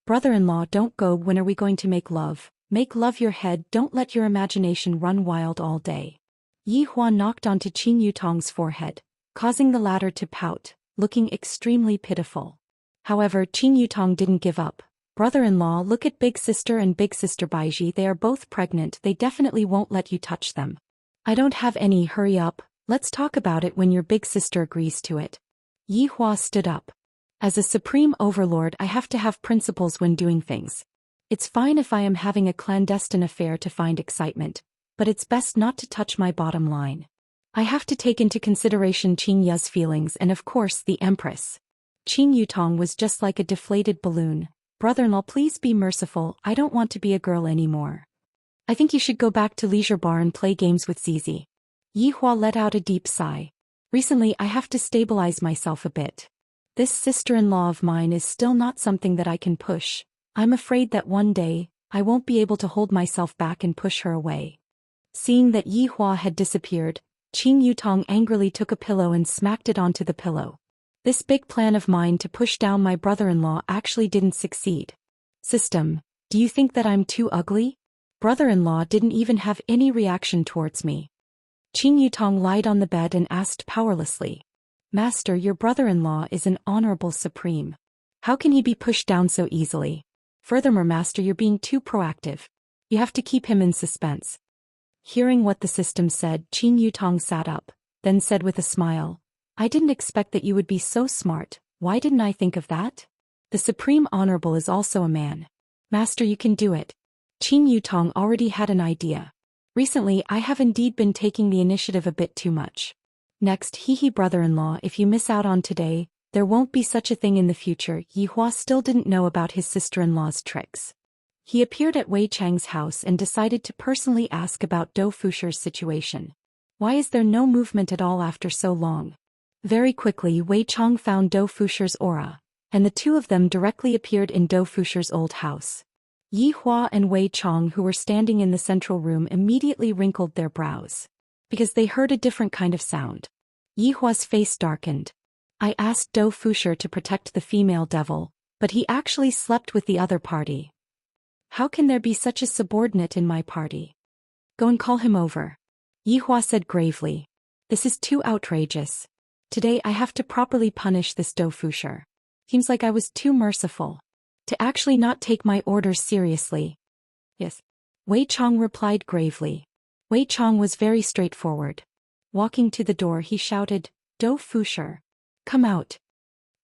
Brother-in-law, don't go, when are we going to make love? Make love your head, don't let your imagination run wild all day. Yi Hua knocked onto Qin Yutong's forehead, causing the latter to pout, looking extremely pitiful. However, Qin Yutong didn't give up. Brother-in-law, look at big sister and big sister Baiji, they are both pregnant, they definitely won't let you touch them. I don't have any, hurry up, let's talk about it when your big sister agrees to it. Yi Hua stood up. As a supreme overlord, I have to have principles when doing things. It's fine if I am having a clandestine affair to find excitement, but it's best not to touch my bottom line. I have to take into consideration Qin Ya's feelings and of course the Empress. Qin Yutong was just like a deflated balloon. Brother-in-law, please be merciful, I don't want to be a girl anymore. I think you should go back to leisure bar and play games with Zizi. Yi Hua let out a deep sigh. Recently I have to stabilize myself a bit. This sister-in-law of mine is still not something that I can push. I'm afraid that one day, I won't be able to hold myself back and push her away. Seeing that Yi Hua had disappeared, Qin Yutong angrily took a pillow and smacked it onto the pillow. This big plan of mine to push down my brother-in-law actually didn't succeed. System, do you think that I'm too ugly? Brother-in-law didn't even have any reaction towards me. Qin Yutong lied on the bed and asked powerlessly. Master, your brother-in-law is an honorable supreme. How can he be pushed down so easily? Furthermore, Master, you're being too proactive. You have to keep him in suspense. Hearing what the system said, Qin Yutong sat up, then said with a smile, I didn't expect that you would be so smart, why didn't I think of that? The Supreme Honorable is also a man. Master, you can do it. Qin Yutong already had an idea. Recently, I have indeed been taking the initiative a bit too much. Next, hee brother-in-law, if you miss out on today, there won't be such a thing in the future. Yi Hua still didn't know about his sister-in-law's tricks. He appeared at Wei Chang's house and decided to personally ask about Dou Fusher's situation. Why is there no movement at all after so long? Very quickly, Wei Chang found Dou Fusher's aura, and the two of them directly appeared in Dou Fusher's old house. Yi Hua and Wei Chang, who were standing in the central room, immediately wrinkled their brows, because they heard a different kind of sound. Yi Hua's face darkened. I asked Dou Fusher to protect the female devil, but he actually slept with the other party. How can there be such a subordinate in my party? Go and call him over. Yi Hua said gravely. This is too outrageous. Today I have to properly punish this Dou Fusher. Seems like I was too merciful. To actually not take my orders seriously. Yes. Wei Chang replied gravely. Wei Chang was very straightforward. Walking to the door, he shouted, Dou Fusher, come out.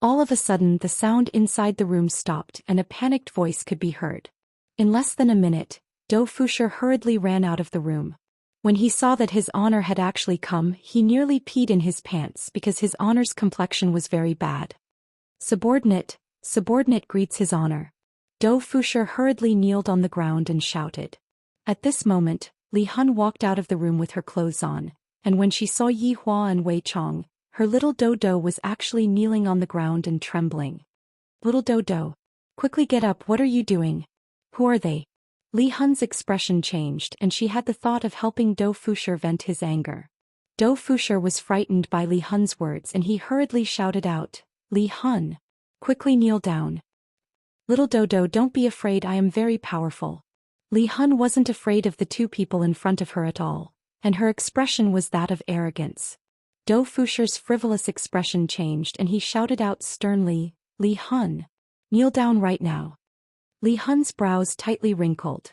All of a sudden the sound inside the room stopped and a panicked voice could be heard. In less than a minute, Dou Fusher hurriedly ran out of the room. When he saw that his honor had actually come, he nearly peed in his pants because his honor's complexion was very bad. Subordinate greets his honor. Dou Fusher hurriedly kneeled on the ground and shouted. At this moment, Li Hun walked out of the room with her clothes on, and when she saw Yi Hua and Wei Chang, her little Dodo was actually kneeling on the ground and trembling. Little Dodo, quickly get up, what are you doing? Who are they? Li Hun's expression changed and she had the thought of helping Dou Fusher vent his anger. Dou Fusher was frightened by Li Hun's words and he hurriedly shouted out, Li Hun, quickly kneel down. Little Dodo, don't be afraid, I am very powerful. Li Hun wasn't afraid of the two people in front of her at all, and her expression was that of arrogance. Dou Fusher's frivolous expression changed and he shouted out sternly, "Li Hun! Kneel down right now." Li Hun's brows tightly wrinkled.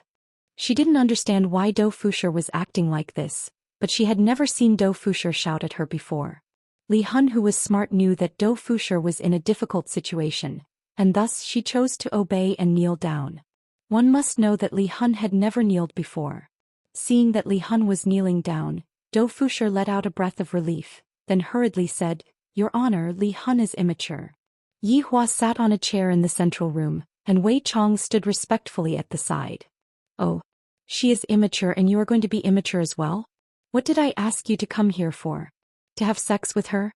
She didn't understand why Dou Fusher was acting like this, but she had never seen Dou Fusher shout at her before. Li Hun, who was smart, knew that Dou Fusher was in a difficult situation, and thus she chose to obey and kneel down. One must know that Li Hun had never kneeled before. Seeing that Li Hun was kneeling down, Dou Fusher let out a breath of relief, then hurriedly said, "Your Honor, Li Hun is immature." Yi Hua sat on a chair in the central room, and Wei Chong stood respectfully at the side. "Oh, she is immature and you are going to be immature as well? What did I ask you to come here for? To have sex with her?"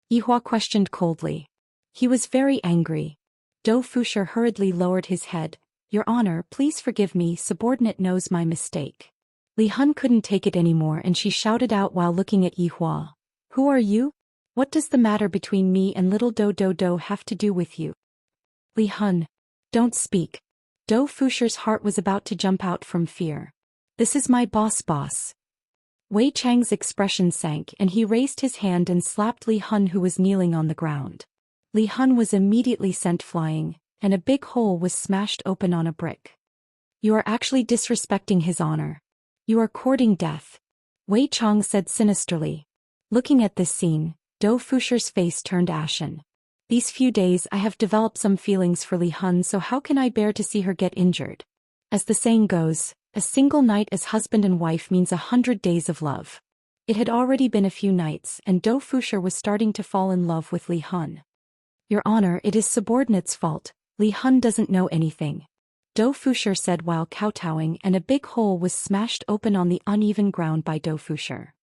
Yi Hua questioned coldly. He was very angry. Dou Fusher hurriedly lowered his head. "Your Honor, please forgive me, subordinate knows my mistake." Li Hun couldn't take it anymore and she shouted out while looking at Yi Hua. "Who are you? What does the matter between me and little Dou have to do with you?" "Li Hun, don't speak." Dou Fusher's heart was about to jump out from fear. "This is my boss. Wei Chang's expression sank and he raised his hand and slapped Li Hun, who was kneeling on the ground. Li Hun was immediately sent flying, and a big hole was smashed open on a brick. "You are actually disrespecting his honor. You are courting death," Wei Chang said sinisterly. Looking at this scene, Dou Fusher's face turned ashen. "These few days I have developed some feelings for Li Hun, so how can I bear to see her get injured? As the saying goes, a single night as husband and wife means 100 days of love." It had already been a few nights and Dou Fusher was starting to fall in love with Li Hun. "Your Honor, it is subordinate's fault. Li Hun doesn't know anything," Dou Fusher said while kowtowing, and a big hole was smashed open on the uneven ground by Dou Fusher.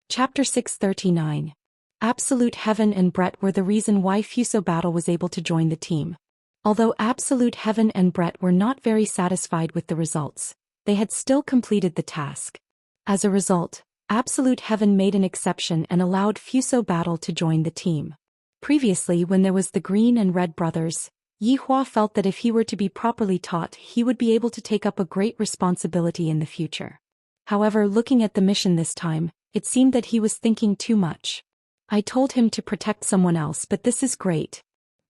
Chapter 639. Absolute Heaven and Brett were the reason why Fuso Battle was able to join the team. Although Absolute Heaven and Brett were not very satisfied with the results, they had still completed the task. As a result, Absolute Heaven made an exception and allowed Fuso Battle to join the team. Previously, when there was the Green and Red brothers, Yi Hua felt that if he were to be properly taught, he would be able to take up a great responsibility in the future. However, looking at the mission this time, it seemed that he was thinking too much. "I told him to protect someone else, but this is great.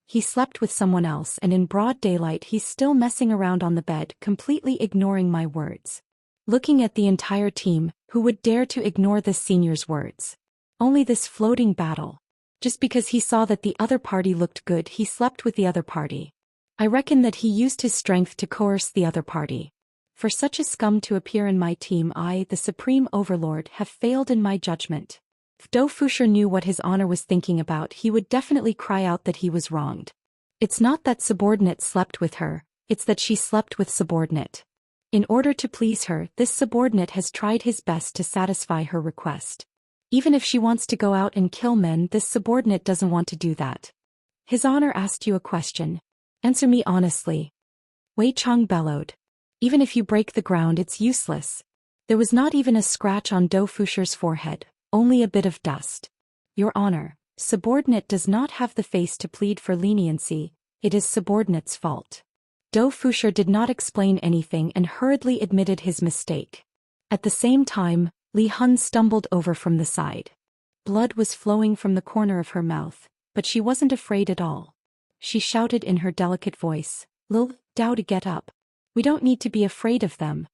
He slept with someone else and in broad daylight he's still messing around on the bed, completely ignoring my words." Looking at the entire team, who would dare to ignore this senior's words? Only this floating battle. Just because he saw that the other party looked good, he slept with the other party. I reckon that he used his strength to coerce the other party. For such a scum to appear in my team, I, the Supreme Overlord, have failed in my judgment. If Dou Fusher knew what his honor was thinking about, he would definitely cry out that he was wronged. It's not that subordinate slept with her, it's that she slept with subordinate. In order to please her, this subordinate has tried his best to satisfy her request. Even if she wants to go out and kill men, this subordinate doesn't want to do that. His honor asked you a question. Answer me honestly. Wei Chang bellowed. Even if you break the ground, it's useless. There was not even a scratch on Dou Fusher's forehead, only a bit of dust. Your honor, subordinate does not have the face to plead for leniency, it is subordinate's fault. Dou Fusher did not explain anything and hurriedly admitted his mistake. At the same time, Li Hun stumbled over from the side. Blood was flowing from the corner of her mouth, but she wasn't afraid at all. She shouted in her delicate voice, "Lil, Dao, to get up. We don't need to be afraid of them."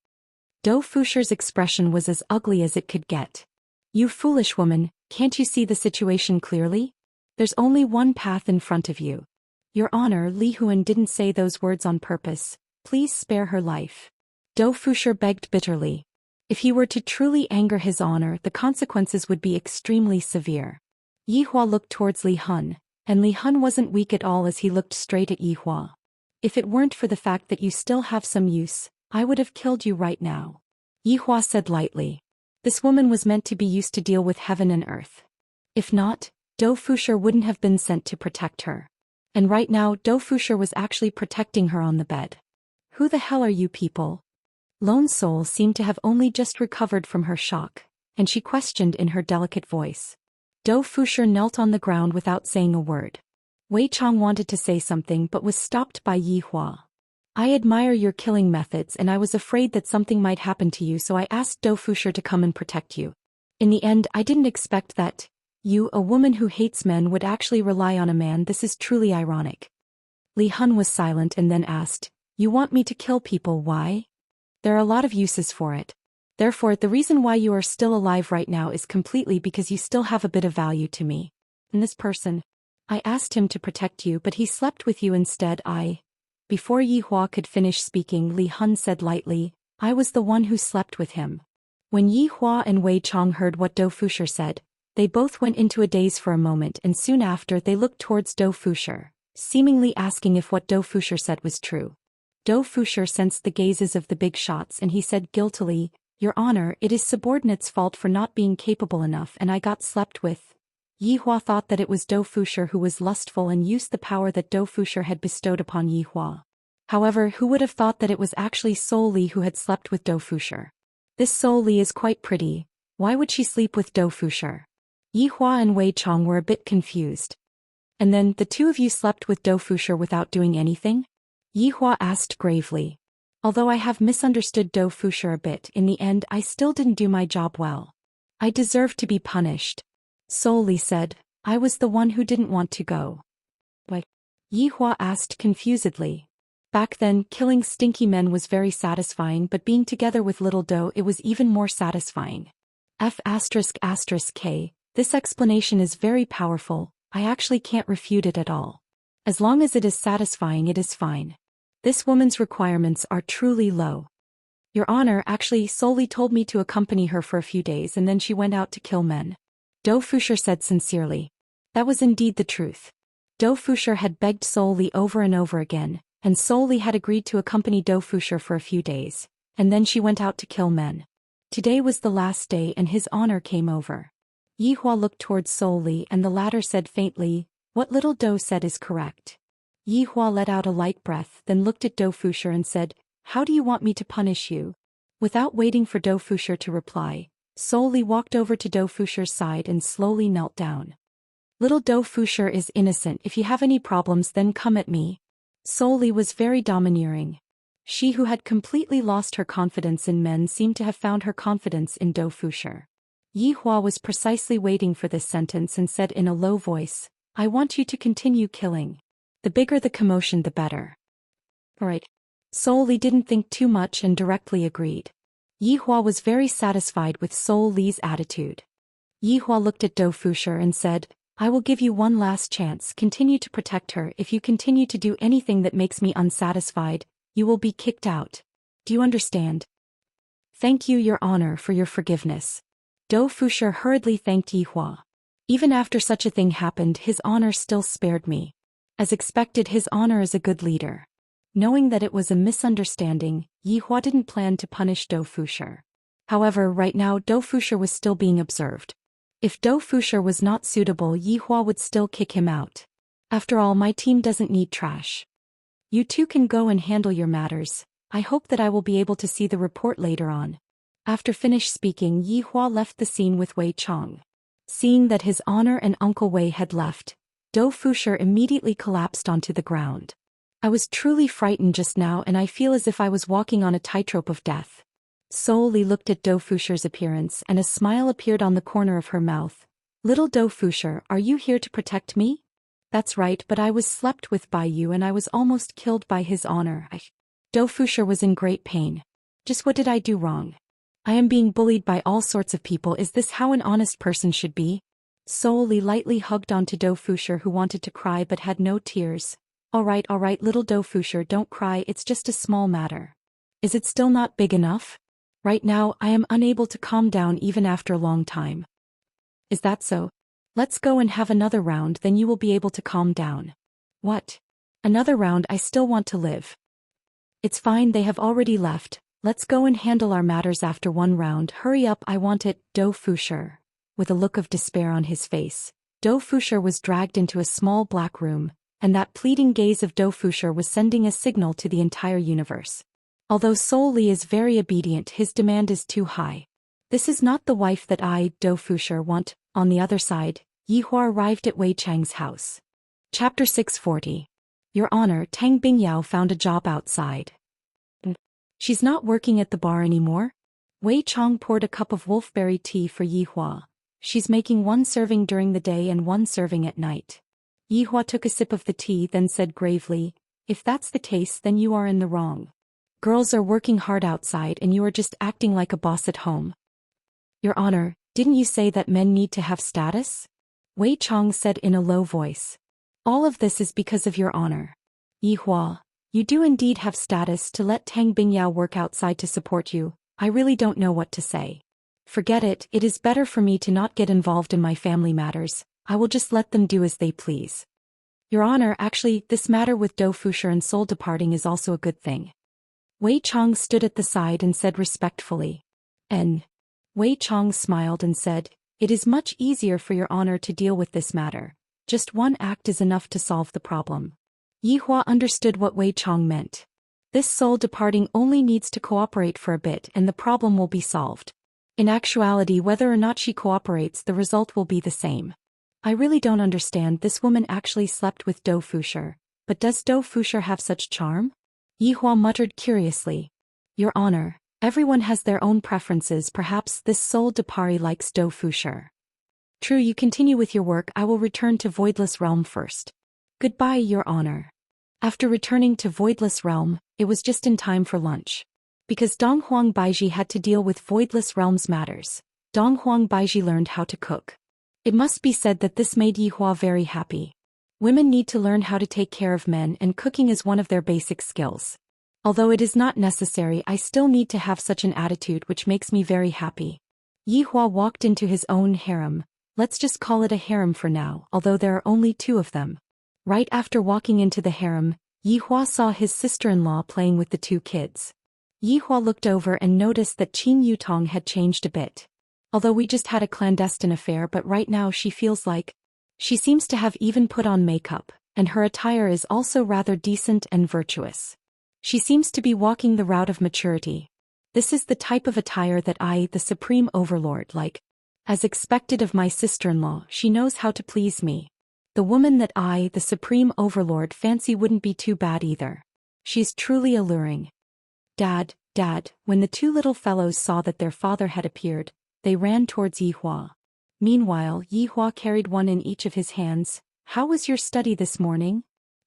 Dou Fusher's expression was as ugly as it could get. "You foolish woman, can't you see the situation clearly? There's only one path in front of you. Your honor, Li Huan didn't say those words on purpose. Please spare her life." Dou Fusher begged bitterly. If he were to truly anger his honor, the consequences would be extremely severe. Yi Hua looked towards Li Hun, and Li Hun wasn't weak at all as he looked straight at Yi Hua. "If it weren't for the fact that you still have some use, I would have killed you right now," Yi Hua said lightly. This woman was meant to be used to deal with heaven and earth. If not, Dou Fusher wouldn't have been sent to protect her. And right now Dou Fusher was actually protecting her on the bed. "Who the hell are you people?" Lone Soul seemed to have only just recovered from her shock, and she questioned in her delicate voice. Dou Fusher knelt on the ground without saying a word. Wei Chang wanted to say something but was stopped by Yi Hua. I admire your killing methods and I was afraid that something might happen to you, so I asked Dou Fusher to come and protect you. In the end, I didn't expect that you, a woman who hates men, would actually rely on a man. This is truly ironic. Li Hun was silent and then asked, You want me to kill people? Why? There are a lot of uses for it. Therefore, the reason why you are still alive right now is completely because you still have a bit of value to me. And this person, I asked him to protect you, but he slept with you instead. Before Yi Hua could finish speaking, Li Hun said lightly, I was the one who slept with him. When Yi Hua and Wei Chong heard what Dou Fusher said, they both went into a daze for a moment, and soon after they looked towards Dou Fusher, seemingly asking if what Dou Fusher said was true. Dou Fusher sensed the gazes of the big shots and he said guiltily, Your Honor, it is subordinate's fault for not being capable enough and I got slept with. Yi Hua thought that it was Dou Fusher who was lustful and used the power that Dou Fusher had bestowed upon Yi Hua. However, who would have thought that it was actually Soul Li who had slept with Dou Fusher? This Soul Li is quite pretty. Why would she sleep with Dou Fusher? Yi Hua and Wei Chong were a bit confused. And then, the two of you slept with Dou Fusher without doing anything? Yi Hua asked gravely. Although I have misunderstood Dou Fusher a bit, in the end I still didn't do my job well. I deserve to be punished. Soul Li said, I was the one who didn't want to go. What? Yi Hua asked confusedly. Back then, killing stinky men was very satisfying, but being together with little Dou, it was even more satisfying. F***K, this explanation is very powerful, I actually can't refute it at all. As long as it is satisfying, it is fine. This woman's requirements are truly low. Your Honor, actually Soul Li told me to accompany her for a few days and then she went out to kill men. Dou Fusher said sincerely. That was indeed the truth. Dou Fusher had begged Soul Li over and over again, and Soul Li had agreed to accompany Dou Fusher for a few days, and then she went out to kill men. Today was the last day and His Honor came over. Yi Hua looked towards Soul Li and the latter said faintly, What little Dou said is correct. Yi Hua let out a light breath, then looked at Dou Fusher and said, How do you want me to punish you? Without waiting for Dou Fusher to reply, Soul Li walked over to Dou Fusher's side and slowly knelt down. Little Dou Fusher is innocent. If you have any problems then come at me. Soul Li was very domineering. She who had completely lost her confidence in men seemed to have found her confidence in Dou Fusher. Yi Hua was precisely waiting for this sentence and said in a low voice, I want you to continue killing. The bigger the commotion the better. Alright. Soul Li didn't think too much and directly agreed. Yi Hua was very satisfied with Soul Li's attitude. Yi Hua looked at Dou Fusher and said, I will give you one last chance. Continue to protect her. If you continue to do anything that makes me unsatisfied, you will be kicked out. Do you understand? Thank you, Your Honor, for your forgiveness. Dou Fusher hurriedly thanked Yi Hua. Even after such a thing happened, His Honor still spared me. As expected, His Honor is a good leader. Knowing that it was a misunderstanding, Yi Hua didn't plan to punish Dou Fusher. However, right now Dou Fusher was still being observed. If Dou Fusher was not suitable, Yi Hua would still kick him out. After all, my team doesn't need trash. You two can go and handle your matters. I hope that I will be able to see the report later on. After finished speaking, Yi Hua left the scene with Wei Chong. Seeing that His Honor and Uncle Wei had left, Dou Fusher immediately collapsed onto the ground. I was truly frightened just now and I feel as if I was walking on a tightrope of death. Soul Li looked at Dou Fusher's appearance and a smile appeared on the corner of her mouth. Little Dou Fusher, are you here to protect me? That's right, but I was slept with by you and I was almost killed by His Honor. Dou Fusher was in great pain. Just what did I do wrong? I am being bullied by all sorts of people. Is this how an honest person should be? Soul Li lightly hugged onto Dou Fusher, who wanted to cry but had no tears. Alright, little Dou Fusher, don't cry, it's just a small matter. Is it still not big enough? Right now, I am unable to calm down even after a long time. Is that so? Let's go and have another round, then you will be able to calm down. What? Another round? I still want to live. It's fine, they have already left. Let's go and handle our matters after one round. Hurry up, I want it. Dou Fusher. With a look of despair on his face, Dou Fusher was dragged into a small black room, and that pleading gaze of Dou Fusher was sending a signal to the entire universe. Although Soul Li is very obedient, his demand is too high. This is not the wife that I, Dou Fusher, want. On the other side, Yi Hua arrived at Wei Chang's house. Chapter 640. Your Honor, Tang Bingyao found a job outside. She's not working at the bar anymore? Wei Chong poured a cup of wolfberry tea for Yi Hua. She's making one serving during the day and one serving at night. Yi Hua took a sip of the tea then said gravely, if that's the case then you are in the wrong. Girls are working hard outside and you are just acting like a boss at home. Your Honor, didn't you say that men need to have status? Wei Chong said in a low voice. All of this is because of Your Honor. Yi Hua, you do indeed have status to let Tang Bingyao work outside to support you. I really don't know what to say. Forget it, it is better for me to not get involved in my family matters. I will just let them do as they please. Your Honor, actually, this matter with Dou Fushi and soul departing is also a good thing. Wei Chong stood at the side and said respectfully. Wei Chong smiled and said, it is much easier for Your Honor to deal with this matter. Just one act is enough to solve the problem. Yi Hua understood what Wei Chong meant. This soul departing only needs to cooperate for a bit and the problem will be solved. In actuality, whether or not she cooperates, the result will be the same. I really don't understand, this woman actually slept with Dou Fushi, but does Dou Fushi have such charm? Yi Hua muttered curiously. Your Honor, everyone has their own preferences, perhaps this soul depari likes Dou Fushi. True, you continue with your work, I will return to Voidless Realm first. Goodbye, Your Honor. After returning to Voidless Realm, it was just in time for lunch. Because Dong Huang Baiji had to deal with Voidless Realm's matters, Dong Huang Baiji learned how to cook. It must be said that this made Yi Hua very happy. Women need to learn how to take care of men and cooking is one of their basic skills. Although it is not necessary, I still need to have such an attitude which makes me very happy. Yi Hua walked into his own harem. Let's just call it a harem for now, although there are only 2 of them. Right after walking into the harem, Yi Hua saw his sister-in-law playing with the 2 kids. Yi Hua looked over and noticed that Qin Yutong had changed a bit. Although we just had a clandestine affair, but right now she feels like she seems to have even put on makeup, and her attire is also rather decent and virtuous. She seems to be walking the route of maturity. This is the type of attire that I, the Supreme Overlord, like. As expected of my sister-in-law, she knows how to please me. The woman that I, the Supreme Overlord, fancy wouldn't be too bad either. She's truly alluring. Dad, when the 2 little fellows saw that their father had appeared, they ran towards Yi Hua. Meanwhile, Yi Hua carried one in each of his hands. How was your study this morning?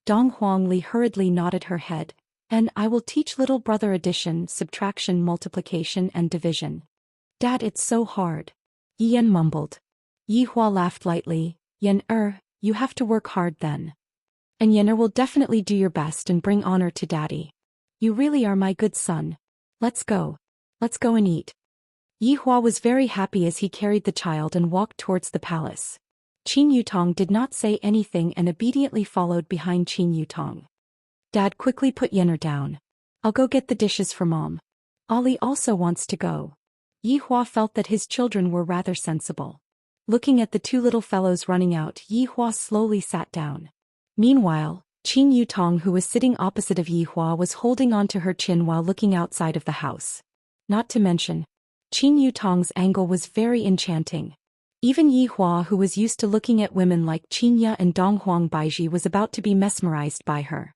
Dong Huangli hurriedly nodded her head. And I will teach little brother addition, subtraction, multiplication and division. Dad, it's so hard. Yi Yan mumbled. Yi Hua laughed lightly. You have to work hard then. And Yener will definitely do your best and bring honor to Daddy. You really are my good son. Let's go and eat. Yi Hua was very happy as he carried the child and walked towards the palace. Qin Yutong did not say anything and obediently followed behind Qin Yutong. Dad quickly put Yener down. I'll go get the dishes for Mom. Ollie also wants to go. Yi Hua felt that his children were rather sensible. Looking at the 2 little fellows running out, Yi Hua slowly sat down. Meanwhile, Qin Yutong, who was sitting opposite of Yi Hua, was holding on to her chin while looking outside of the house. Not to mention, Qin Yutong's angle was very enchanting. Even Yi Hua, who was used to looking at women like Qinya and Dong Huang Baiji, was about to be mesmerized by her.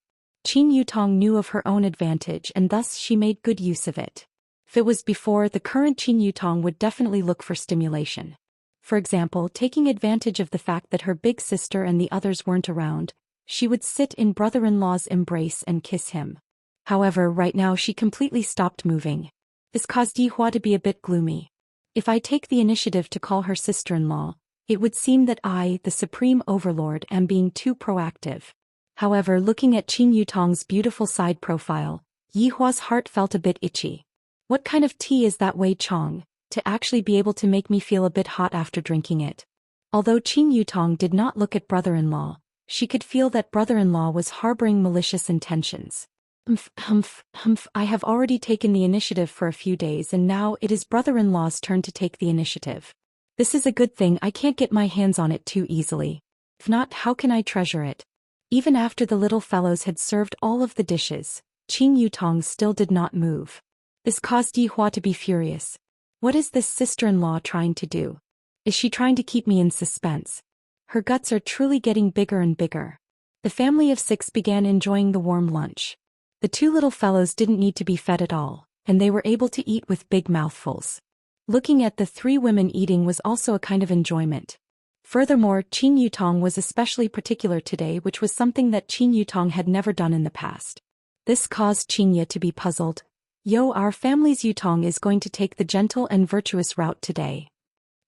Qin Yutong knew of her own advantage and thus she made good use of it. If it was before, the current Qin Yutong would definitely look for stimulation. For example, taking advantage of the fact that her big sister and the others weren't around, she would sit in brother-in-law's embrace and kiss him. However, right now she completely stopped moving. This caused Yi Hua to be a bit gloomy. If I take the initiative to call her sister-in-law, it would seem that I, the Supreme Overlord, am being too proactive. However, looking at Qin Yutong's beautiful side profile, Yi Hua's heart felt a bit itchy. What kind of tea is that, Wei Chong, to actually be able to make me feel a bit hot after drinking it? Although Qin Yutong did not look at brother-in-law, she could feel that brother-in-law was harboring malicious intentions. I have already taken the initiative for a few days and now it is brother-in-law's turn to take the initiative. This is a good thing, I can't get my hands on it too easily. If not, how can I treasure it? Even after the little fellows had served all of the dishes, Qin Yutong still did not move. This caused Yi Hua to be furious. What is this sister-in-law trying to do? Is she trying to keep me in suspense? Her guts are truly getting bigger and bigger. The family of 6 began enjoying the warm lunch. The 2 little fellows didn't need to be fed at all, and they were able to eat with big mouthfuls. Looking at the 3 women eating was also a kind of enjoyment. Furthermore, Qin Yutong was especially particular today, which was something that Qin Yutong had never done in the past. This caused Xianxia to be puzzled. Yo, our family's Yutong is going to take the gentle and virtuous route today.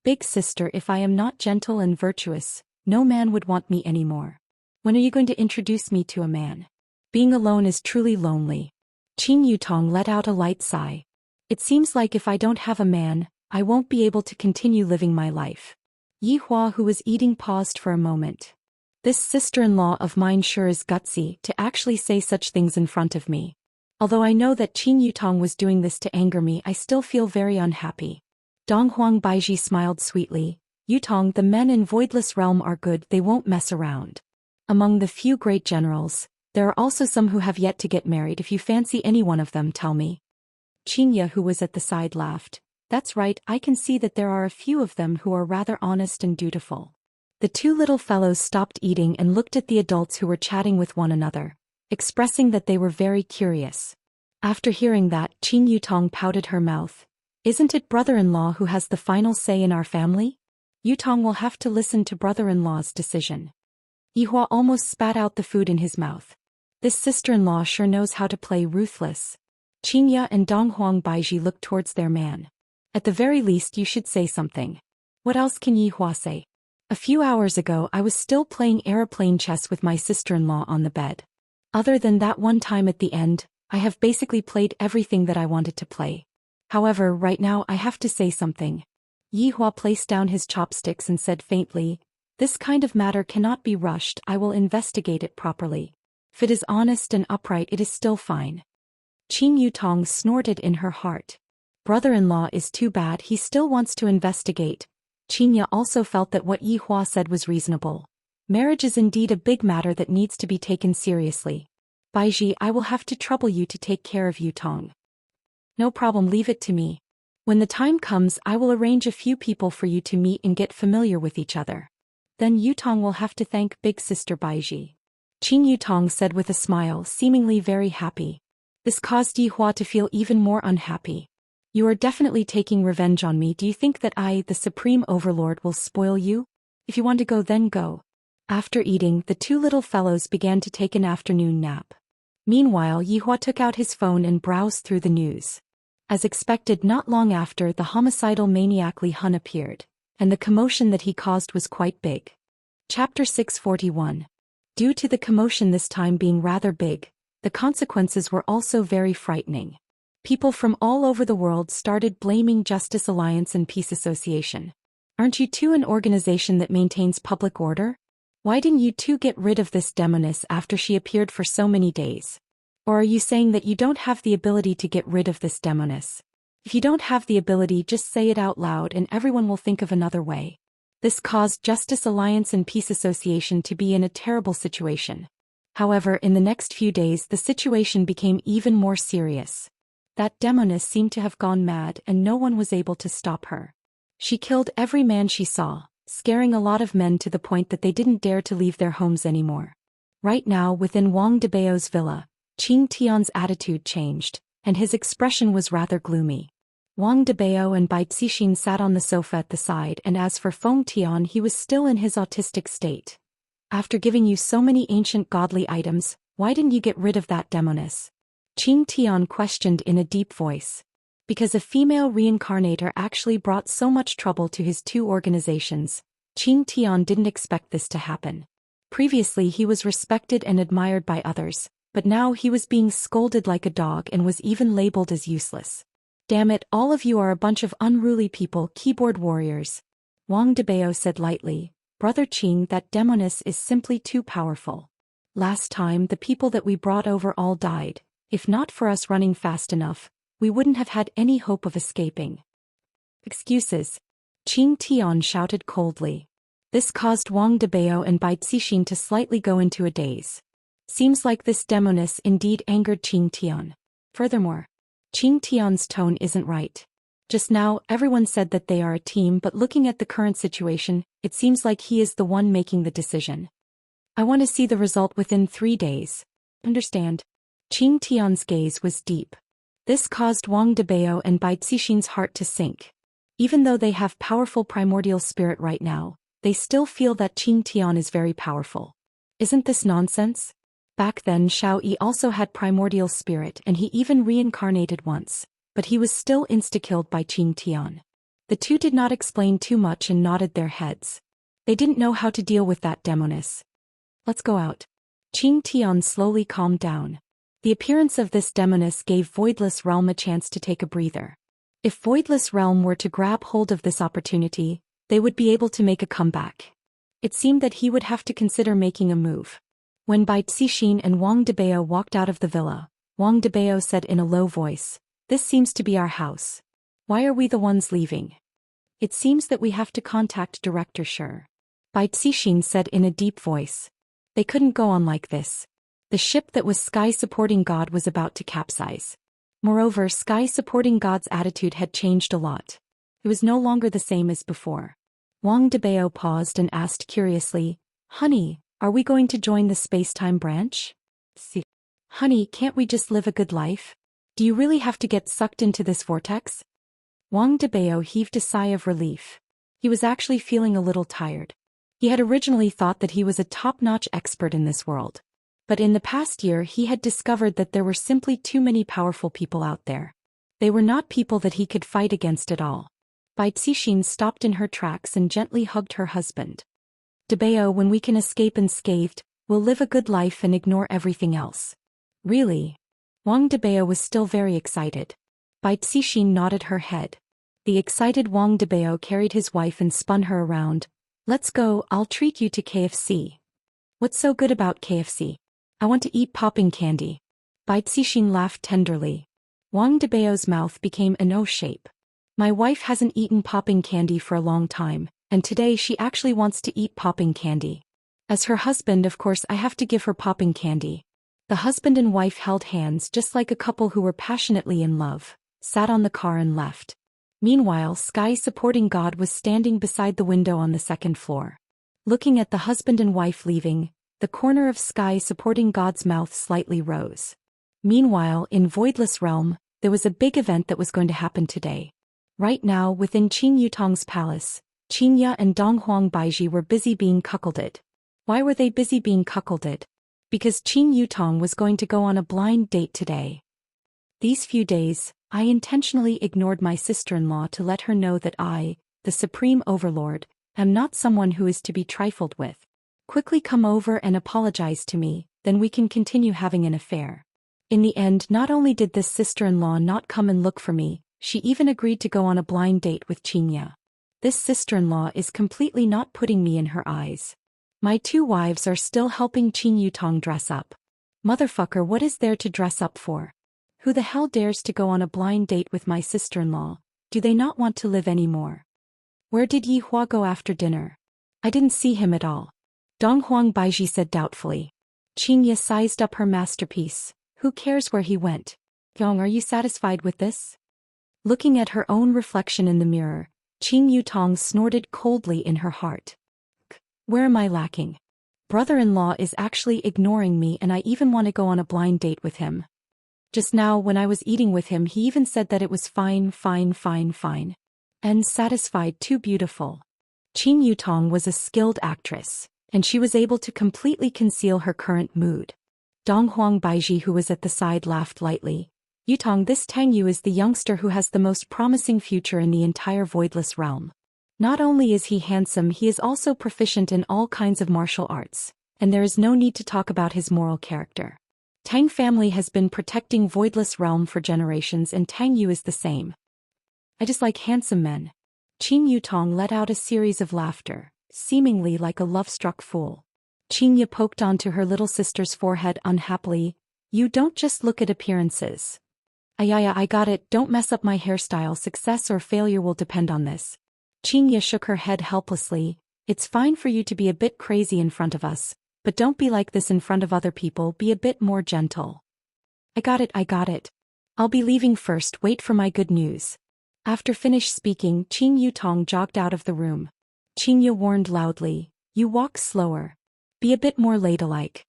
Big sister, if I am not gentle and virtuous, no man would want me anymore. When are you going to introduce me to a man? Being alone is truly lonely. Qin Yutong let out a light sigh. It seems like if I don't have a man, I won't be able to continue living my life. Yi Hua, who was eating, paused for a moment. This sister-in-law of mine sure is gutsy to actually say such things in front of me. Although I know that Qin Yutong was doing this to anger me, I still feel very unhappy. Donghuang Baiji smiled sweetly. Yutong, the men in Voidless Realm are good, they won't mess around. Among the few great generals, there are also some who have yet to get married. If you fancy any one of them, tell me. Xianxia, who was at the side, laughed. That's right, I can see that there are a few of them who are rather honest and dutiful. The 2 little fellows stopped eating and looked at the adults who were chatting with one another, expressing that they were very curious. After hearing that, Qin Yutong pouted her mouth. Isn't it brother-in-law who has the final say in our family? Yutong will have to listen to brother-in-law's decision. Yihua almost spat out the food in his mouth. This sister-in-law sure knows how to play ruthless. Xianxia and Donghuang Baiji looked towards their man. At the very least you should say something. What else can Yihua say? A few hours ago I was still playing aeroplane chess with my sister-in-law on the bed. Other than that one time at the end, I have basically played everything that I wanted to play. However, right now I have to say something. Yihua placed down his chopsticks and said faintly, this kind of matter cannot be rushed, I will investigate it properly. If it is honest and upright, it is still fine. Qin Yutong snorted in her heart. Brother-in-law is too bad, he still wants to investigate. Xianxia also felt that what Yihua said was reasonable. Marriage is indeed a big matter that needs to be taken seriously. Baiji, I will have to trouble you to take care of Yutong. No problem, leave it to me. When the time comes, I will arrange a few people for you to meet and get familiar with each other. Then Yutong will have to thank big sister Baiji. Qin Yutong said with a smile, seemingly very happy. This caused Yihua to feel even more unhappy. You are definitely taking revenge on me. Do you think that I, the Supreme Overlord, will spoil you? If you want to go, then go. After eating, the 2 little fellows began to take an afternoon nap. Meanwhile, Yihua took out his phone and browsed through the news. As expected, not long after, the homicidal maniac Li Hun appeared, and the commotion that he caused was quite big. Chapter 641. Due to the commotion this time being rather big, the consequences were also very frightening. People from all over the world started blaming Justice Alliance and Peace Association. Aren't you two an organization that maintains public order? Why didn't you two get rid of this demoness after she appeared for so many days? Or are you saying that you don't have the ability to get rid of this demoness? If you don't have the ability, just say it out loud and everyone will think of another way. This caused Justice Alliance and Peace Association to be in a terrible situation. However, in the next few days the situation became even more serious. That demoness seemed to have gone mad and no one was able to stop her. She killed every man she saw, scaring a lot of men to the point that they didn't dare to leave their homes anymore. Right now, within Wang Debao's villa, Qing Tian's attitude changed, and his expression was rather gloomy. Wang Debao and Bai Cixin sat on the sofa at the side, and as for Feng Tian, he was still in his autistic state. After giving you so many ancient godly items, why didn't you get rid of that demoness? Qing Tian questioned in a deep voice. Because a female reincarnator actually brought so much trouble to his 2 organizations, Qing Tian didn't expect this to happen. Previously he was respected and admired by others, but now he was being scolded like a dog and was even labeled as useless. Damn it, all of you are a bunch of unruly people, keyboard warriors. Wang Debao said lightly, Brother Qing, that demoness is simply too powerful. Last time the people that we brought over all died. If not for us running fast enough, we wouldn't have had any hope of escaping. Excuses. Qing Tian shouted coldly. This caused Wang Debao and Bai Cixin to slightly go into a daze. Seems like this demoness indeed angered Qing Tian. Furthermore, Qing Tian's tone isn't right. Just now, everyone said that they are a team, but looking at the current situation, it seems like he is the one making the decision. I want to see the result within 3 days. Understand? Qing Tian's gaze was deep. This caused Wang Debao and Bai Cixin's heart to sink. Even though they have powerful primordial spirit right now, they still feel that Qing Tian is very powerful. Isn't this nonsense? Back then Xiao Yi also had primordial spirit and he even reincarnated once, but he was still insta-killed by Qing Tian. The two did not explain too much and nodded their heads. They didn't know how to deal with that demoness. Let's go out. Qing Tian slowly calmed down. The appearance of this demoness gave Voidless Realm a chance to take a breather. If Voidless Realm were to grab hold of this opportunity, they would be able to make a comeback. It seemed that he would have to consider making a move. When Bai Cixin and Wang Debao walked out of the villa, Wang Debao said in a low voice, "This seems to be our house. Why are we the ones leaving? It seems that we have to contact Director Shi." Bai Cixin said in a deep voice. They couldn't go on like this. The ship that was Sky Supporting God was about to capsize. Moreover, Sky Supporting God's attitude had changed a lot. It was no longer the same as before. Wang Debao paused and asked curiously, "Honey, are we going to join the space-time branch?" "Honey, can't we just live a good life? Do you really have to get sucked into this vortex?" Wang Debao heaved a sigh of relief. He was actually feeling a little tired. He had originally thought that he was a top-notch expert in this world. But in the past year he had discovered that there were simply too many powerful people out there. They were not people that he could fight against at all. Bai Cixin stopped in her tracks and gently hugged her husband. "Debao, when we can escape unscathed, we'll live a good life and ignore everything else." "Really?" Wang Debao was still very excited. Bai Cixin nodded her head. The excited Wang Debao carried his wife and spun her around. "Let's go, I'll treat you to KFC." "What's so good about KFC? I want to eat popping candy." Bai Cixin laughed tenderly. Wang Debao's mouth became an O shape. "My wife hasn't eaten popping candy for a long time, and today she actually wants to eat popping candy. As her husband, of course, I have to give her popping candy." The husband and wife held hands just like a couple who were passionately in love, sat on the car and left. Meanwhile, Sky Supporting God was standing beside the window on the second floor. Looking at the husband and wife leaving, the corner of Sky Supporting God's mouth slightly rose. Meanwhile, in Voidless Realm, there was a big event that was going to happen today. Right now, within Qing Yutong's palace, Qingya and Donghuang Baiji were busy being cuckolded. Why were they busy being cuckolded? Because Qing Yutong was going to go on a blind date today. These few days, I intentionally ignored my sister-in-law to let her know that I, the Supreme Overlord, am not someone who is to be trifled with. Quickly come over and apologize to me, then we can continue having an affair. In the end, not only did this sister-in-law not come and look for me, she even agreed to go on a blind date with Qingya. This sister-in-law is completely not putting me in her eyes. My two wives are still helping Qing Yutong dress up. Motherfucker, what is there to dress up for? Who the hell dares to go on a blind date with my sister-in-law? Do they not want to live anymore? Where did Yi Hua go after dinner? I didn't see him at all. Donghuang Baiji said doubtfully. Qingya sized up her masterpiece. Who cares where he went? Yong, are you satisfied with this? Looking at her own reflection in the mirror, Qing Yutong snorted coldly in her heart. Where am I lacking? Brother-in-law is actually ignoring me and I even want to go on a blind date with him. Just now when I was eating with him he even said that it was fine. And satisfied, too beautiful. Qing Yutong was a skilled actress, and she was able to completely conceal her current mood. Donghuang Baiji, who was at the side, laughed lightly. Yutong, this Tang Yu is the youngster who has the most promising future in the entire Voidless Realm. Not only is he handsome, he is also proficient in all kinds of martial arts, and there is no need to talk about his moral character. Tang family has been protecting Voidless Realm for generations and Tang Yu is the same. I just like handsome men. Qing Yutong let out a series of laughter, seemingly like a love-struck fool. Qingya poked onto her little sister's forehead unhappily. You don't just look at appearances. Ayaya, I got it, don't mess up my hairstyle, success or failure will depend on this. Qingya shook her head helplessly. It's fine for you to be a bit crazy in front of us, but don't be like this in front of other people, be a bit more gentle. I got it. I'll be leaving first, wait for my good news. After finished speaking, Qing Yutong jogged out of the room. Qingya warned loudly, you walk slower. Be a bit more ladylike.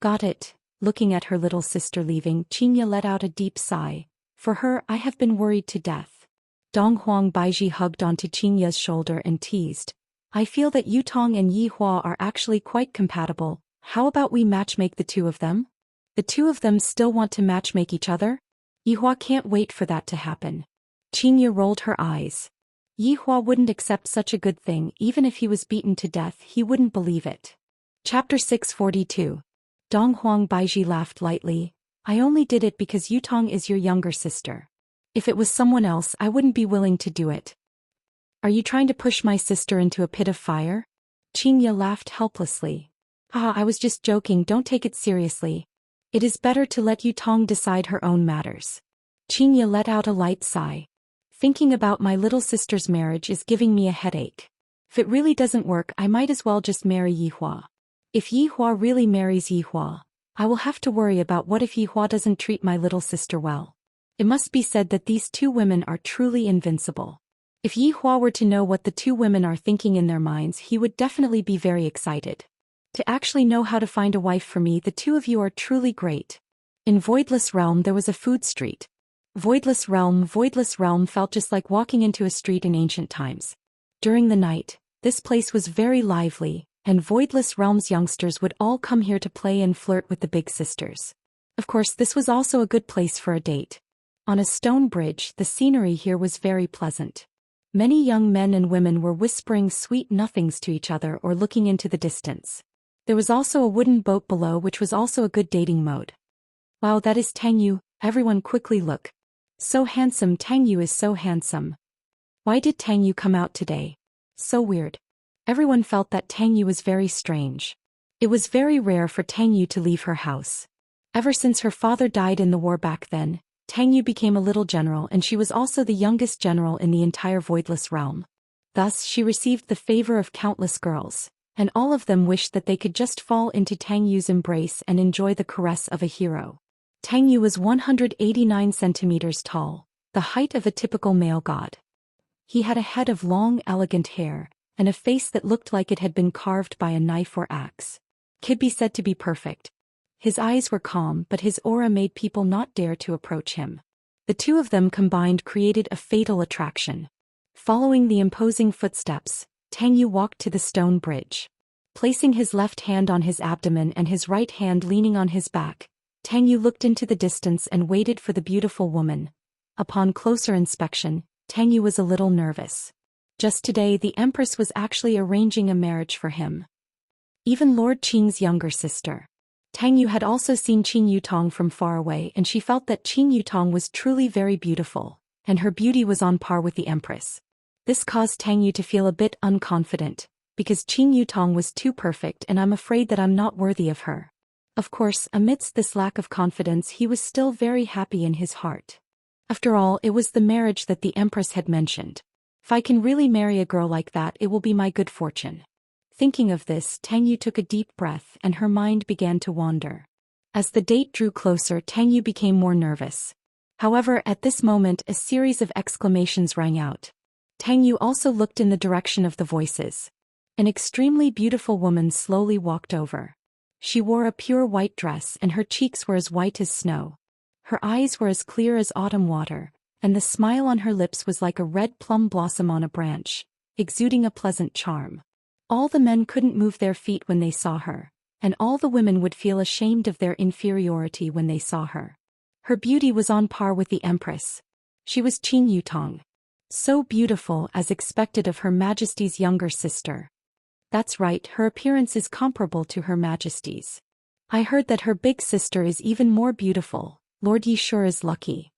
Got it. Looking at her little sister leaving, Xianxia let out a deep sigh. For her, I have been worried to death. Dong Huang Baiji hugged onto Xianxia's shoulder and teased. I feel that Yu Tong and Yi Hua are actually quite compatible. How about we matchmake the two of them? The two of them still want to matchmake each other? Yi Hua can't wait for that to happen. Xianxia rolled her eyes. Yi Hua wouldn't accept such a good thing. Even if he was beaten to death, he wouldn't believe it. Chapter 642. Dong Huang Baiji laughed lightly. I only did it because Yu Tong is your younger sister. If it was someone else, I wouldn't be willing to do it. Are you trying to push my sister into a pit of fire? Xianxia laughed helplessly. I was just joking, don't take it seriously. It is better to let Yu Tong decide her own matters. Xianxia let out a light sigh. Thinking about my little sister's marriage is giving me a headache. If it really doesn't work, I might as well just marry Yi Hua. If Yi Hua really marries Yi Hua, I will have to worry about what if Yi Hua doesn't treat my little sister well. It must be said that these two women are truly invincible. If Yi Hua were to know what the two women are thinking in their minds, he would definitely be very excited. To actually know how to find a wife for me, the two of you are truly great. In Voidless Realm there was a food street. Voidless Realm felt just like walking into a street in ancient times. During the night, this place was very lively, and Voidless Realm's youngsters would all come here to play and flirt with the big sisters. Of course, this was also a good place for a date. On a stone bridge, the scenery here was very pleasant. Many young men and women were whispering sweet nothings to each other or looking into the distance. There was also a wooden boat below, which was also a good dating mode. Wow, that is Tang Yu. Everyone quickly look. So handsome, Tang Yu is so handsome. Why did Tang Yu come out today? So weird. Everyone felt that Tang Yu was very strange. It was very rare for Tang Yu to leave her house. Ever since her father died in the war back then, Tang Yu became a little general, and she was also the youngest general in the entire Voidless Realm. Thus she received the favor of countless girls, and all of them wished that they could just fall into Tang Yu's embrace and enjoy the caress of a hero. Tang Yu was 189 centimeters tall, the height of a typical male god. He had a head of long, elegant hair, and a face that looked like it had been carved by a knife or axe. Could be said to be perfect. His eyes were calm, but his aura made people not dare to approach him. The two of them combined created a fatal attraction. Following the imposing footsteps, Tang Yu walked to the stone bridge. Placing his left hand on his abdomen and his right hand leaning on his back, Tang Yu looked into the distance and waited for the beautiful woman. Upon closer inspection, Tang Yu was a little nervous. Just today the Empress was actually arranging a marriage for him. Even Lord Qing's younger sister. Tang Yu had also seen Qing Yutong from far away, and she felt that Qing Yutong was truly very beautiful, and her beauty was on par with the Empress. This caused Tang Yu to feel a bit unconfident, because Qing Yutong was too perfect and I'm afraid that I'm not worthy of her. Of course, amidst this lack of confidence he was still very happy in his heart. After all, it was the marriage that the Empress had mentioned. If I can really marry a girl like that, it will be my good fortune. Thinking of this, Tang Yu took a deep breath and her mind began to wander. As the date drew closer, Tang Yu became more nervous. However, at this moment a series of exclamations rang out. Tang Yu also looked in the direction of the voices. An extremely beautiful woman slowly walked over. She wore a pure white dress and her cheeks were as white as snow. Her eyes were as clear as autumn water, and the smile on her lips was like a red plum blossom on a branch, exuding a pleasant charm. All the men couldn't move their feet when they saw her, and all the women would feel ashamed of their inferiority when they saw her. Her beauty was on par with the Empress. She was Qing Yutong. So beautiful as expected of Her Majesty's younger sister. That's right, her appearance is comparable to Her Majesty's. I heard that her big sister is even more beautiful. Lord Yi sure is lucky.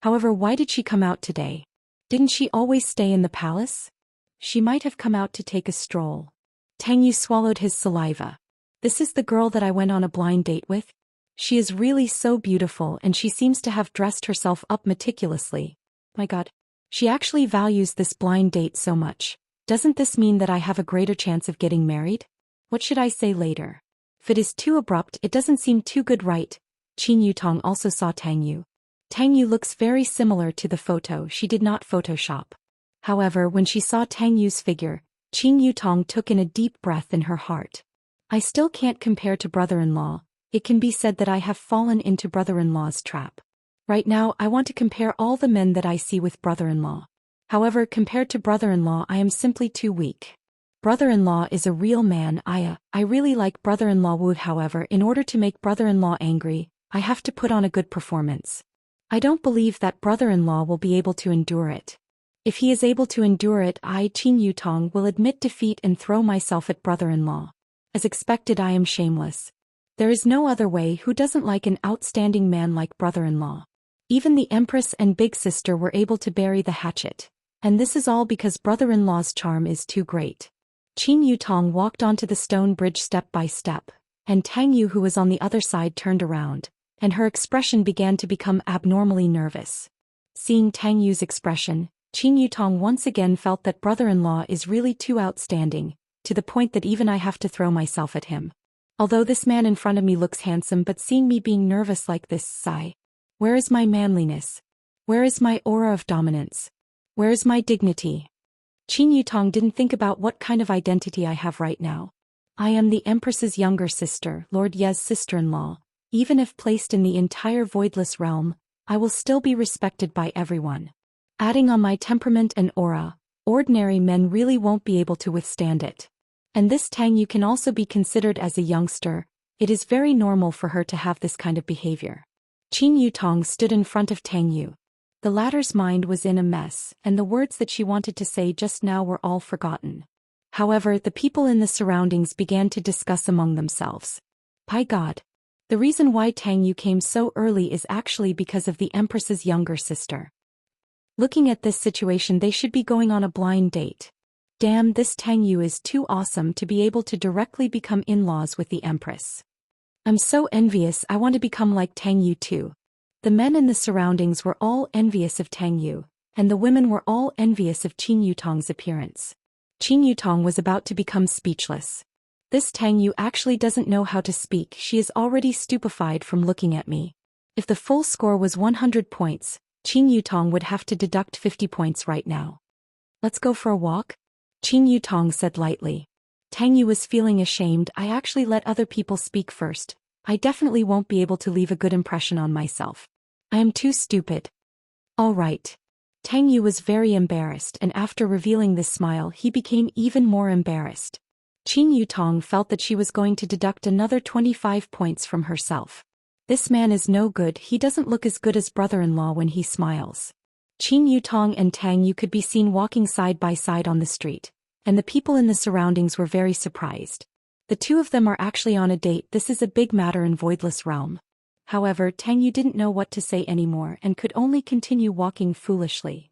However, why did she come out today? Didn't she always stay in the palace? She might have come out to take a stroll. Tang Yu swallowed his saliva. This is the girl that I went on a blind date with? She is really so beautiful and she seems to have dressed herself up meticulously. My God. She actually values this blind date so much. Doesn't this mean that I have a greater chance of getting married? What should I say later? If it is too abrupt, it doesn't seem too good, right? Qing Yutong also saw Tang Yu. Tang Yu looks very similar to the photo. She did not Photoshop. However, when she saw Tang Yu's figure, Qing Yutong took in a deep breath in her heart. I still can't compare to brother-in-law. It can be said that I have fallen into brother-in-law's trap. Right now I want to compare all the men that I see with brother-in-law. However, compared to brother-in-law I am simply too weak. Brother-in-law is a real man. I really like brother-in-law Wood. However, in order to make brother-in-law angry, I have to put on a good performance. I don't believe that brother-in-law will be able to endure it. If he is able to endure it, I, Qin Yutong, will admit defeat and throw myself at brother-in-law. As expected, I am shameless. There is no other way. Who doesn't like an outstanding man like brother-in-law? Even the Empress and big sister were able to bury the hatchet. And this is all because brother-in-law's charm is too great. Qin Yutong walked onto the stone bridge step by step, and Tang Yu, who was on the other side, turned around, and her expression began to become abnormally nervous. Seeing Tang Yu's expression, Qin Yutong once again felt that brother-in-law is really too outstanding, to the point that even I have to throw myself at him. Although this man in front of me looks handsome, but seeing me being nervous like this, sigh. Where is my manliness? Where is my aura of dominance? Where is my dignity? Qin Yutong didn't think about what kind of identity I have right now. I am the Empress's younger sister, Lord Ye's sister-in-law. Even if placed in the entire voidless realm, I will still be respected by everyone. Adding on my temperament and aura, ordinary men really won't be able to withstand it. And this Tang Yu can also be considered as a youngster. It is very normal for her to have this kind of behavior. Qin Yutong stood in front of Tang Yu. The latter's mind was in a mess, and the words that she wanted to say just now were all forgotten. However, the people in the surroundings began to discuss among themselves. By God! The reason why Tang Yu came so early is actually because of the Empress's younger sister. Looking at this situation, they should be going on a blind date. Damn, this Tang Yu is too awesome to be able to directly become in-laws with the Empress. I'm so envious. I want to become like Tang Yu too. The men in the surroundings were all envious of Tang Yu, and the women were all envious of Qin Yutong's appearance. Qin Yutong was about to become speechless. This Tang Yu actually doesn't know how to speak. She is already stupefied from looking at me. If the full score was 100 points, Qin Yutong would have to deduct 50 points right now. Let's go for a walk? Qin Yutong said lightly. Tang Yu was feeling ashamed. I actually let other people speak first. I definitely won't be able to leave a good impression on myself. I am too stupid. All right. Tang Yu was very embarrassed, and after revealing this smile, he became even more embarrassed. Qin Yutong felt that she was going to deduct another 25 points from herself. This man is no good. He doesn't look as good as brother-in-law when he smiles. Qin Yutong and Tang Yu could be seen walking side by side on the street, and the people in the surroundings were very surprised. The two of them are actually on a date. This is a big matter in Voidless Realm. However, Tang Yu didn't know what to say anymore and could only continue walking foolishly.